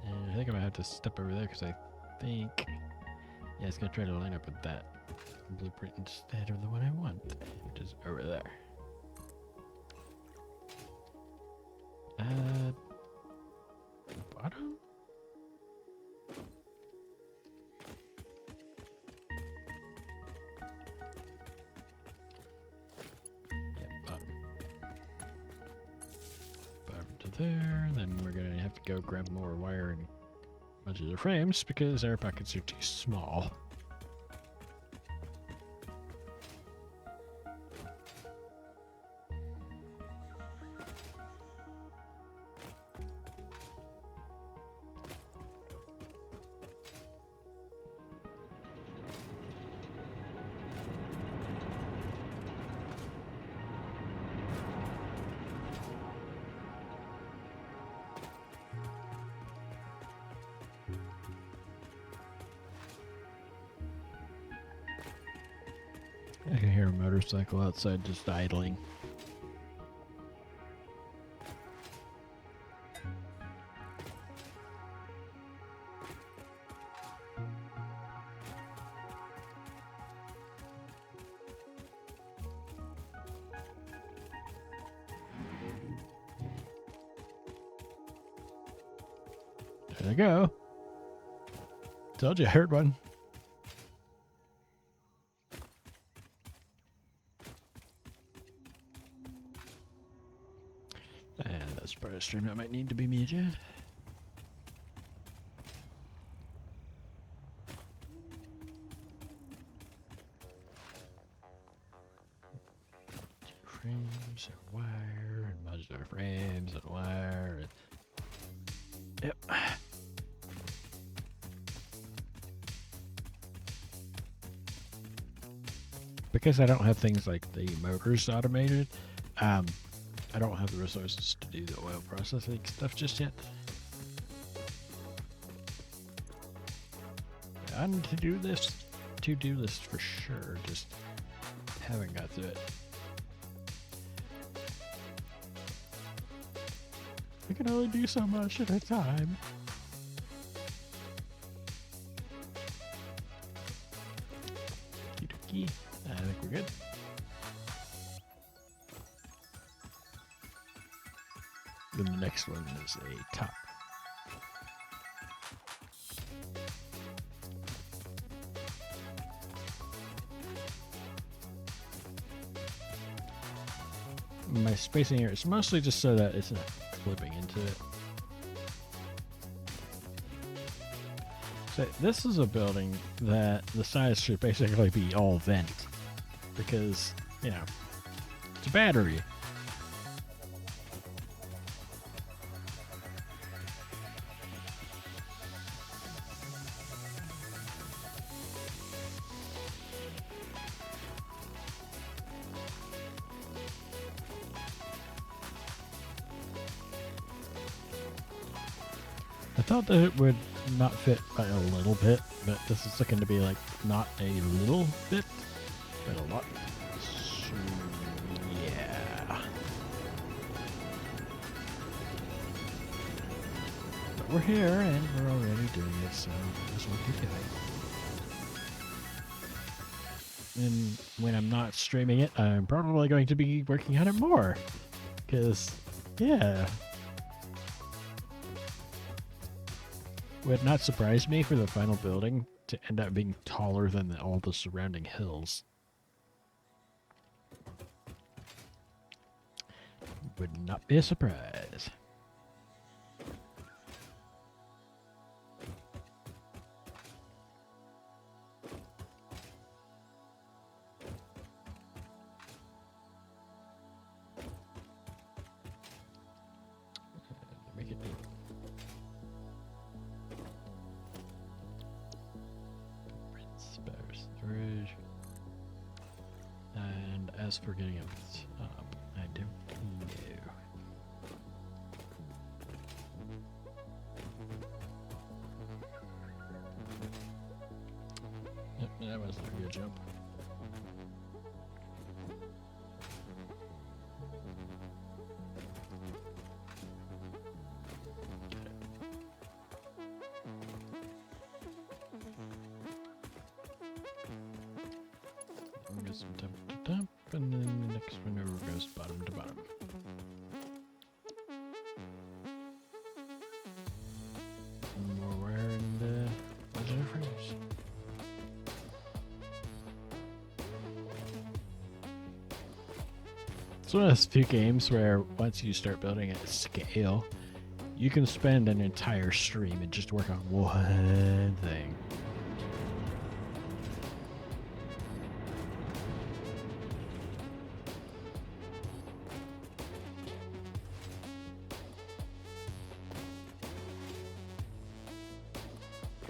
And I think I'm gonna have to step over there because I think, yeah, it's gonna try to line up with that blueprint instead of the one I want, which is over there. Bottom? There, then we're gonna have to go grab more wire and a bunch of the frames because our pockets are too small. can hear a motorcycle outside just idling. There you go. Told you I heard one. And that's part of the stream that might need to be muted. Frames and wire and modular frames and wire. Yep. Because I don't have things like the motors automated, I don't have the resources to do the oil processing stuff just yet. I need to do this to-do list for sure, just haven't got to it. I can only do so much at a time. Okie dokie. I think we're good. Then the next one is a top. My spacing here is mostly just so that it's not clipping into it. So this is a building that the size should basically be all vent because, you know, it's a battery. I thought that it would not fit by a little bit, but this is looking to be like not a little bit, but a lot. So, yeah. But we're here and we're already doing it, so that's what we're doing. And when I'm not streaming it, I'm probably going to be working on it more. Because, yeah. Would not surprise me for the final building to end up being taller than all the surrounding hills. Would not be a surprise. Make it storage. And as for getting up top, I don't know. Yep, that wasn't a good jump. Get some top to top, and then the next one over goes bottom to bottom. More wire and modular frames. It's one of those few games where once you start building at scale, you can spend an entire stream and just work on one thing.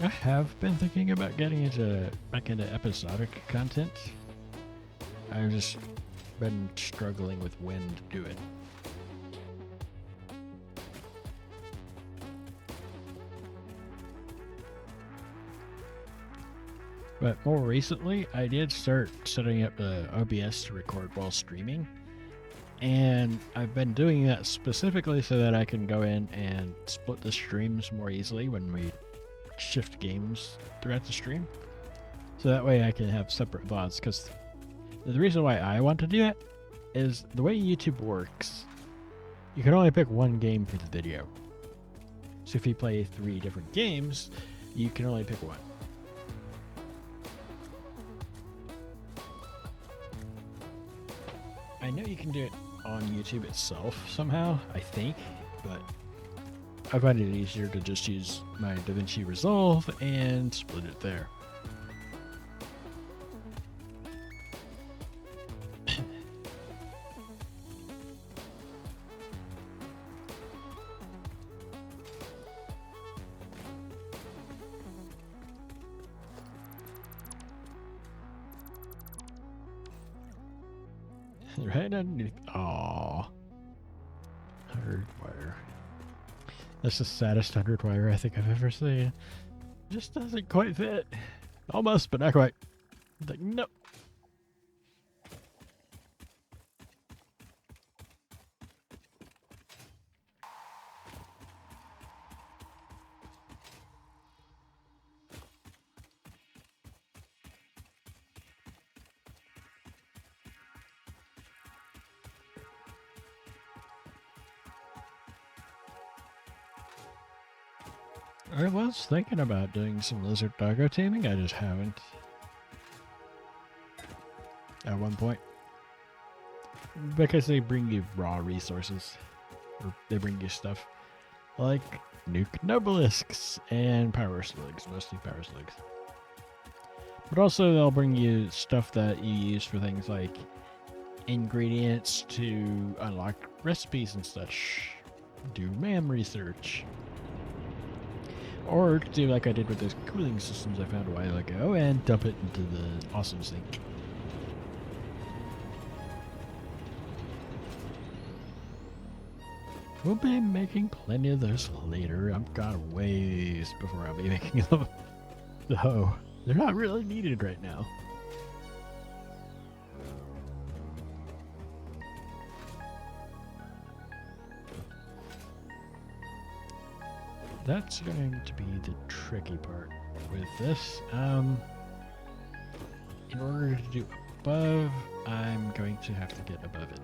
I have been thinking about getting back into episodic content. I've just been struggling with when to do it. But more recently, I did start setting up the OBS to record while streaming. And I've been doing that specifically so that I can go in and split the streams more easily when we shift games throughout the stream. So that way I can have separate VODs. Because the reason why I want to do that is the way YouTube works, you can only pick one game for the video. So if you play 3 different games, you can only pick one. I know you can do it on YouTube itself somehow, I think, but I find it easier to just use my DaVinci Resolve and split it there. Right underneath. Aww. 100 wire. That's the saddest 100 wire I think I've ever seen. Just doesn't quite fit. Almost, but not quite. Like, no. I was thinking about doing some lizard doggo taming, I just haven't. At one point. Because they bring you raw resources. Or they bring you stuff like nuke nobelisks and power slugs, mostly power slugs. But also they'll bring you stuff that you use for things like ingredients to unlock recipes and such. Do MAM research. Or do like I did with those cooling systems I found a while ago and dump it into the awesome sink. We'll be making plenty of those later. I've got ways before I'll be making them. So, they're not really needed right now. That's going to be the tricky part with this. In order to do above, I'm going to have to get above it.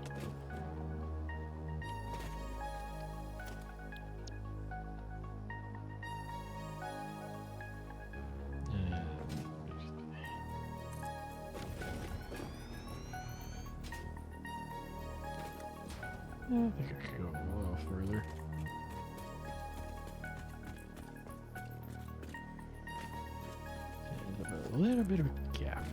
I think I could go a little further. A little bit of a gap.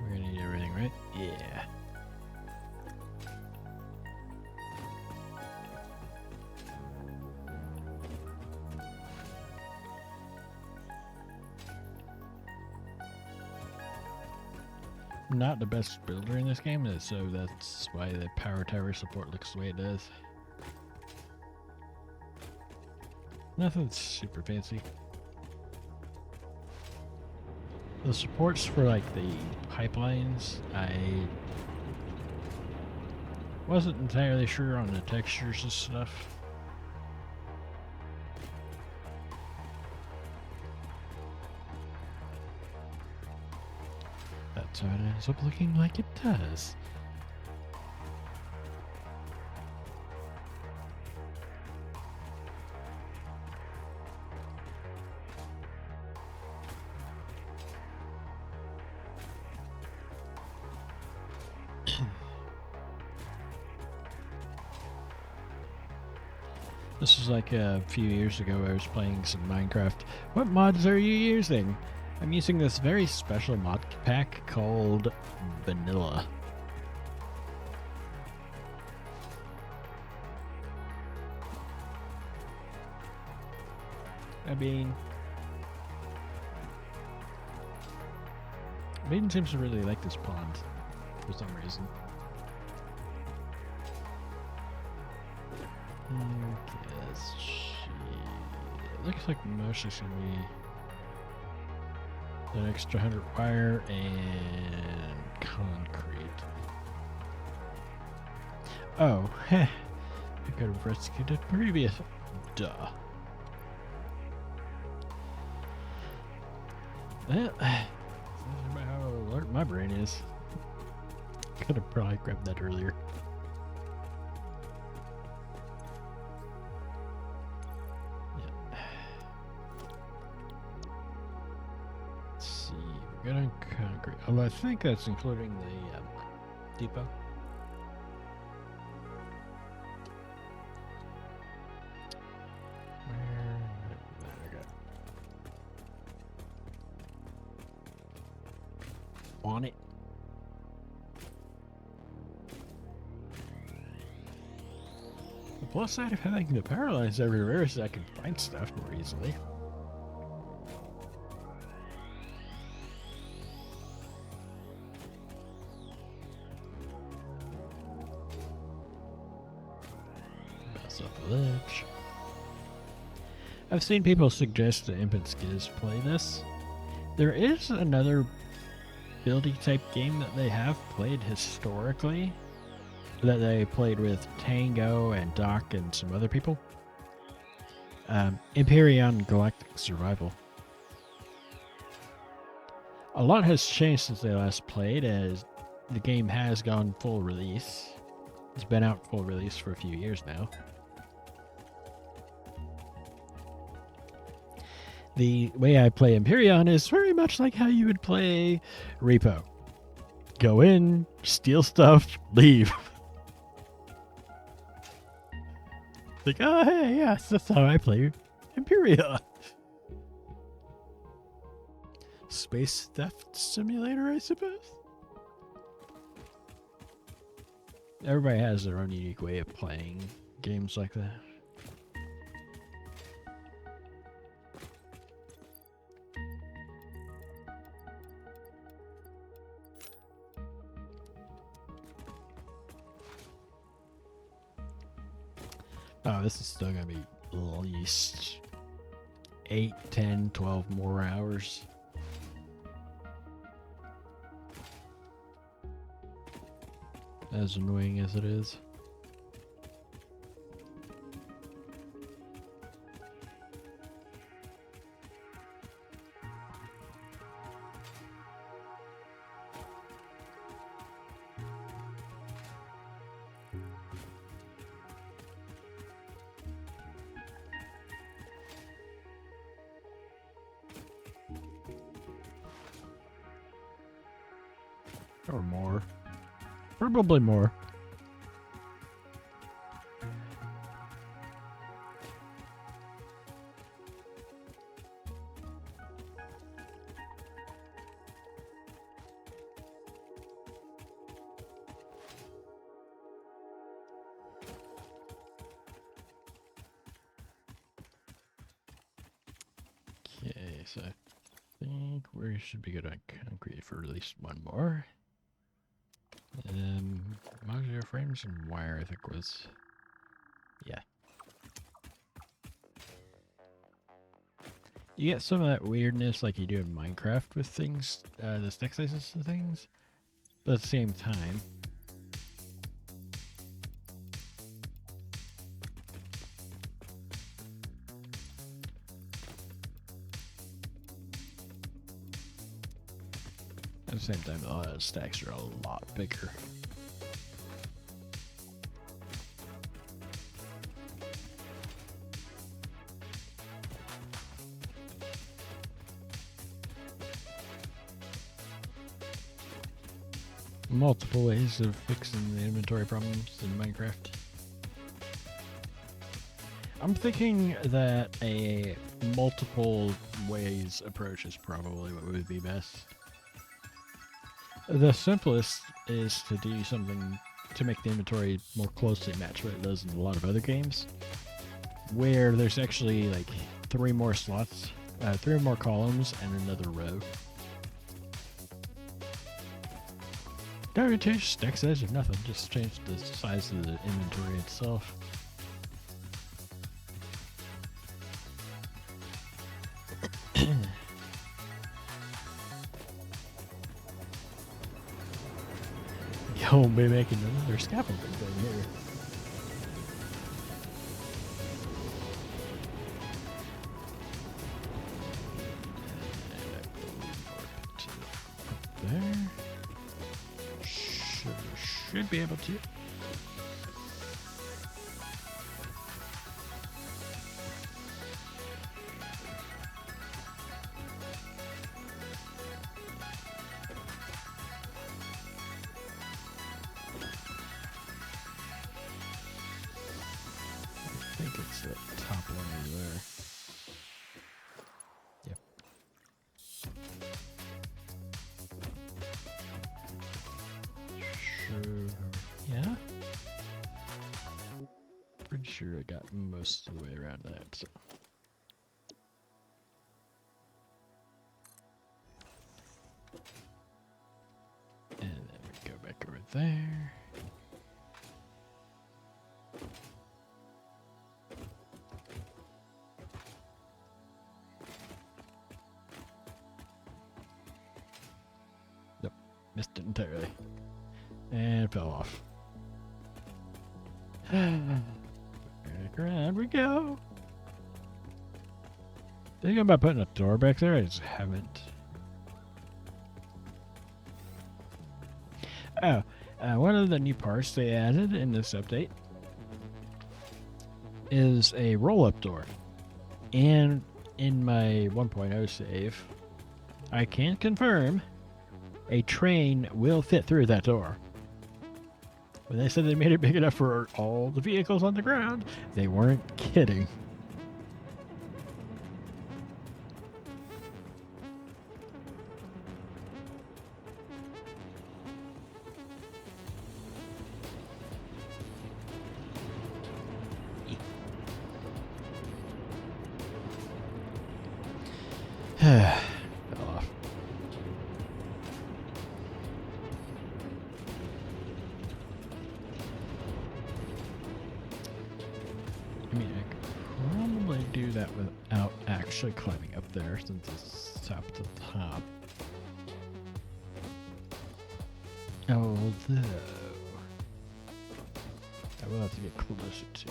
We're gonna need everything, right? Yeah. I'm not the best builder in this game, so that's why the power tower support looks the way it does. Nothing super fancy. The supports for like the pipelines, I wasn't entirely sure on the textures and stuff. That's how it ends up looking like it does. This is like a few years ago I was playing some Minecraft. What mods are you using? I'm using this very special mod pack called Vanilla. Bean seems to really like this pond for some reason. Guess it looks like most is gonna be an extra 100 wire and concrete. Oh, heh. I could have rescued it previous. Duh. Well, that's about how alert my brain is. Could have probably grabbed that earlier. Yeah. Let's see. We're gonna concrete. Oh, I think that's including the depot. There we go. On it. The plus side of having the power lines everywhere is I can find stuff more easily. Mess up the ledge. I've seen people suggest that Imp and Skiz play this. There is another building type game that they have played historically that they played with Tango and Doc and some other people. Empyrean Galactic Survival. A lot has changed since they last played, as the game has gone full release. It's been out full release for a few years now. The way I play Empyrean is very much like how you would play Repo. Go in, steal stuff, leave. Like, oh hey, yes, that's how I play Empyrean. Space theft simulator, I suppose? Everybody has their own unique way of playing games like that. Oh, this is still gonna be at least 8, 10, 12 more hours. As annoying as it is. Or more. Probably more. Okay, so I think we should be good on concrete for at least one more. Modular frames and wire, I think was, yeah. You get some of that weirdness like you do in Minecraft with things, the stack sizes and things, but at the same time, a lot of stacks are a lot bigger. Multiple ways of fixing the inventory problems in Minecraft. I'm thinking that a multiple ways approach is probably what would be best. The simplest is to do something to make the inventory more closely match what it does in a lot of other games, where there's actually like 3 more slots, 3 more columns, and another row. Don't change stack size or nothing, just change the size of the inventory itself. You'll be making another scaffolding thing here. There. Should be able to. I think it's that top one over there. Yep. Sure. Yeah? Pretty sure I got most of the way around that, so. And then we go back over there. Nope, missed it entirely. And fell off. Back around we go. Thinking about putting a door back there, I just haven't. Oh, one of the new parts they added in this update is a roll-up door. And in my 1.0 save, I can confirm a train will fit through that door. When they said they made it big enough for all the vehicles on the ground, they weren't kidding. Fell off. I mean, I could probably do that without actually climbing up there since it's top to top. Although, I will have to get closer to.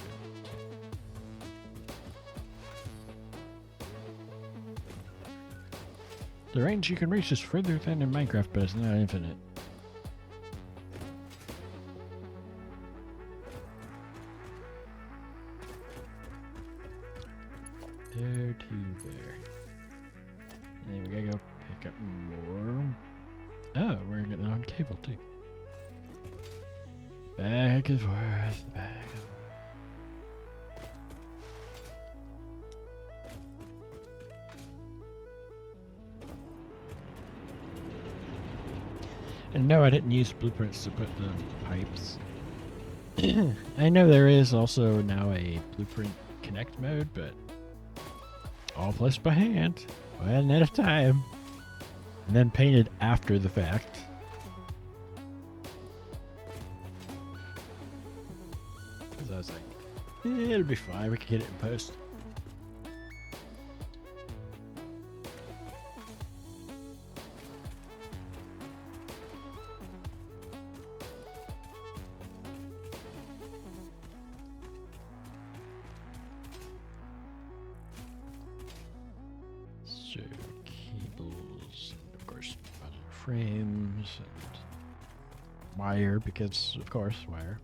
The range you can reach is further than in Minecraft, but it's not infinite. There to there. And then we gotta go pick up more. Oh, we're getting on cable too. Back and forth, back and forth. And no, I didn't use blueprints to put the pipes. I know there is also now a blueprint connect mode, but all placed by hand, one at a time, and then painted after the fact. Because I was like, it'll be fine, we can get it in post. So, cables, and of course, frames, and wire, because, of course, wire.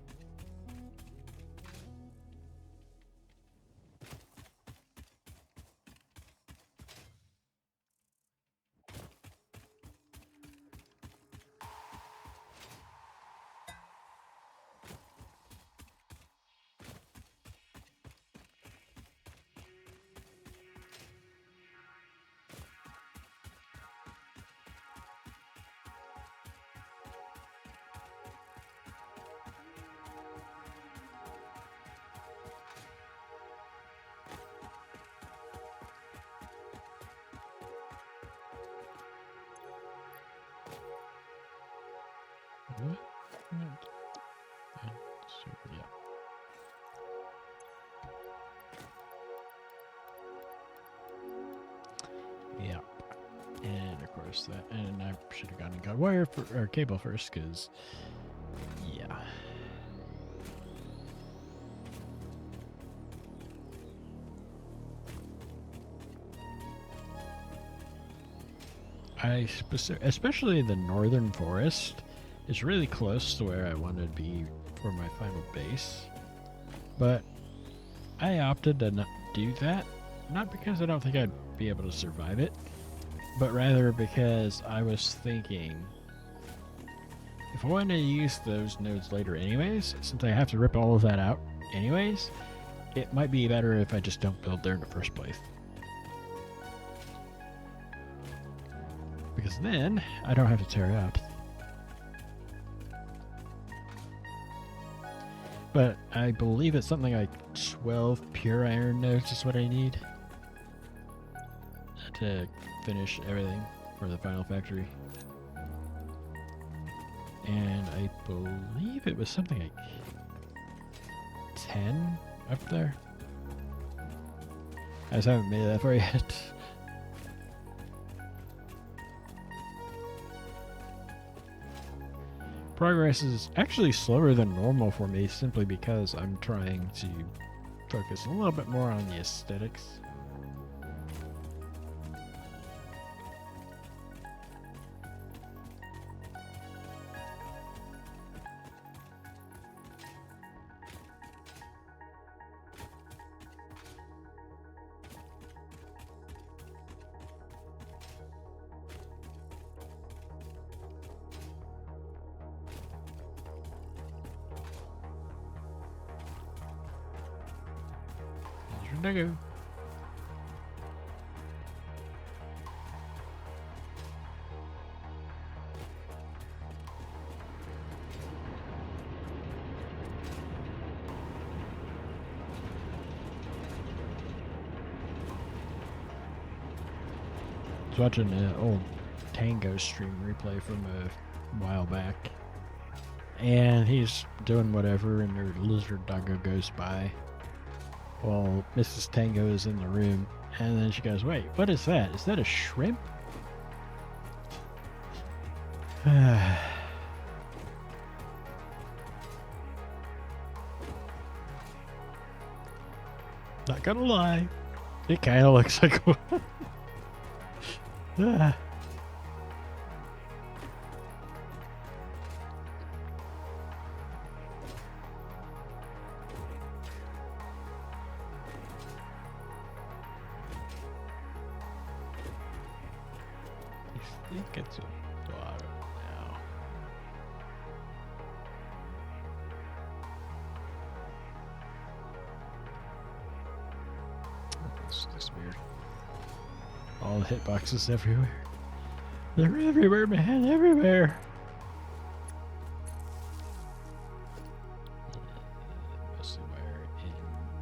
What? Yeah. Yeah. And of course that, and I should have gone and got wire for, or cable first, because Yeah. Especially the northern forest is really close to where I want to be for my final base. But I opted to not do that, not because I don't think I'd be able to survive it, but rather because I was thinking if I want to use those nodes later anyways, since I have to rip all of that out anyways, it might be better if I just don't build there in the first place. Because then I don't have to tear it up. But I believe it's something like 12 pure iron nodes is what I need to finish everything for the final factory. And I believe it was something like 10 up there. I just haven't made that far yet. Progress is actually slower than normal for me simply because I'm trying to focus a little bit more on the aesthetics. There you go. I was watching an old Tango stream replay from a while back, and he's doing whatever, and their lizard doggo goes by. Well, Mrs. Tango is in the room, and then she goes, "Wait, what is that? Is that a shrimp?" Not gonna lie, it kind of looks like one. I think it's a bottom now. This is weird. All the hitboxes everywhere. They're everywhere, man, everywhere. Mostly wire in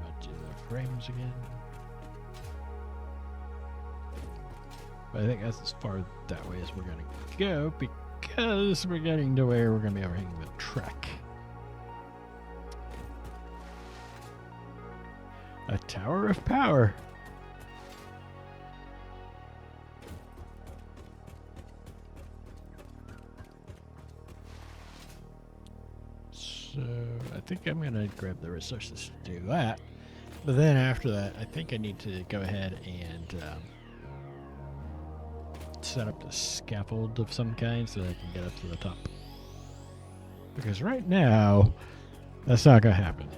modular frames again. But I think that's as far that way as we're going to go because we're getting to where we're going to be overhanging the track. A tower of power. So I think I'm going to grab the resources to do that. But then after that, I think I need to go ahead and set up a scaffold of some kind so that I can get up to the top. Because right now, that's not going to happen.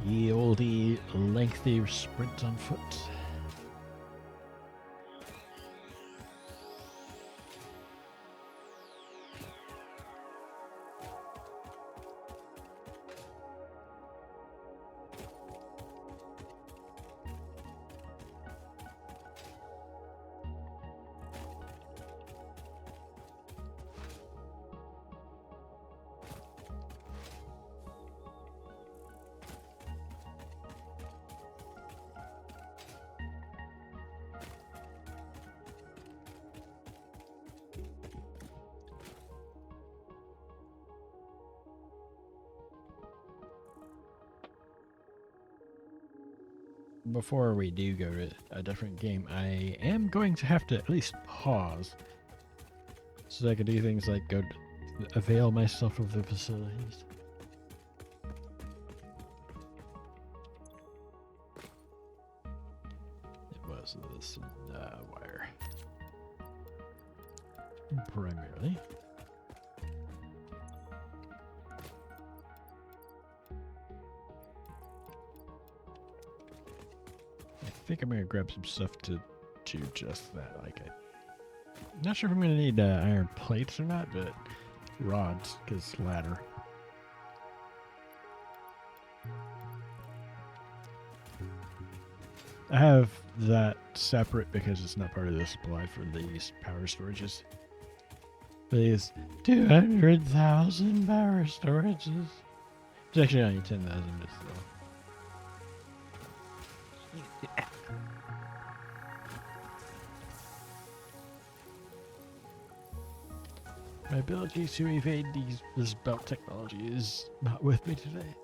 Ye olde lengthy sprint on foot. before we do go to a different game, I am going to have to at least pause so that I can do things like go to avail myself of the facilities. It was this wire. Primarily. I think I'm gonna grab some stuff to do just that. Like, I'm not sure if I'm gonna need iron plates or not, but rods, because ladder. I have that separate because it's not part of the supply for these power storages. These 200,000 power storages. It's actually only 10,000 still. My ability to evade this belt technology is not with me today.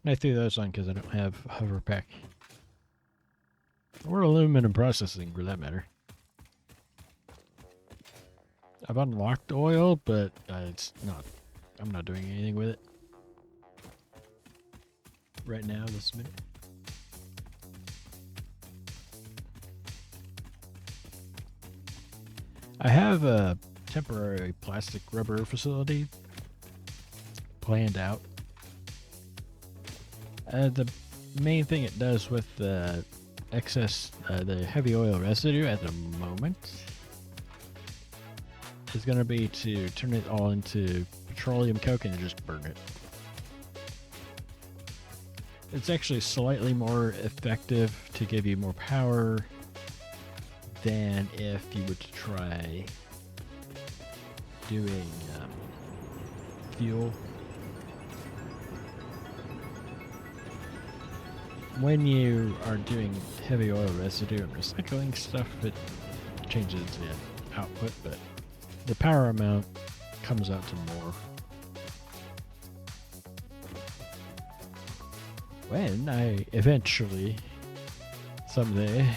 And I threw those on because I don't have hover pack. Or aluminum processing for that matter. I've unlocked oil, but it's not. I'm not doing anything with it right now. This minute. I have a temporary plastic rubber facility planned out. The main thing it does with the excess, the heavy oil residue at the moment is going to be to turn it all into petroleum coke and just burn it. It's actually slightly more effective to give you more power than if you were to try doing fuel. When you are doing heavy oil residue and recycling stuff, it changes the output, but the power amount comes out to more. When I eventually, someday,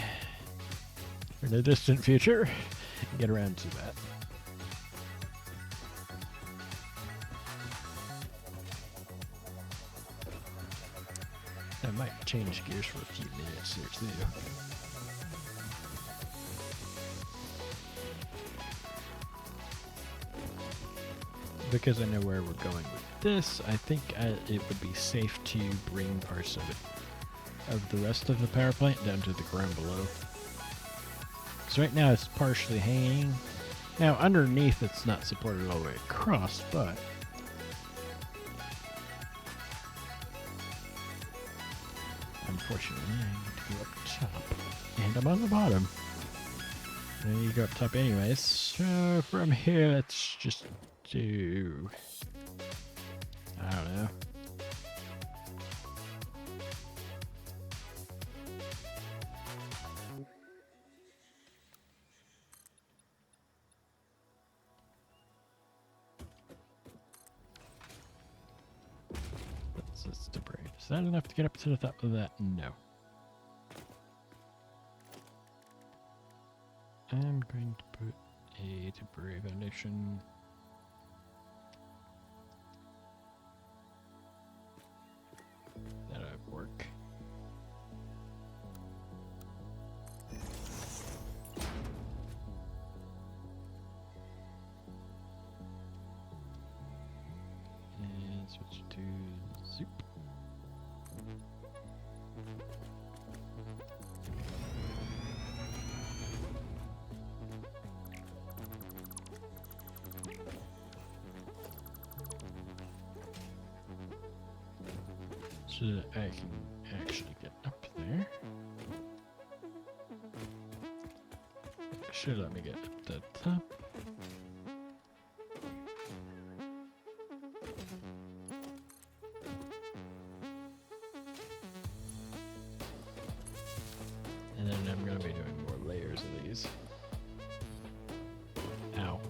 in the distant future, get around to that. I might change gears for a few minutes here too. Because I know where we're going with this, I think it would be safe to bring parts of it, of the rest of the power plant down to the ground below. So right now it's partially hanging. Now underneath it's not supported all the way across, but unfortunately I need to go up top. And I'm on the bottom. And you go up top anyways. So from here let's just do, I don't know. That's debris. Is that enough to get up to the top of that? No. I'm going to put a temporary foundation. That'll work. And switch to zoop. So that I can actually get up there. Should let me get up to the top. And then and I'm gonna be doing more layers of these. Ow.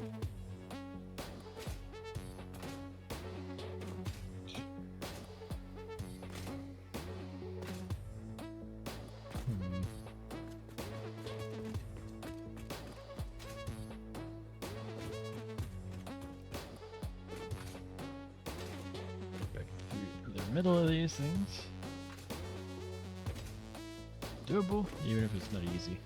Back through the middle of these things. Doable, even if it's not easy.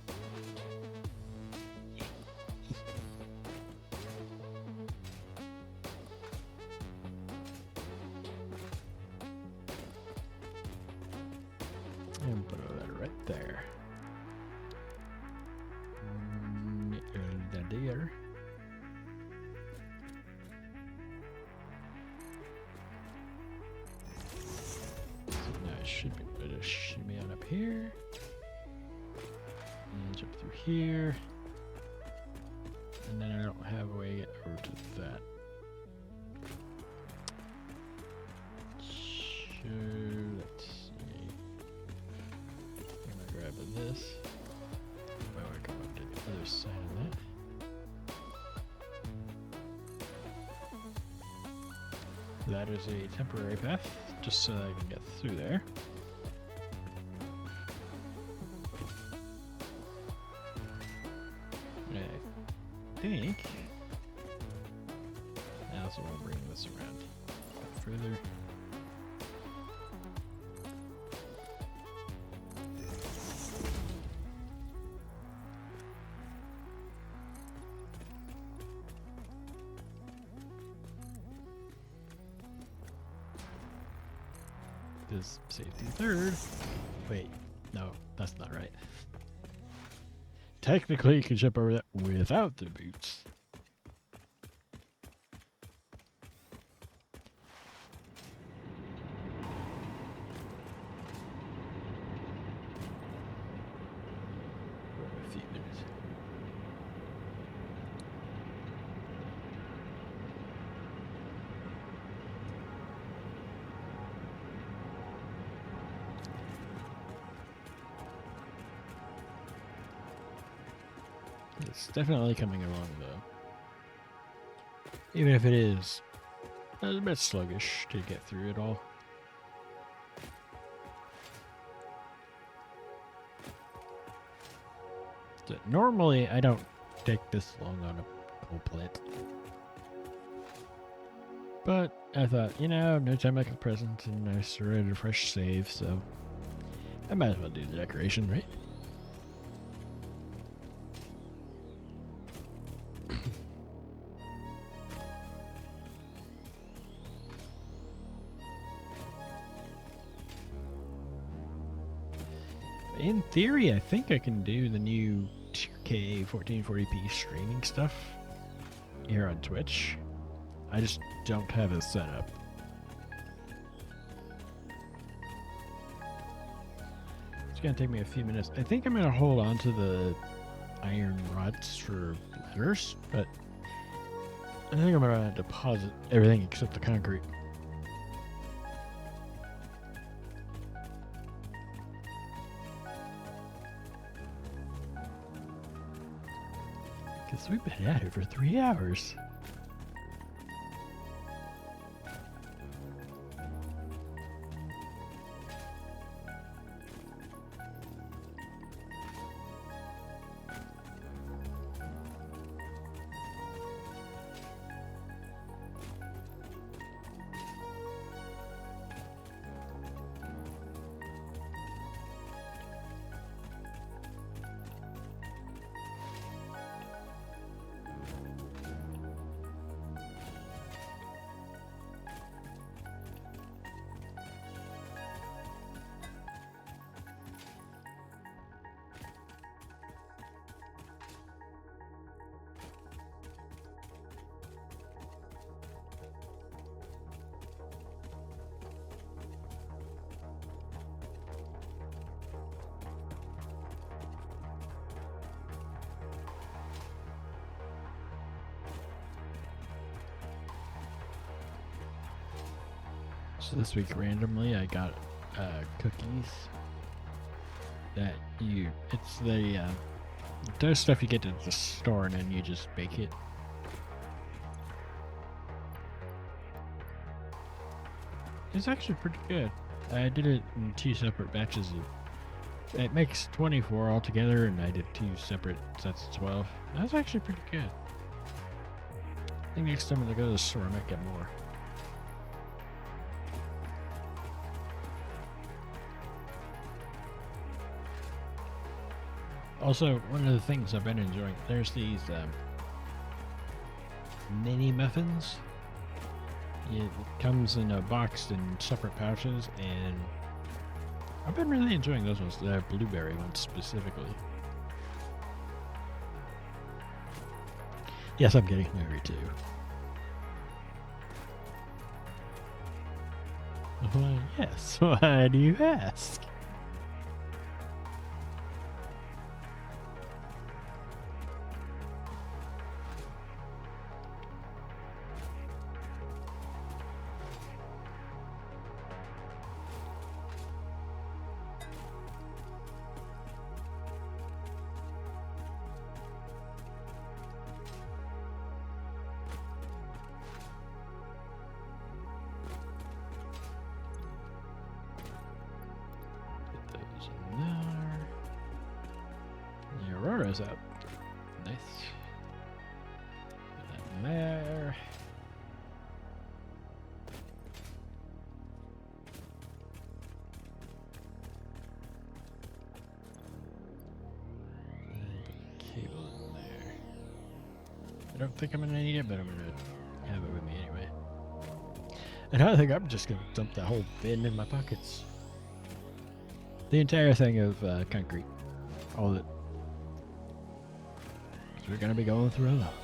And put that right there. There. So now I should be able to shimmy on up here. And jump through here. And then I don't have a way to get over to that. So let's see. I'm gonna grab this. Oh, I come up to the other side of that. That is a temporary path, just so that I can get through there. I think I also want to bring this around further. This safety third. Wait, no, that's not right. Technically, you can jump over that without the boots. For a few minutes. It's definitely coming along, though. Even if it is a bit sluggish to get through it all. So normally, I don't take this long on a coal plant. But I thought, you know, no time like a present, and I started a fresh save, so I might as well do the decoration, right? In theory, I think I can do the new 2K 1440p streaming stuff here on Twitch. I just don't have it set up. It's gonna take me a few minutes. I think I'm gonna hold on to the iron rods for ladders, but I think I'm gonna deposit everything except the concrete. Because we've been at it for 3 hours. So this week randomly I got cookies that it's the dough stuff you get at the store and then you just bake it. It's actually pretty good. I did it in 2 separate batches. It makes 24 altogether, and I did 2 separate sets of 12. That's actually pretty good. I think next time when I go to the store, I might get more. Also, one of the things I've been enjoying, there's these mini muffins. It comes in a box in separate pouches, and I've been really enjoying those ones, the blueberry ones specifically. Yes, I'm getting hungry too. Why, yes, why do you ask? Aurora's up. Nice. Put that in there. Put the cable in there. I don't think I'm gonna need it, but I'm gonna have it with me anyway. And I think I'm just gonna dump that whole bin in my pockets. The entire thing of concrete. All of it. We're gonna be going through a lot.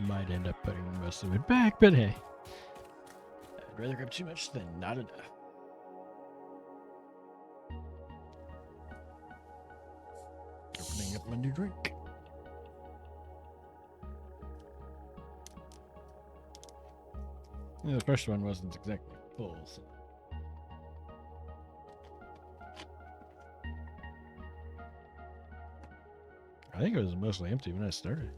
Might end up putting most of it back, but hey. I'd rather grab too much than not enough. Opening up my new drink. Yeah, the first one wasn't exactly full, so. I think it was mostly empty when I started.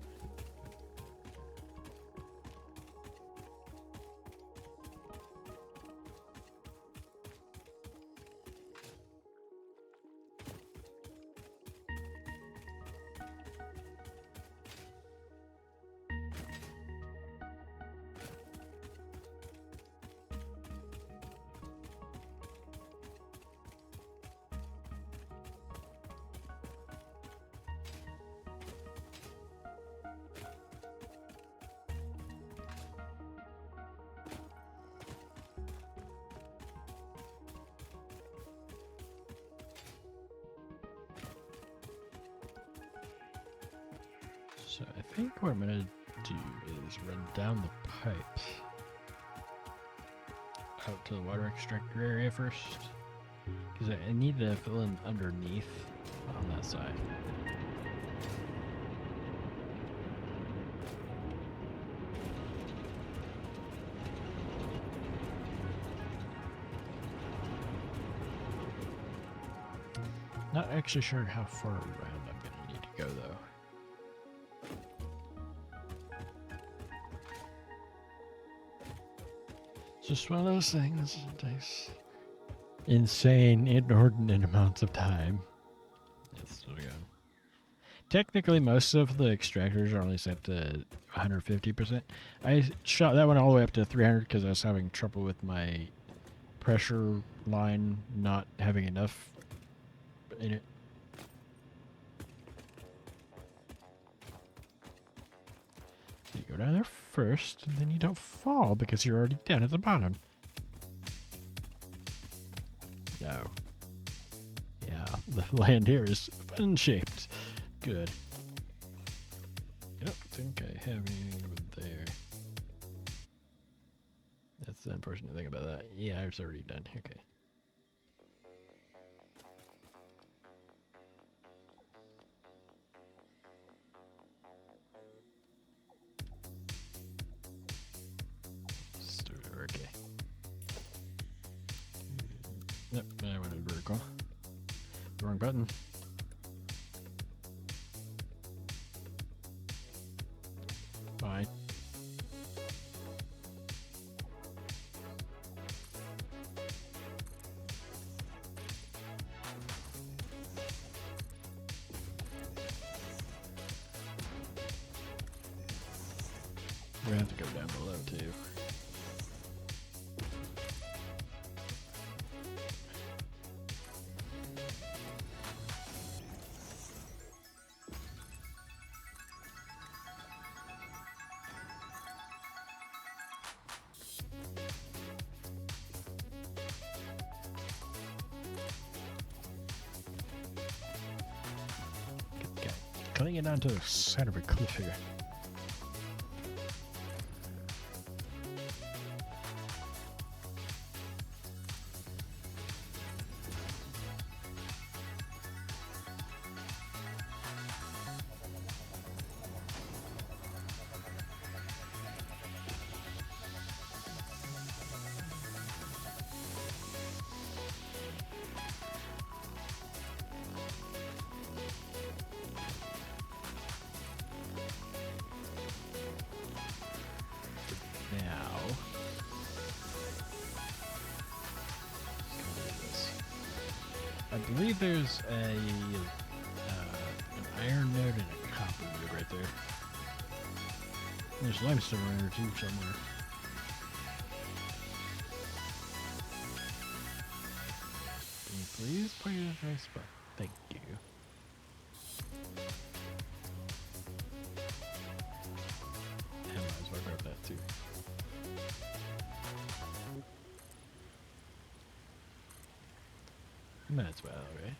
So I think what I'm gonna do is run down the pipe out to the water extractor area first, because I need to fill in underneath on that side. Not actually sure how far around I'm gonna need to go though. Just one of those things that takes insane, inordinate amounts of time. It's still going. Technically, most of the extractors are only set to 150%. I shot that one all the way up to 300 because I was having trouble with my pressure line not having enough in it. You go down there first, and then you don't fall because you're already down at the bottom. No. Yeah, the land here is fun-shaped. Good. I don't think I have anything over there. That's That's the unfortunate thing about that. Yeah, it's already done. Okay. Okay. Yep, I went to vertical. Wrong button. Fine. We have to go down below too. Okay. Cutting it down to the center of a cliff here. Now, I believe there's an iron node and a copper node right there. There's limestone around here too somewhere. Can you please put it in the right spot? Thank you. I might as well grab that too. Might as well, right?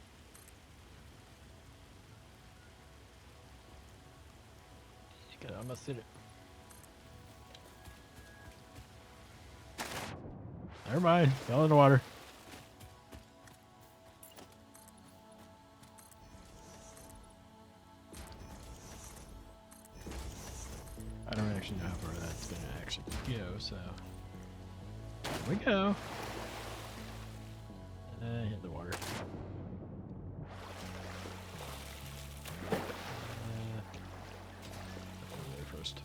You can almost hit it. Never mind. Fell in the water. I don't actually know how far that's going to actually go, so... Here we go. Hit the water. First.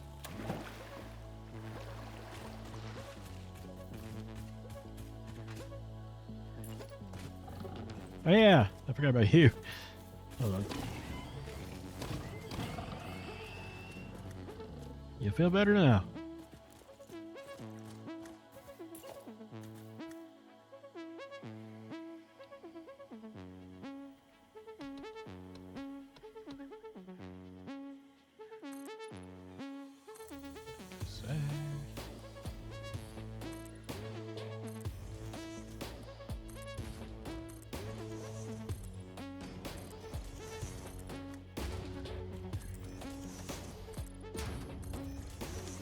Oh yeah, I forgot about you. Hold on. You feel better now?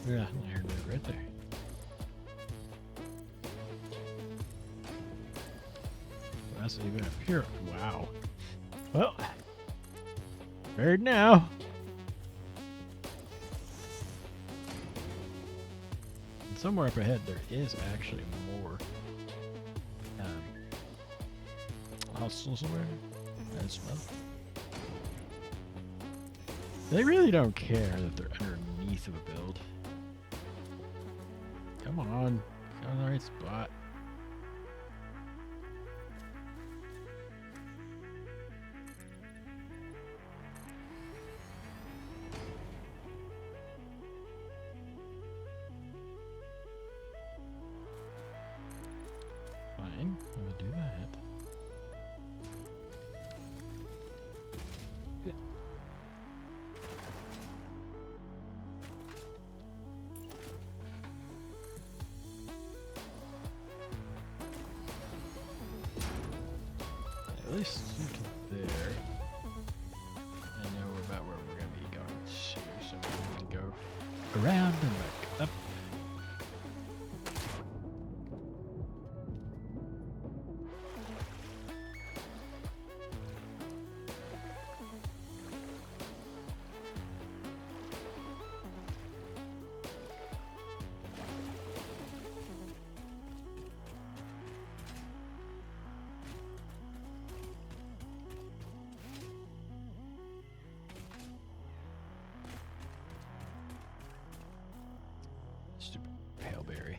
Yeah, iron node right there. That's even up here. Wow. Well, buried now. And somewhere up ahead, there is actually more hostels somewhere as well. They really don't care that they're underneath of a build. Come on, get on the right spot. Fine, I'm gonna do that. Good. At least to there. I know about where we're gonna be going here, so we need to go around and back up. Stupid paleberry.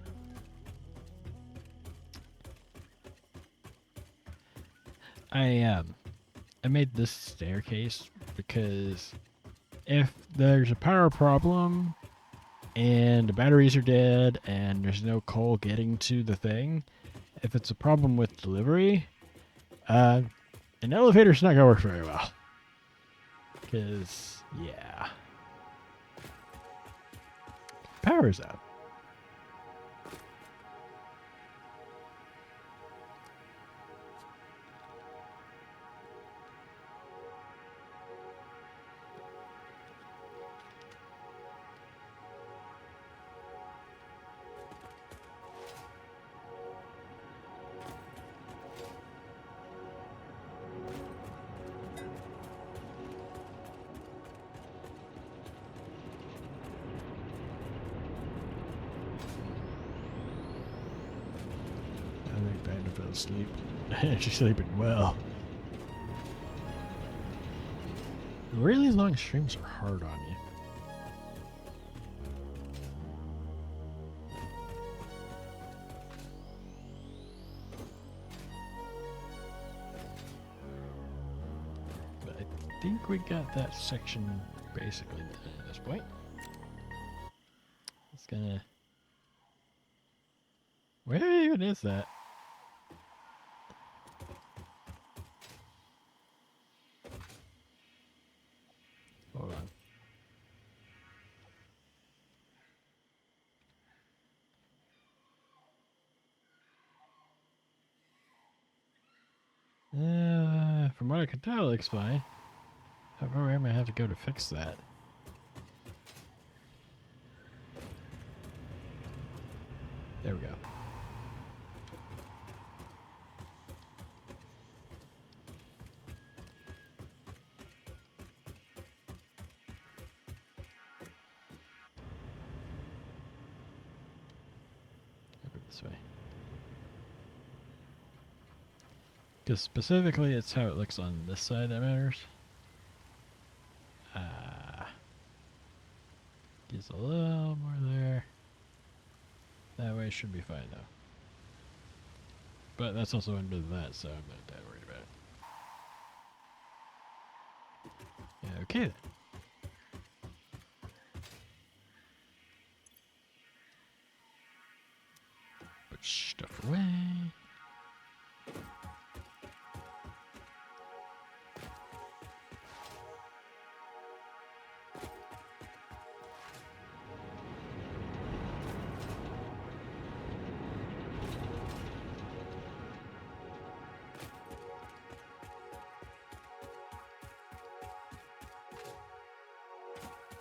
I made this staircase because if there's a power problem and the batteries are dead and there's no coal getting to the thing, if it's a problem with delivery, an elevator's not gonna work very well. Because, yeah. Power's out. I think Panda fell asleep. She's sleeping well. Really long streams are hard on you. But I think we got that section basically done at this point. It's gonna... Where even is that? Hold on. From what I can tell, it looks fine. However, I might have to go to fix that. There we go. Over this way. Because specifically, it's how it looks on this side that matters. Gives a little more there. That way should be fine though. But that's also under that, so I'm not that worried about it. Yeah, okay then. Put stuff away.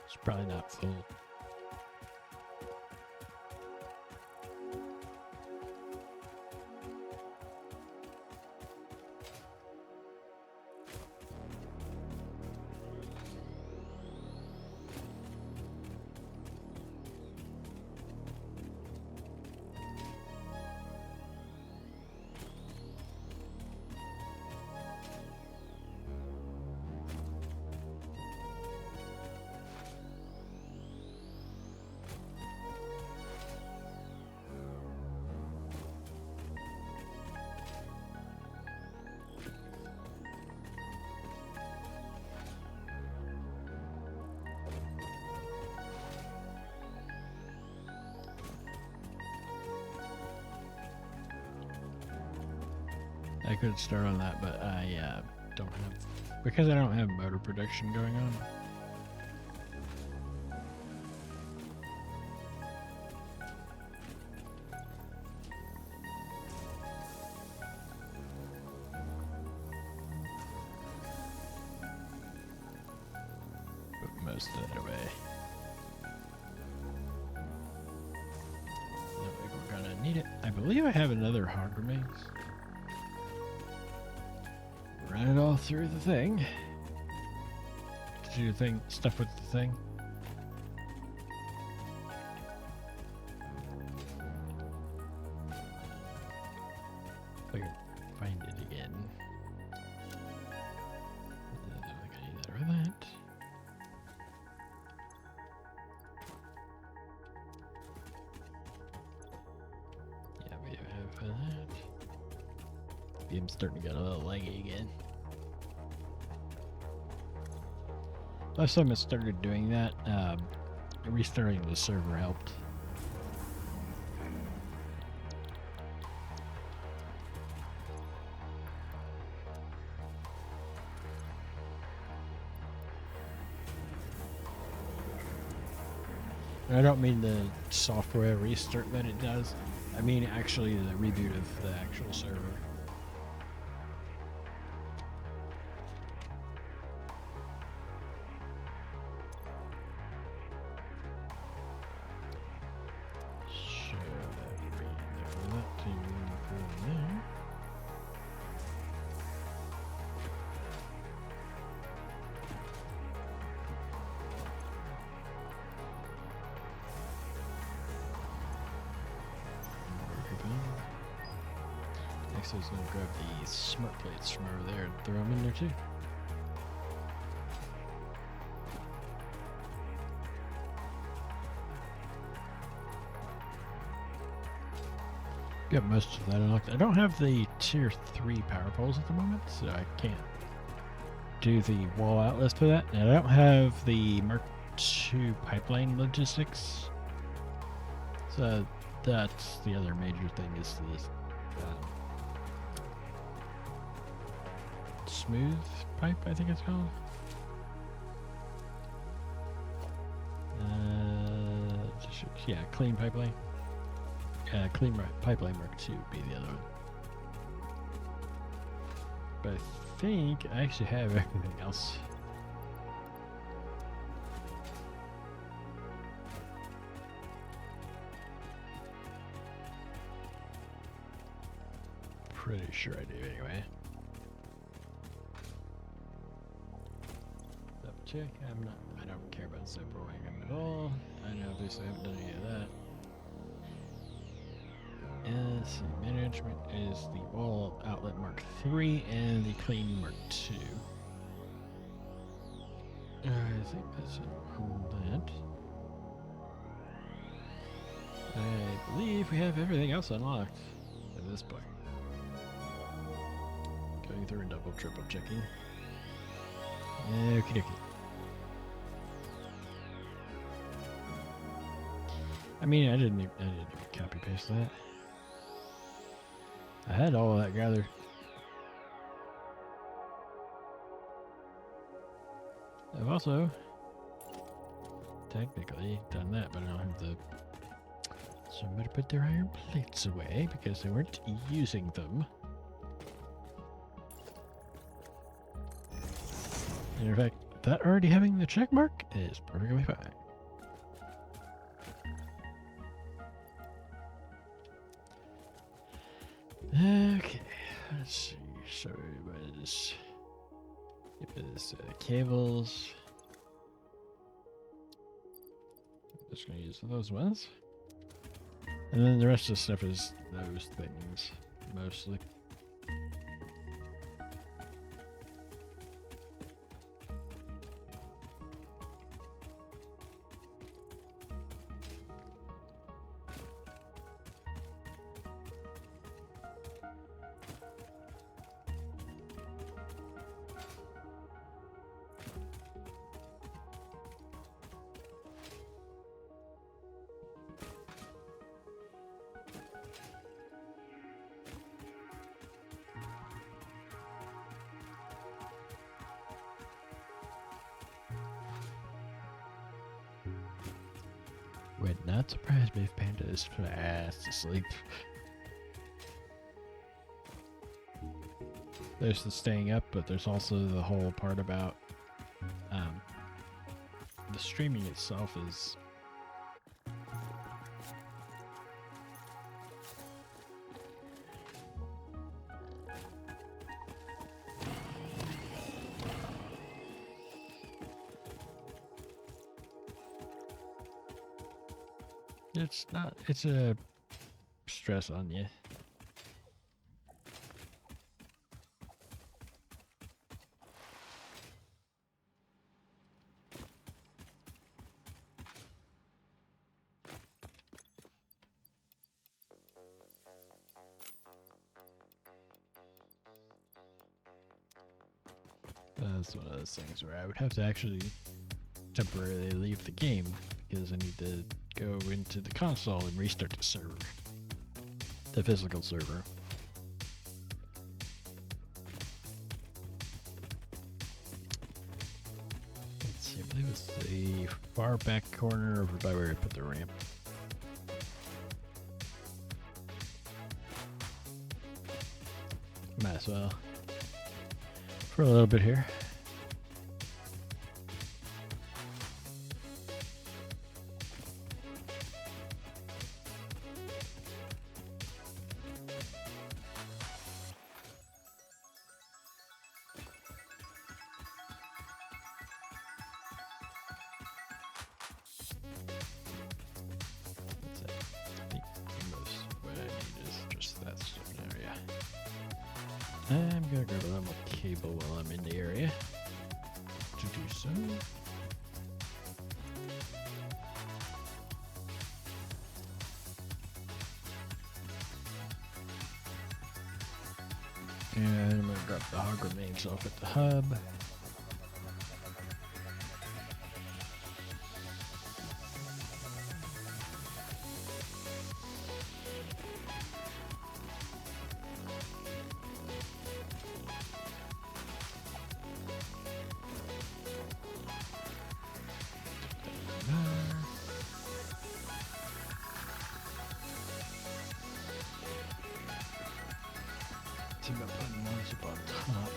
It's probably not full. I could start on that, but I don't have, because I don't have motor production going on. Put most of that away. Don't think we're gonna need it. I believe I have another hog mix. Run it all through the thing. Did you do stuff with the thing? If I can find it again. I don't think I need that or that. game's starting to get a little laggy again. Last time I started doing that, restarting the server helped. I don't mean the software restart that it does. I mean actually the reboot of the actual server. So that to from there. Next I was going to grab the smart plates from over there and throw them in there too. Got most of that unlocked. I don't have the tier 3 power poles at the moment, so I can't do the wall outlets for that. And I don't have the Mark II pipeline logistics. So that's the other major thing is the smooth pipe, I think it's called. Yeah, clean pipeline. Clean pipeline Mark II would be the other one. But I think I actually have everything else. Pretty sure I do anyway. Double check. I don't care about super wagon at all. I know obviously I haven't done any of that. And see, management is the wall outlet Mark III and the clean Mark II. I think that's it on that. I believe we have everything else unlocked at this point. Going through and double, triple checking. Okie dokie. I mean, I didn't copy paste that. I had all of that gathered. I've also technically done that, but I don't have the. Somebody put their iron plates away because they weren't using them. And in fact, that already having the check mark is perfectly fine. Okay, let's see. So it was cables. I'm just gonna use those ones, and then the rest of the stuff is those things mostly. Would not surprise me if Panda is fast asleep. There's the staying up, but there's also the whole part about the streaming itself is it's a stress on you. that's one of those things where I would have to actually temporarily leave the game because I need to go into the console and restart the server. The physical server. Let's see, I believe it's the far back corner over by where I put the ramp. Might as well. For a little bit here. I'm gonna grab a little more cable while I'm in the area to do so. And I'm gonna drop the hog remains off at the hub. See about putting those up on top.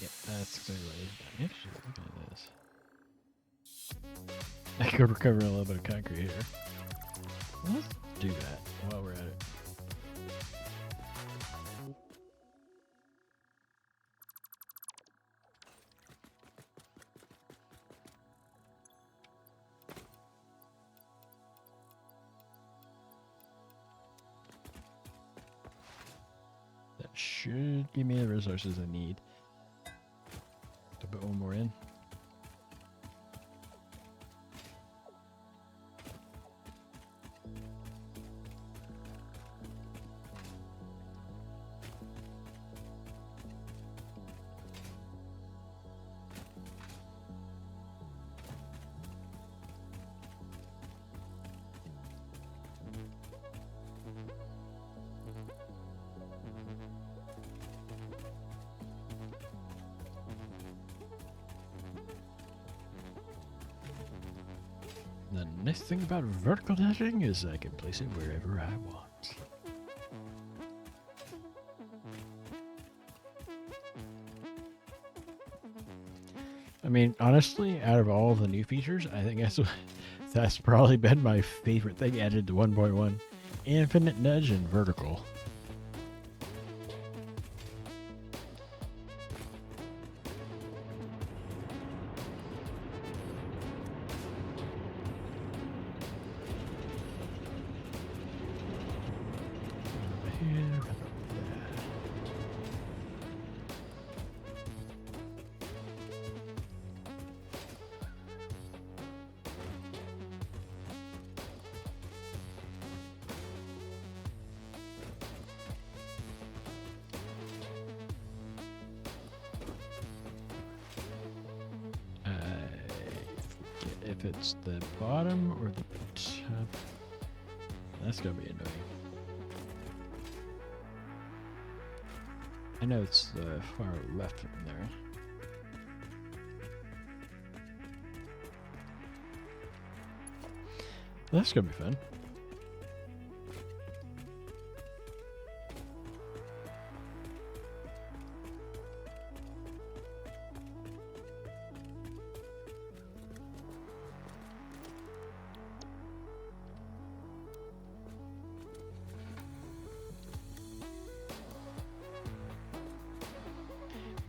Yep, that's exactly what it is. Actually, look at this. I could recover a little bit of concrete here. Let's do that while we're at it. That should give me the resources I need to put one more in. The nice thing about vertical dashing is I can place it wherever I want. I mean, honestly, out of all the new features, I think that's probably been my favorite thing added to 1.1. Infinite nudge and vertical. If it's the bottom or the top, that's gonna be annoying. I know it's the far left from there. That's gonna be fun.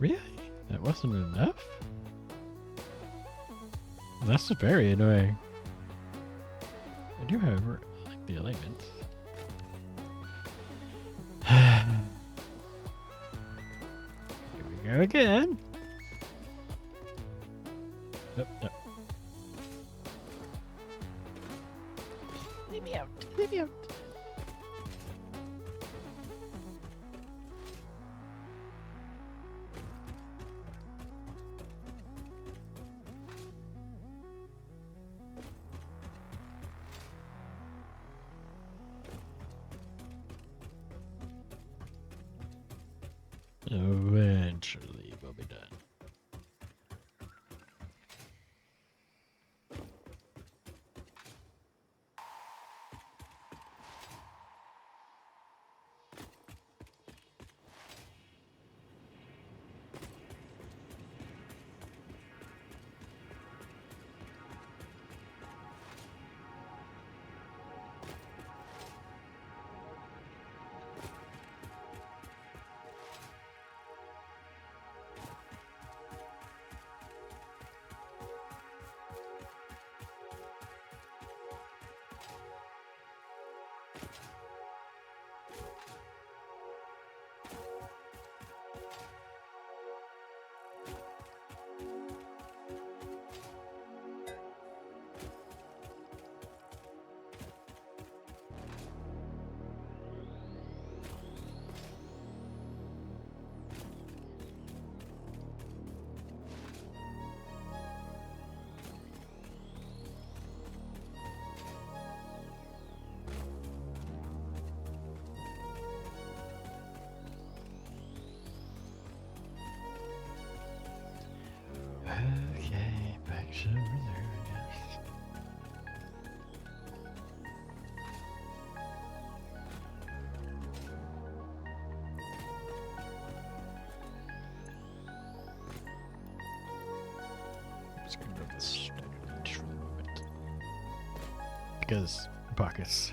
Really? That wasn't enough? That's very annoying. I do, however, like the alignments. Here we go again. Nope, nope. Eventually, we'll be done. Okay, back to reserve, I guess. Just gonna go with the standard control movement. Because buckets.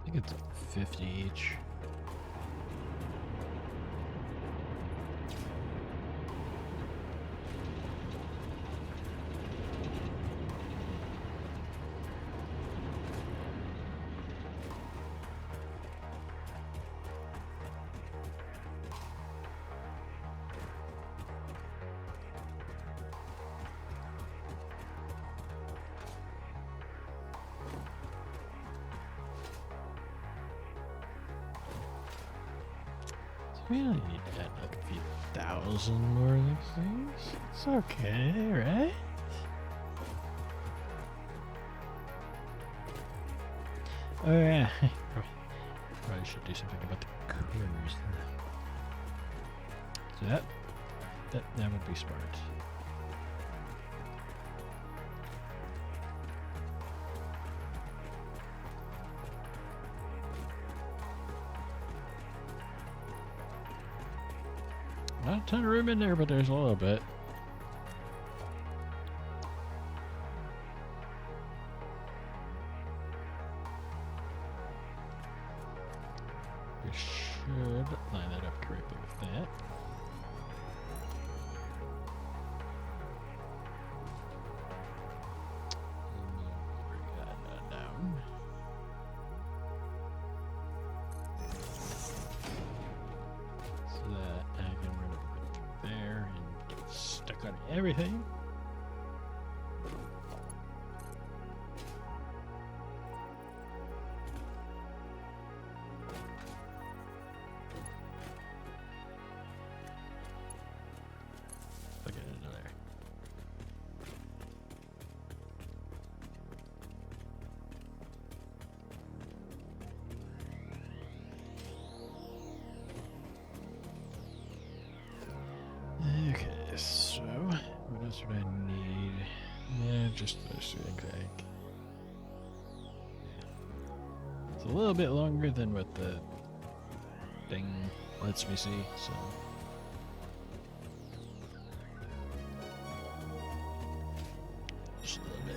I think it's like 50 each. We only need to add like a few thousand more of these things. It's okay, right? Oh yeah, probably should do something about the critters. So that would be smart. Not a ton of room in there, but there's a little bit. We should line that up correctly with that. Bring that down. So that I can run over there and get stuck on everything. Look at another. Okay, so what else would I need? Yeah, just those two things, I think. It's a little bit longer than what the thing lets me see, so. Just a little bit.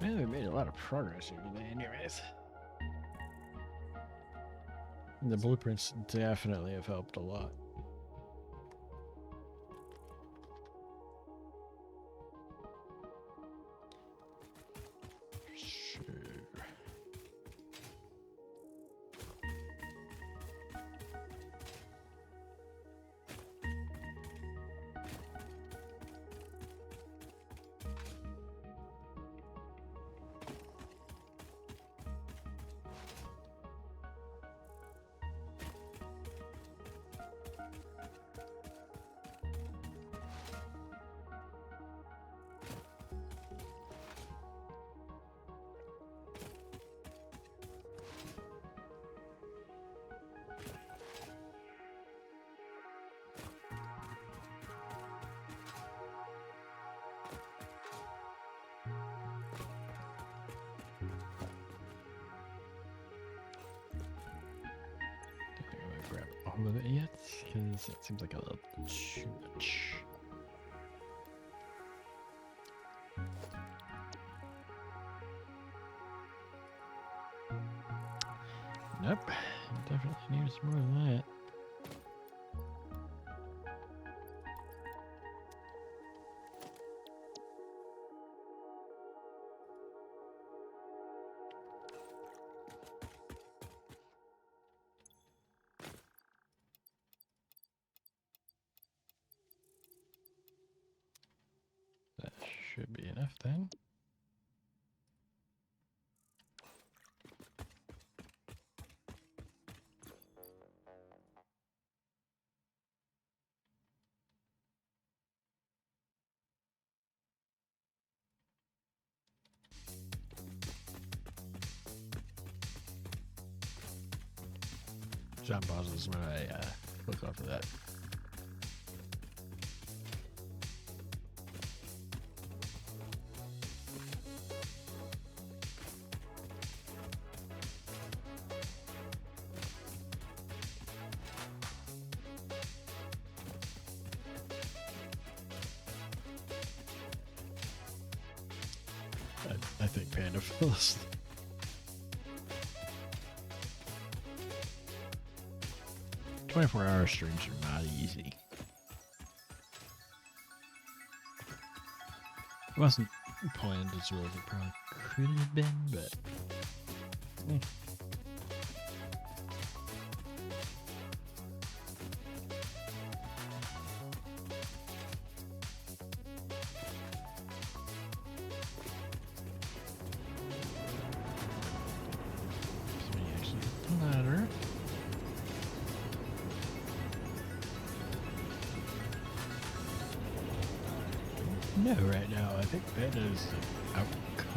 Man, we made a lot of progress here today, anyways. The blueprints definitely have helped a lot. Sure. Grab all of it yet, because it seems like a little too much. Nope, definitely needs more of that. That should be enough then. Jump pauses when I look off of that. I think Panda fell asleep. "24-hour streams are not easy." It wasn't planned as well as it probably could have been, but somebody actually hit the ladder. No, right now I think Panda's out cold.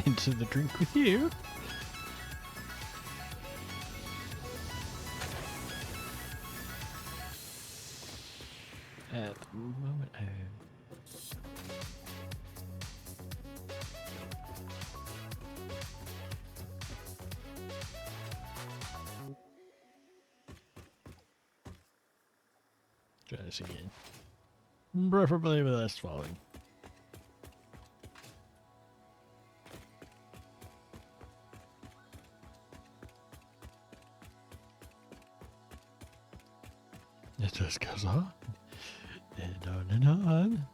Into the drink with you. At the moment, try this again. Preferably with us falling. it just goes on and on and on.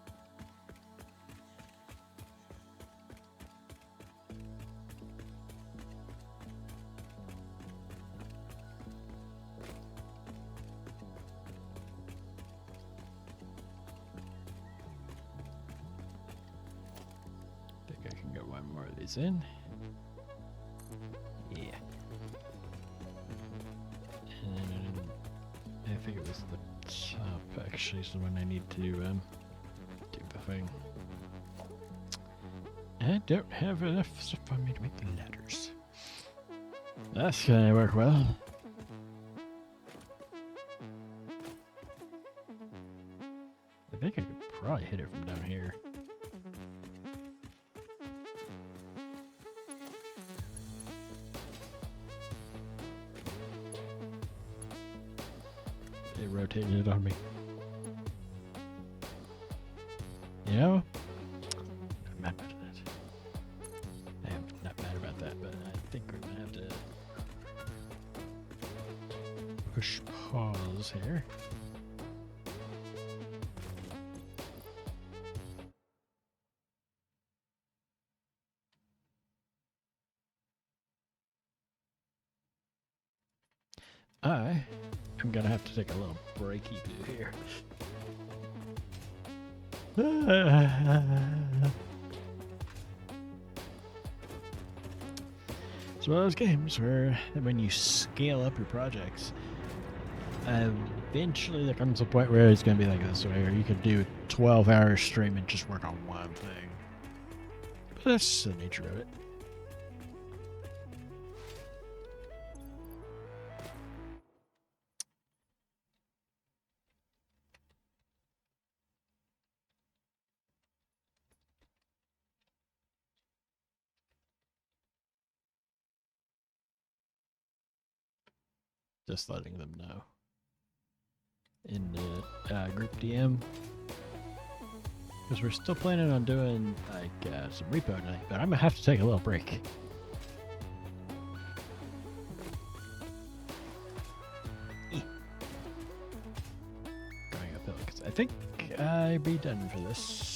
Think I can get one more of these in. Yeah. And I think it was the top actually is the one I need to do the thing. I don't have enough stuff on me to make the ladders. That's gonna work well. I think I could probably hit it from down here. It rotated it on me. You know? I'm not mad at that. I am not mad about that, but I think we're gonna have to push pause here. I am gonna have to take a little breaky boo here. It's one of those games where when you scale up your projects, eventually there comes a point where it's gonna be like this, where you could do a 12-hour stream and just work on one thing. But that's the nature of it. Just letting them know in the group DM, because we're still planning on doing like some repo night, but I'm gonna have to take a little break. Going uphill because I think I'll be done for this.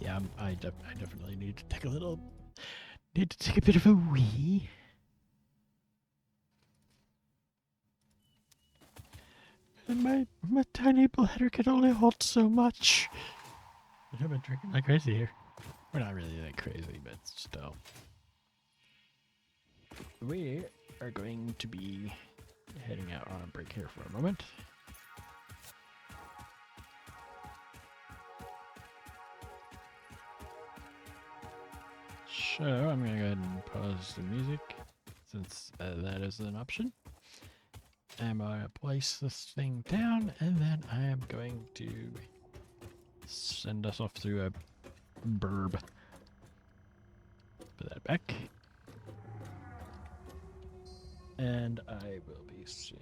Yeah, I definitely need to take a bit of a wee. And my tiny bladder can only hold so much. I've been drinking like crazy here. We're not really that crazy, but still. We are going to be heading out on a break here for a moment. So I'm going to go ahead and pause the music, since that is an option. I'm going to place this thing down, and then I am going to send us off through a burb. Put that back. And I will be seeing